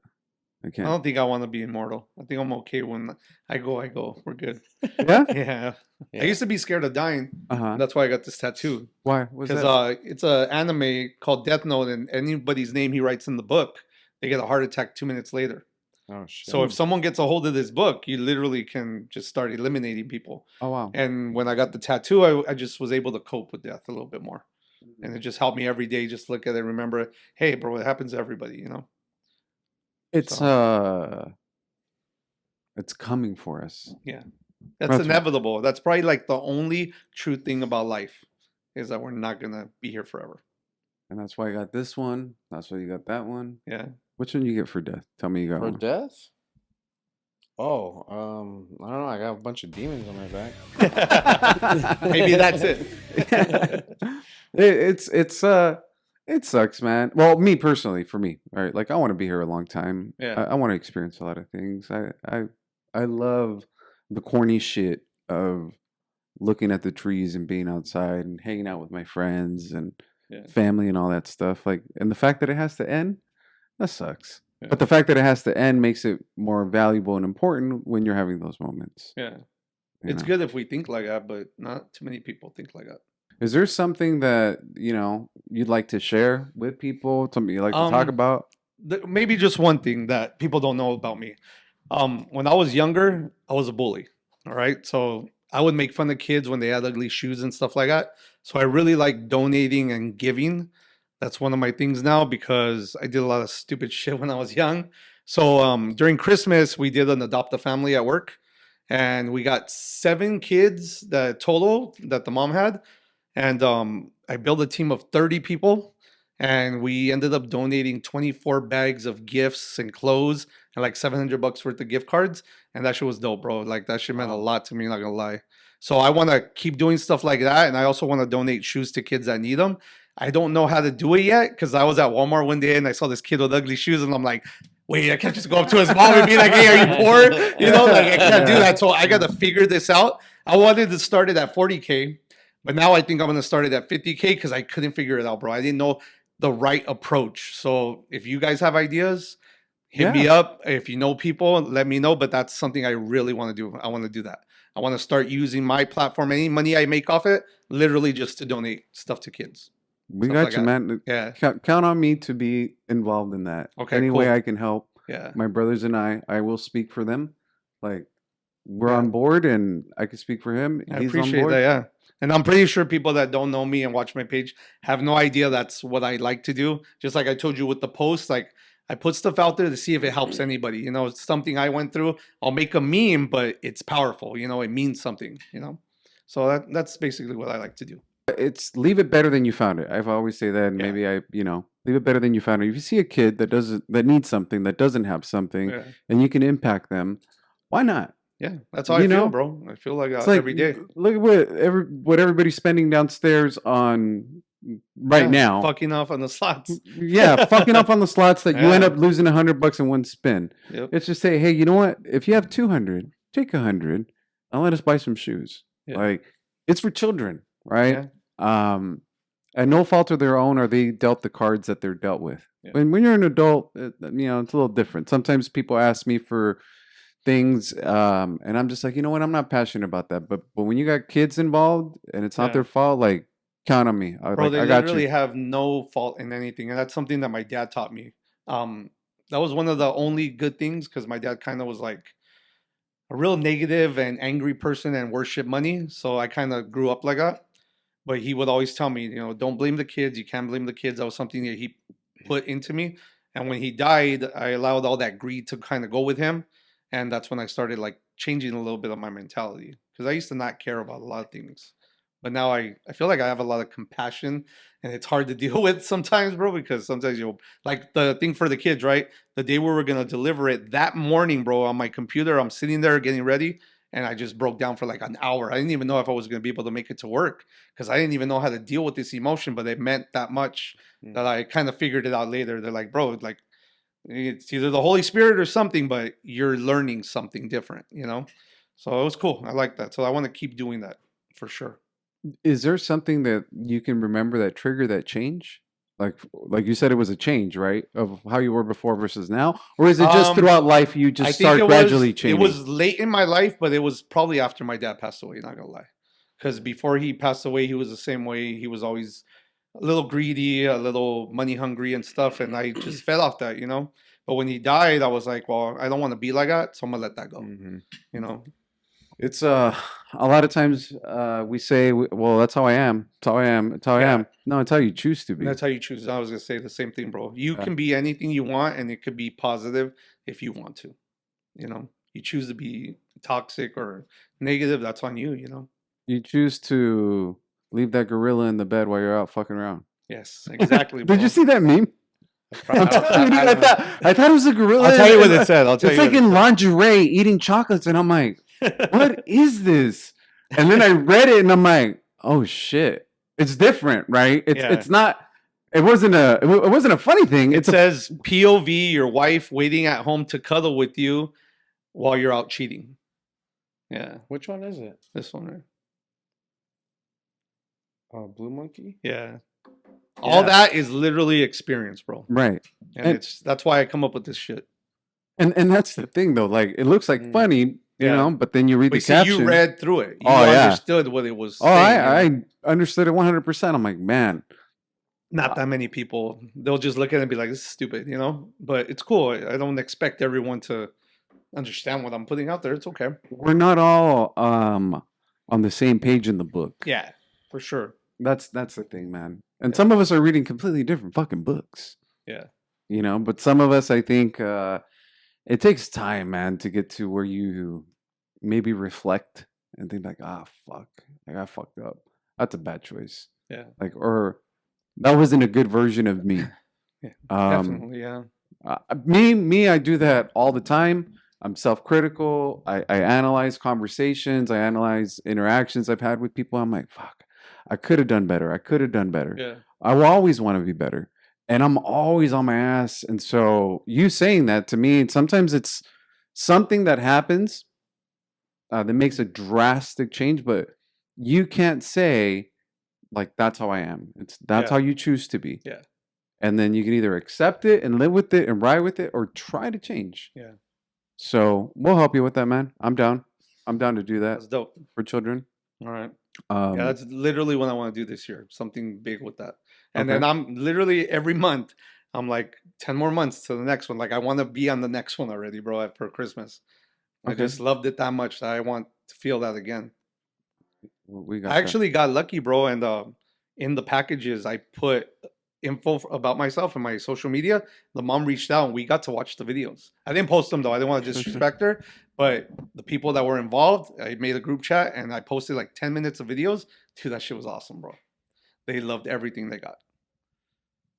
I I can't. don't think I want to be immortal. I think I'm okay when I go. We're good. Yeah? Yeah. I used to be scared of dying. Uh-huh. That's why I got this tattoo. Why? What's Because that? it's a anime called Death Note, and anybody's name he writes in the book, they get a heart attack 2 minutes later. Oh shit. So if someone gets a hold of this book, you literally can just start eliminating people. Oh, wow. And when I got the tattoo, I just was able to cope with death a little bit more. And it just helped me every day. Just look at it, remember, hey, bro, it happens to everybody, you know? It's it's coming for us. Yeah. That's inevitable. That's probably like the only true thing about life is that we're not going to be here forever. And that's why I got this one. That's why you got that one. Yeah. Which one you get for death? Tell me you got For one. death? Oh, I don't know. I got a bunch of demons on my back. Maybe that's it. It sucks, man. Well, me personally, for me, right? Like I want to be here a long time. Yeah. I want to experience a lot of things. I love the corny shit of looking at the trees and being outside and hanging out with my friends and family and all that stuff. Like, and the fact that it has to end, that sucks. Yeah. But the fact that it has to end makes it more valuable and important when you're having those moments. Yeah. You It's know? good if we think like that, but not too many people think like that. Is there something that, you know, you'd like to share with people? Something you'd like to talk about? Maybe just one thing that people don't know about me. When I was younger, I was a bully. All right. So I would make fun of kids when they had ugly shoes and stuff like that. So I really like donating and giving. That's one of my things now because I did a lot of stupid shit when I was young. So during Christmas, we did an adopt a family at work. And we got 7 kids that total that the mom had. And I built a team of 30 people. And we ended up donating 24 bags of gifts and clothes and like $700 worth of gift cards. And that shit was dope, bro. Like that shit meant a lot to me, not gonna lie. So I want to keep doing stuff like that. And I also want to donate shoes to kids that need them. I don't know how to do it yet because I was at Walmart one day and I saw this kid with ugly shoes and I'm like, wait, I can't just go up to his mom and be like, hey, are you poor? You know, like I can't do that. So I got to figure this out. I wanted to start it at 40K, but now I think I'm going to start it at 50K because I couldn't figure it out, bro. I didn't know the right approach. So if you guys have ideas, hit me up. If you know people, let me know. But that's something I really want to do. I want to do that. I want to start using my platform, any money I make off it, literally just to donate stuff to kids. We got you, man. Yeah. Count on me to be involved in that. Okay, Any way cool. I can help. Yeah. My brothers and I will speak for them. Like, we're on board and I can speak for him. I He's appreciate on board. that, yeah. And I'm pretty sure people that don't know me and watch my page have no idea that's what I like to do. Just like I told you with the post, like I put stuff out there to see if it helps anybody. You know, it's something I went through. I'll make a meme, but it's powerful. You know, it means something, you know. So that's basically what I like to do. It's leave it better than you found it. I've always say that, and maybe leave it better than you found it. If you see a kid that needs something, that doesn't have something, and you can impact them, why not? Yeah, that's how I feel, bro. I feel like that every day. Look at what everybody's spending downstairs on right now. Fucking off on the slots. Yeah, fucking up on the slots that you end up losing $100 in one spin. Yep. It's just say, hey, you know what? If you have 200, take 100 and let us buy some shoes. Yeah. Like, it's for children, right? Yeah. And no fault of their own, are they dealt the cards that they're dealt with. Yeah. When you're an adult, it's a little different. Sometimes people ask me for things, and I'm just like, you know what? I'm not passionate about that. But when you got kids involved and it's not their fault, like, count on me. Bro, they literally have no fault in anything. And that's something that my dad taught me. That was one of the only good things because my dad kind of was like a real negative and angry person and worship money. So I kind of grew up like that. But he would always tell me, don't blame the kids. You can't blame the kids. That was something that he put into me. And when he died, I allowed all that greed to kind of go with him. And that's when I started like changing a little bit of my mentality. Because I used to not care about a lot of things. But now I feel like I have a lot of compassion. And it's hard to deal with sometimes, bro. Because sometimes, like the thing for the kids, right? The day we were going to deliver it, that morning, bro, on my computer, I'm sitting there getting ready. And I just broke down for like an hour. I didn't even know if I was going to be able to make it to work because I didn't even know how to deal with this emotion, but it meant that much that I kind of figured it out later. They're like, bro, like it's either the Holy Spirit or something, but you're learning something different, So it was cool. I like that. So I want to keep doing that for sure. Is there something that you can remember that triggered that change? Like you said, it was a change, right, of how you were before versus now, or is it just throughout life you just start gradually changing? It was late in my life, but it was probably after my dad passed away. Not gonna lie, because before he passed away, he was the same way. He was always a little greedy, a little money hungry and stuff, and I just fed off that, you know. But when he died, I was like, well, I don't want to be like that, so I'm gonna let that go. You know. It's a lot of times we say, well, that's how I am. That's how I am. That's how I am. No, it's how you choose to be. That's how you choose. I was gonna say the same thing, bro. You can be anything you want, and it could be positive if you want to. You know, you choose to be toxic or negative. That's on you. You know. You choose to leave that gorilla in the bed while you're out fucking around. Yes, exactly. Bro. Did you see that meme? I thought it was a gorilla. I'll tell you what it said. It's like in lingerie eating chocolates, and I'm like, what is this? And then I read it, and I'm like, oh shit, it's different, right? It's not. It wasn't a funny thing. It says POV, your wife waiting at home to cuddle with you while you're out cheating. Yeah. Which one is it? This one, right? Oh, Blue Monkey? Yeah. All that is literally experience, bro. Right. And that's why I come up with this shit. And that's the thing, though. Like, it looks like funny, you know, but then you read the caption. You read through it. You understood what it was saying. I understood it 100%. I'm like, man. Not that many people. They'll just look at it and be like, this is stupid, you know? But it's cool. I don't expect everyone to understand what I'm putting out there. It's okay. We're not all on the same page in the book. Yeah, for sure. That's the thing, man. And some of us are reading completely different fucking books. Yeah. You know, but some of us, I think, it takes time, man, to get to where you maybe reflect and think like, fuck, like I fucked up. That's a bad choice. Yeah. Like, or that wasn't a good version of me. Yeah, definitely, yeah. Me, I do that all the time. I'm self-critical. I analyze conversations. I analyze interactions I've had with people. I'm like, fuck, I could have done better. I could have done better. Yeah. I will always want to be better. And I'm always on my ass. And so you saying that to me, sometimes it's something that happens that makes a drastic change, but you can't say, like, that's how I am. That's how you choose to be. Yeah. And then you can either accept it and live with it and ride with it, or try to change. Yeah. So we'll help you with that, man. I'm down. I'm down to do that. That's dope. For children. All right. Yeah, that's literally what I want to do this year. Something big with that. And then I'm literally every month, I'm like 10 more months to the next one. Like I want to be on the next one already, bro, for Christmas. I just loved it that much that I want to feel that again. I actually got lucky, bro. And in the packages, I put info about myself and my social media. The mom reached out and we got to watch the videos. I didn't post them though. I didn't want to disrespect her, but the people that were involved, I made a group chat and I posted like 10 minutes of videos. Dude, that shit was awesome, bro. They loved everything they got.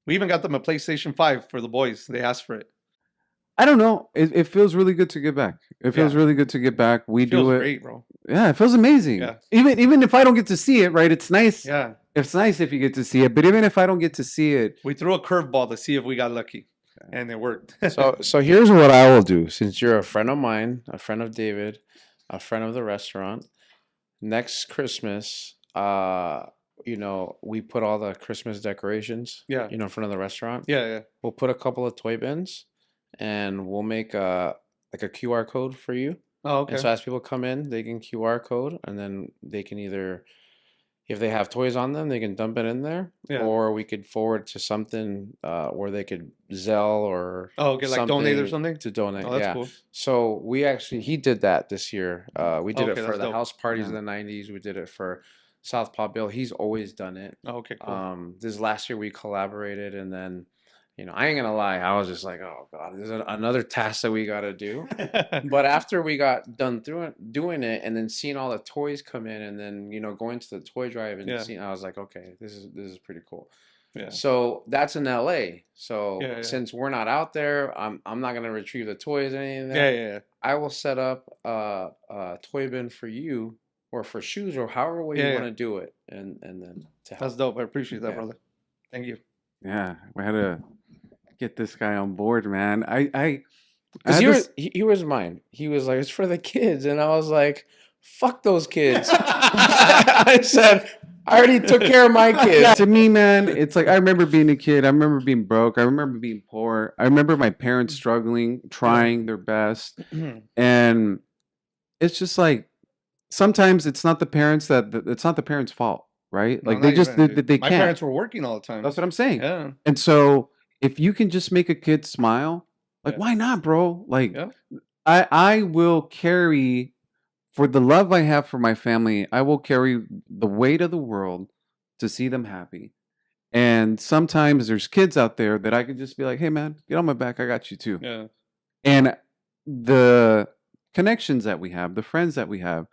We even got them a PlayStation 5 for the boys. They asked for it. I don't know. It feels really good to get back. It feels really good to get back. We do it. Great, bro. Yeah, it feels amazing. Yeah. Even if I don't get to see it, right? It's nice. Yeah. It's nice if you get to see it. But even if I don't get to see it, we threw a curveball to see if we got lucky, and it worked. So here's what I will do. Since you're a friend of mine, a friend of David, a friend of the restaurant, next Christmas, you know, we put all the Christmas decorations, you know, in front of the restaurant. Yeah. We'll put a couple of toy bins, and we'll make like a QR code for you. Oh, okay. And so as people come in, they can QR code, and then they can either, if they have toys on them, they can dump it in there, or we could forward to something where they could Zelle or like donate or something to donate. Oh, that's cool. So he did that this year. We did it for the house parties in the 90s. We did it for SouthPawBill. He's always done it. Oh, okay, cool. This last year we collaborated, and then, you know, I ain't gonna lie, I was just like, oh god, there's another task that we gotta do. But after we got done doing it, and then seeing all the toys come in, and then, you know, going to the toy drive and seeing, I was like, okay, this is pretty cool. Yeah. So that's in LA. So since we're not out there, I'm not gonna retrieve the toys or anything. Yeah. I will set up a toy bin for you, or for shoes, or however way you want to do it, and then to help. That's dope. I appreciate that, brother. Thank you. Yeah, we had to get this guy on board, man. He was mine. He was like, it's for the kids, and I was like, fuck those kids. I said, I already took care of my kids. To me, man, it's like I remember being a kid. I remember being broke. I remember being poor. I remember my parents struggling, trying their best, and it's just like sometimes it's not the parents it's not the parents' fault, right? No, Like they not just even, dude. they My can't. parents were working all the time. That's what I'm saying. Yeah. And so if you can just make a kid smile, like why not, bro? Like I will carry for the love I have for my family, I will carry the weight of the world to see them happy. And sometimes there's kids out there that I could just be like, "Hey man, get on my back. I got you too." Yeah. And the connections that we have, the friends that we have,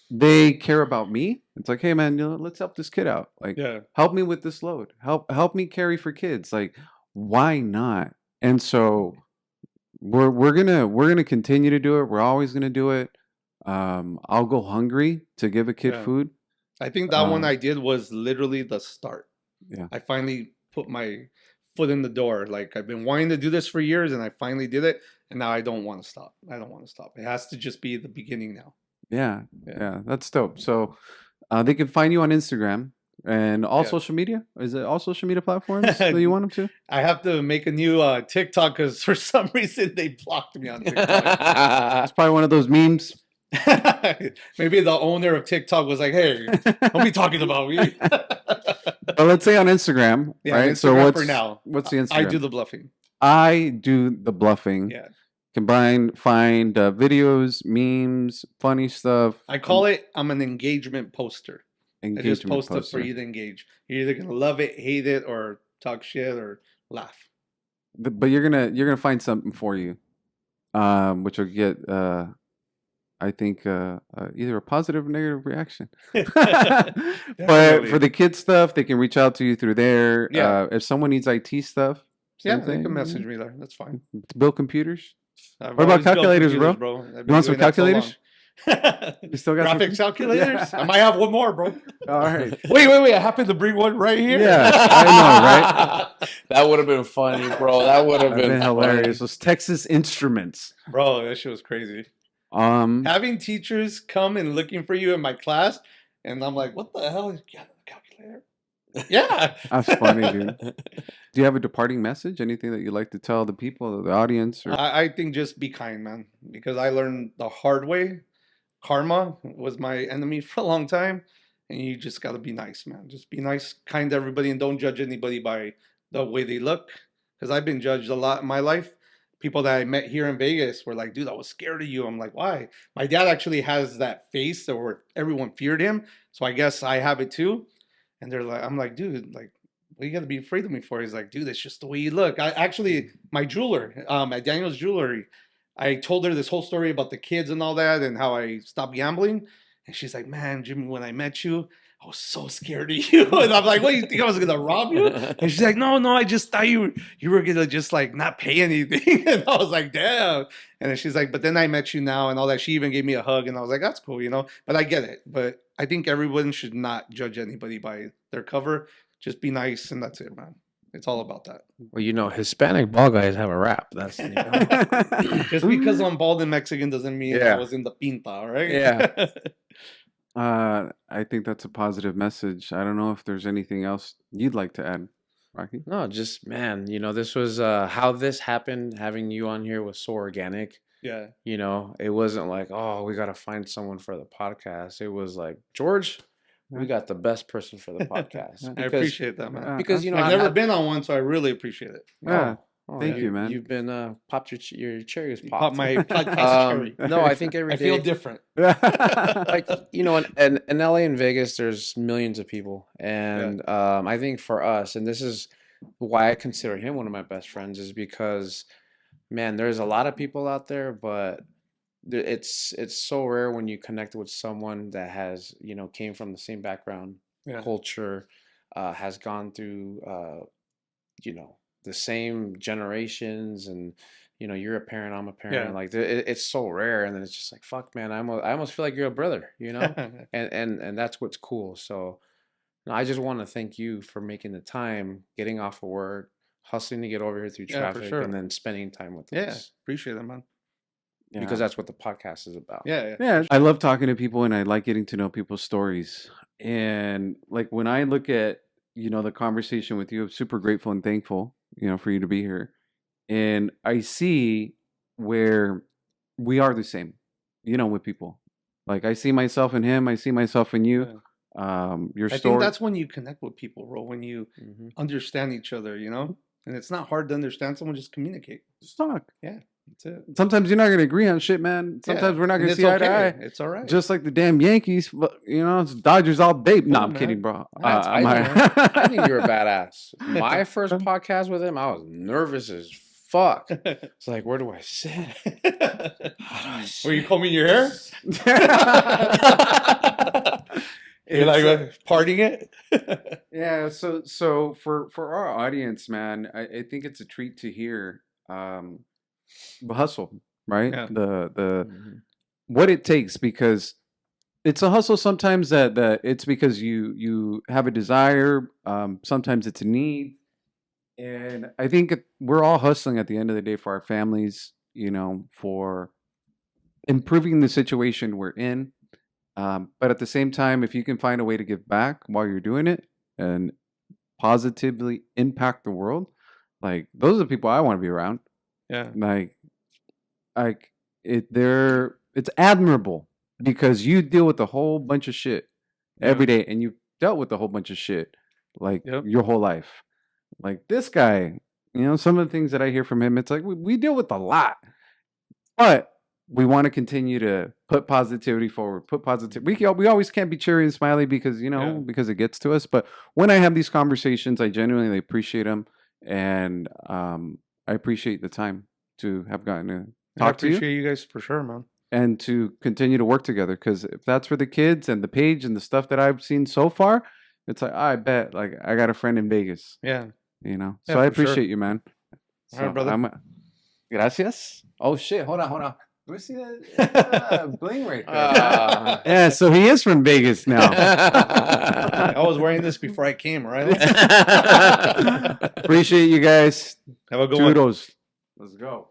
they care about me. It's like, hey man, let's help this kid out. Like, help me with this load. Help me carry for kids. Like, why not? And so we're gonna continue to do it. We're always gonna do it. I'll go hungry to give a kid food. I think that one I did was literally the start. Yeah. I finally put my foot in the door. Like I've been wanting to do this for years and I finally did it. And now I don't want to stop. I don't want to stop. It has to just be the beginning now. Yeah, that's dope. So they can find you on Instagram and all social media. Is it all social media platforms that you want them to? I have to make a new TikTok because for some reason they blocked me on TikTok. It's probably one of those memes. Maybe the owner of TikTok was like, "Hey, don't be talking about me." Well, let's say on Instagram, right? Instagram So what's for now? What's the Instagram? I do the bluffing. I do the bluffing. Yeah. Find videos, memes, funny stuff. I call it. I'm an engagement poster. I just Engagement post it for you to engage. You're either gonna love it, hate it, or talk shit or laugh. But you're gonna find something for you, which will get I think either a positive or negative reaction. But for the kids stuff, they can reach out to you through there. Yeah. If someone needs IT stuff, Yeah, they can message me there. That's fine. to build computers. I've What about always built calculators, bro? computers, I've You been want some doing that so long. calculators? You still got graphics some? calculators? I might have one more, bro. All right. Wait. I happen to bring one right here. Yeah, I know, right? That would have been funny, bro. That would have been hilarious. Those Texas Instruments. Bro, that shit was crazy. Having teachers come and looking for you in my class, and I'm like, what the hell? You got a calculator? Yeah. That's funny, dude. Do you have a departing message? Anything that you'd like to tell the people, the audience? Or... I think just be kind, man. Because I learned the hard way. Karma was my enemy for a long time. And you just got to be nice, man. Just be nice, kind to everybody, and don't judge anybody by the way they look. Because I've been judged a lot in my life. People that I met here in Vegas were like, dude, I was scared of you. I'm like, why? My dad actually has that face where everyone feared him. So I guess I have it too. And they're like, I'm like, dude, like, what you got to be afraid of me for? He's like, dude, it's just the way you look. I actually, my jeweler, at Daniel's Jewelry, I told her this whole story about the kids and all that and how I stopped gambling. And she's like, man, Jimmy, when I met you, I was so scared of you. And I'm like, what, you think I was going to rob you? And she's like, no, I just thought you were going to just like not pay anything. And I was like, damn. And then she's like, but then I met you now and all that. She even gave me a hug and I was like, that's cool, but I get it. But I think everyone should not judge anybody by their cover. Just be nice and that's it, man. It's all about that. Well, Hispanic bald guys have a rap. That's just because I'm bald and Mexican doesn't mean I was in the pinta, right? Yeah. I think that's a positive message. I don't know if there's anything else you'd like to add, Rocky. No, just man, this was how this happened. Having you on here was so organic. Yeah. It wasn't like, oh, we got to find someone for the podcast. It was like, George, we got the best person for the podcast. I appreciate that, man. Because I've never been on one, so I really appreciate it. Yeah. Thank you, man. You've been popped your cherry was Pop popped. my podcast cherry. No, I think every I day. feel different. Like in LA and Vegas, there's millions of people, and I think for us, and this is why I consider him one of my best friends, is because, man, there's a lot of people out there, but it's so rare when you connect with someone that has came from the same background, culture, has gone through the same generations, and you're a parent, I'm a parent. Like it's so rare, and then it's just like, fuck, man, I almost feel like you're a brother, and that's what's cool. So I just want to thank you for making the time, getting off of work, hustling to get over here through traffic, and then spending time with us. Appreciate it, man. because that's what the podcast is about. Yeah. I love talking to people, and I like getting to know people's stories. And like when I look at, the conversation with you, I'm super grateful and thankful, for you to be here. And I see where we are the same, with people. Like I see myself in him, I see myself in you. Your story. I think that's when you connect with people, bro. When you understand each other, and it's not hard to understand someone. Just communicate. Just talk. Yeah, that's it. Sometimes you're not going to agree on shit, man. Sometimes we're not going to see eye to eye. It's all right. Just like the damn Yankees, it's Dodgers all day. No, I'm kidding, bro. I think you're a badass. My first podcast with him, I was nervous as fuck. It's like, where do I sit? Were you combing your hair? You're like parting it? Yeah, so for our audience, man, I think it's a treat to hear the hustle, right? Yeah. The what it takes, because it's a hustle sometimes that it's because you have a desire, sometimes it's a need. And I think we're all hustling at the end of the day for our families, for improving the situation we're in. But at the same time, if you can find a way to give back while you're doing it and positively impact the world, like those are the people I want to be around. Yeah. It's admirable because you deal with a whole bunch of shit every day, and you've dealt with a whole bunch of shit like your whole life. Like this guy, some of the things that I hear from him, it's like we deal with a lot, but we want to continue to put positivity forward. We always can't be cheery and smiley because because it gets to us. But when I have these conversations, I genuinely appreciate them, and I appreciate the time to have gotten to talk to you. I appreciate you guys for sure, man. And to continue to work together, because if that's for the kids and the page and the stuff that I've seen so far, it's like I bet like I got a friend in Vegas. Yeah. So I appreciate you, man. All right, brother. Gracias. Oh shit! Hold on. Do we see that bling right there? Yeah, so he is from Vegas now. I was wearing this before I came, right? Appreciate you guys. Have a good one. Toodles. Let's go.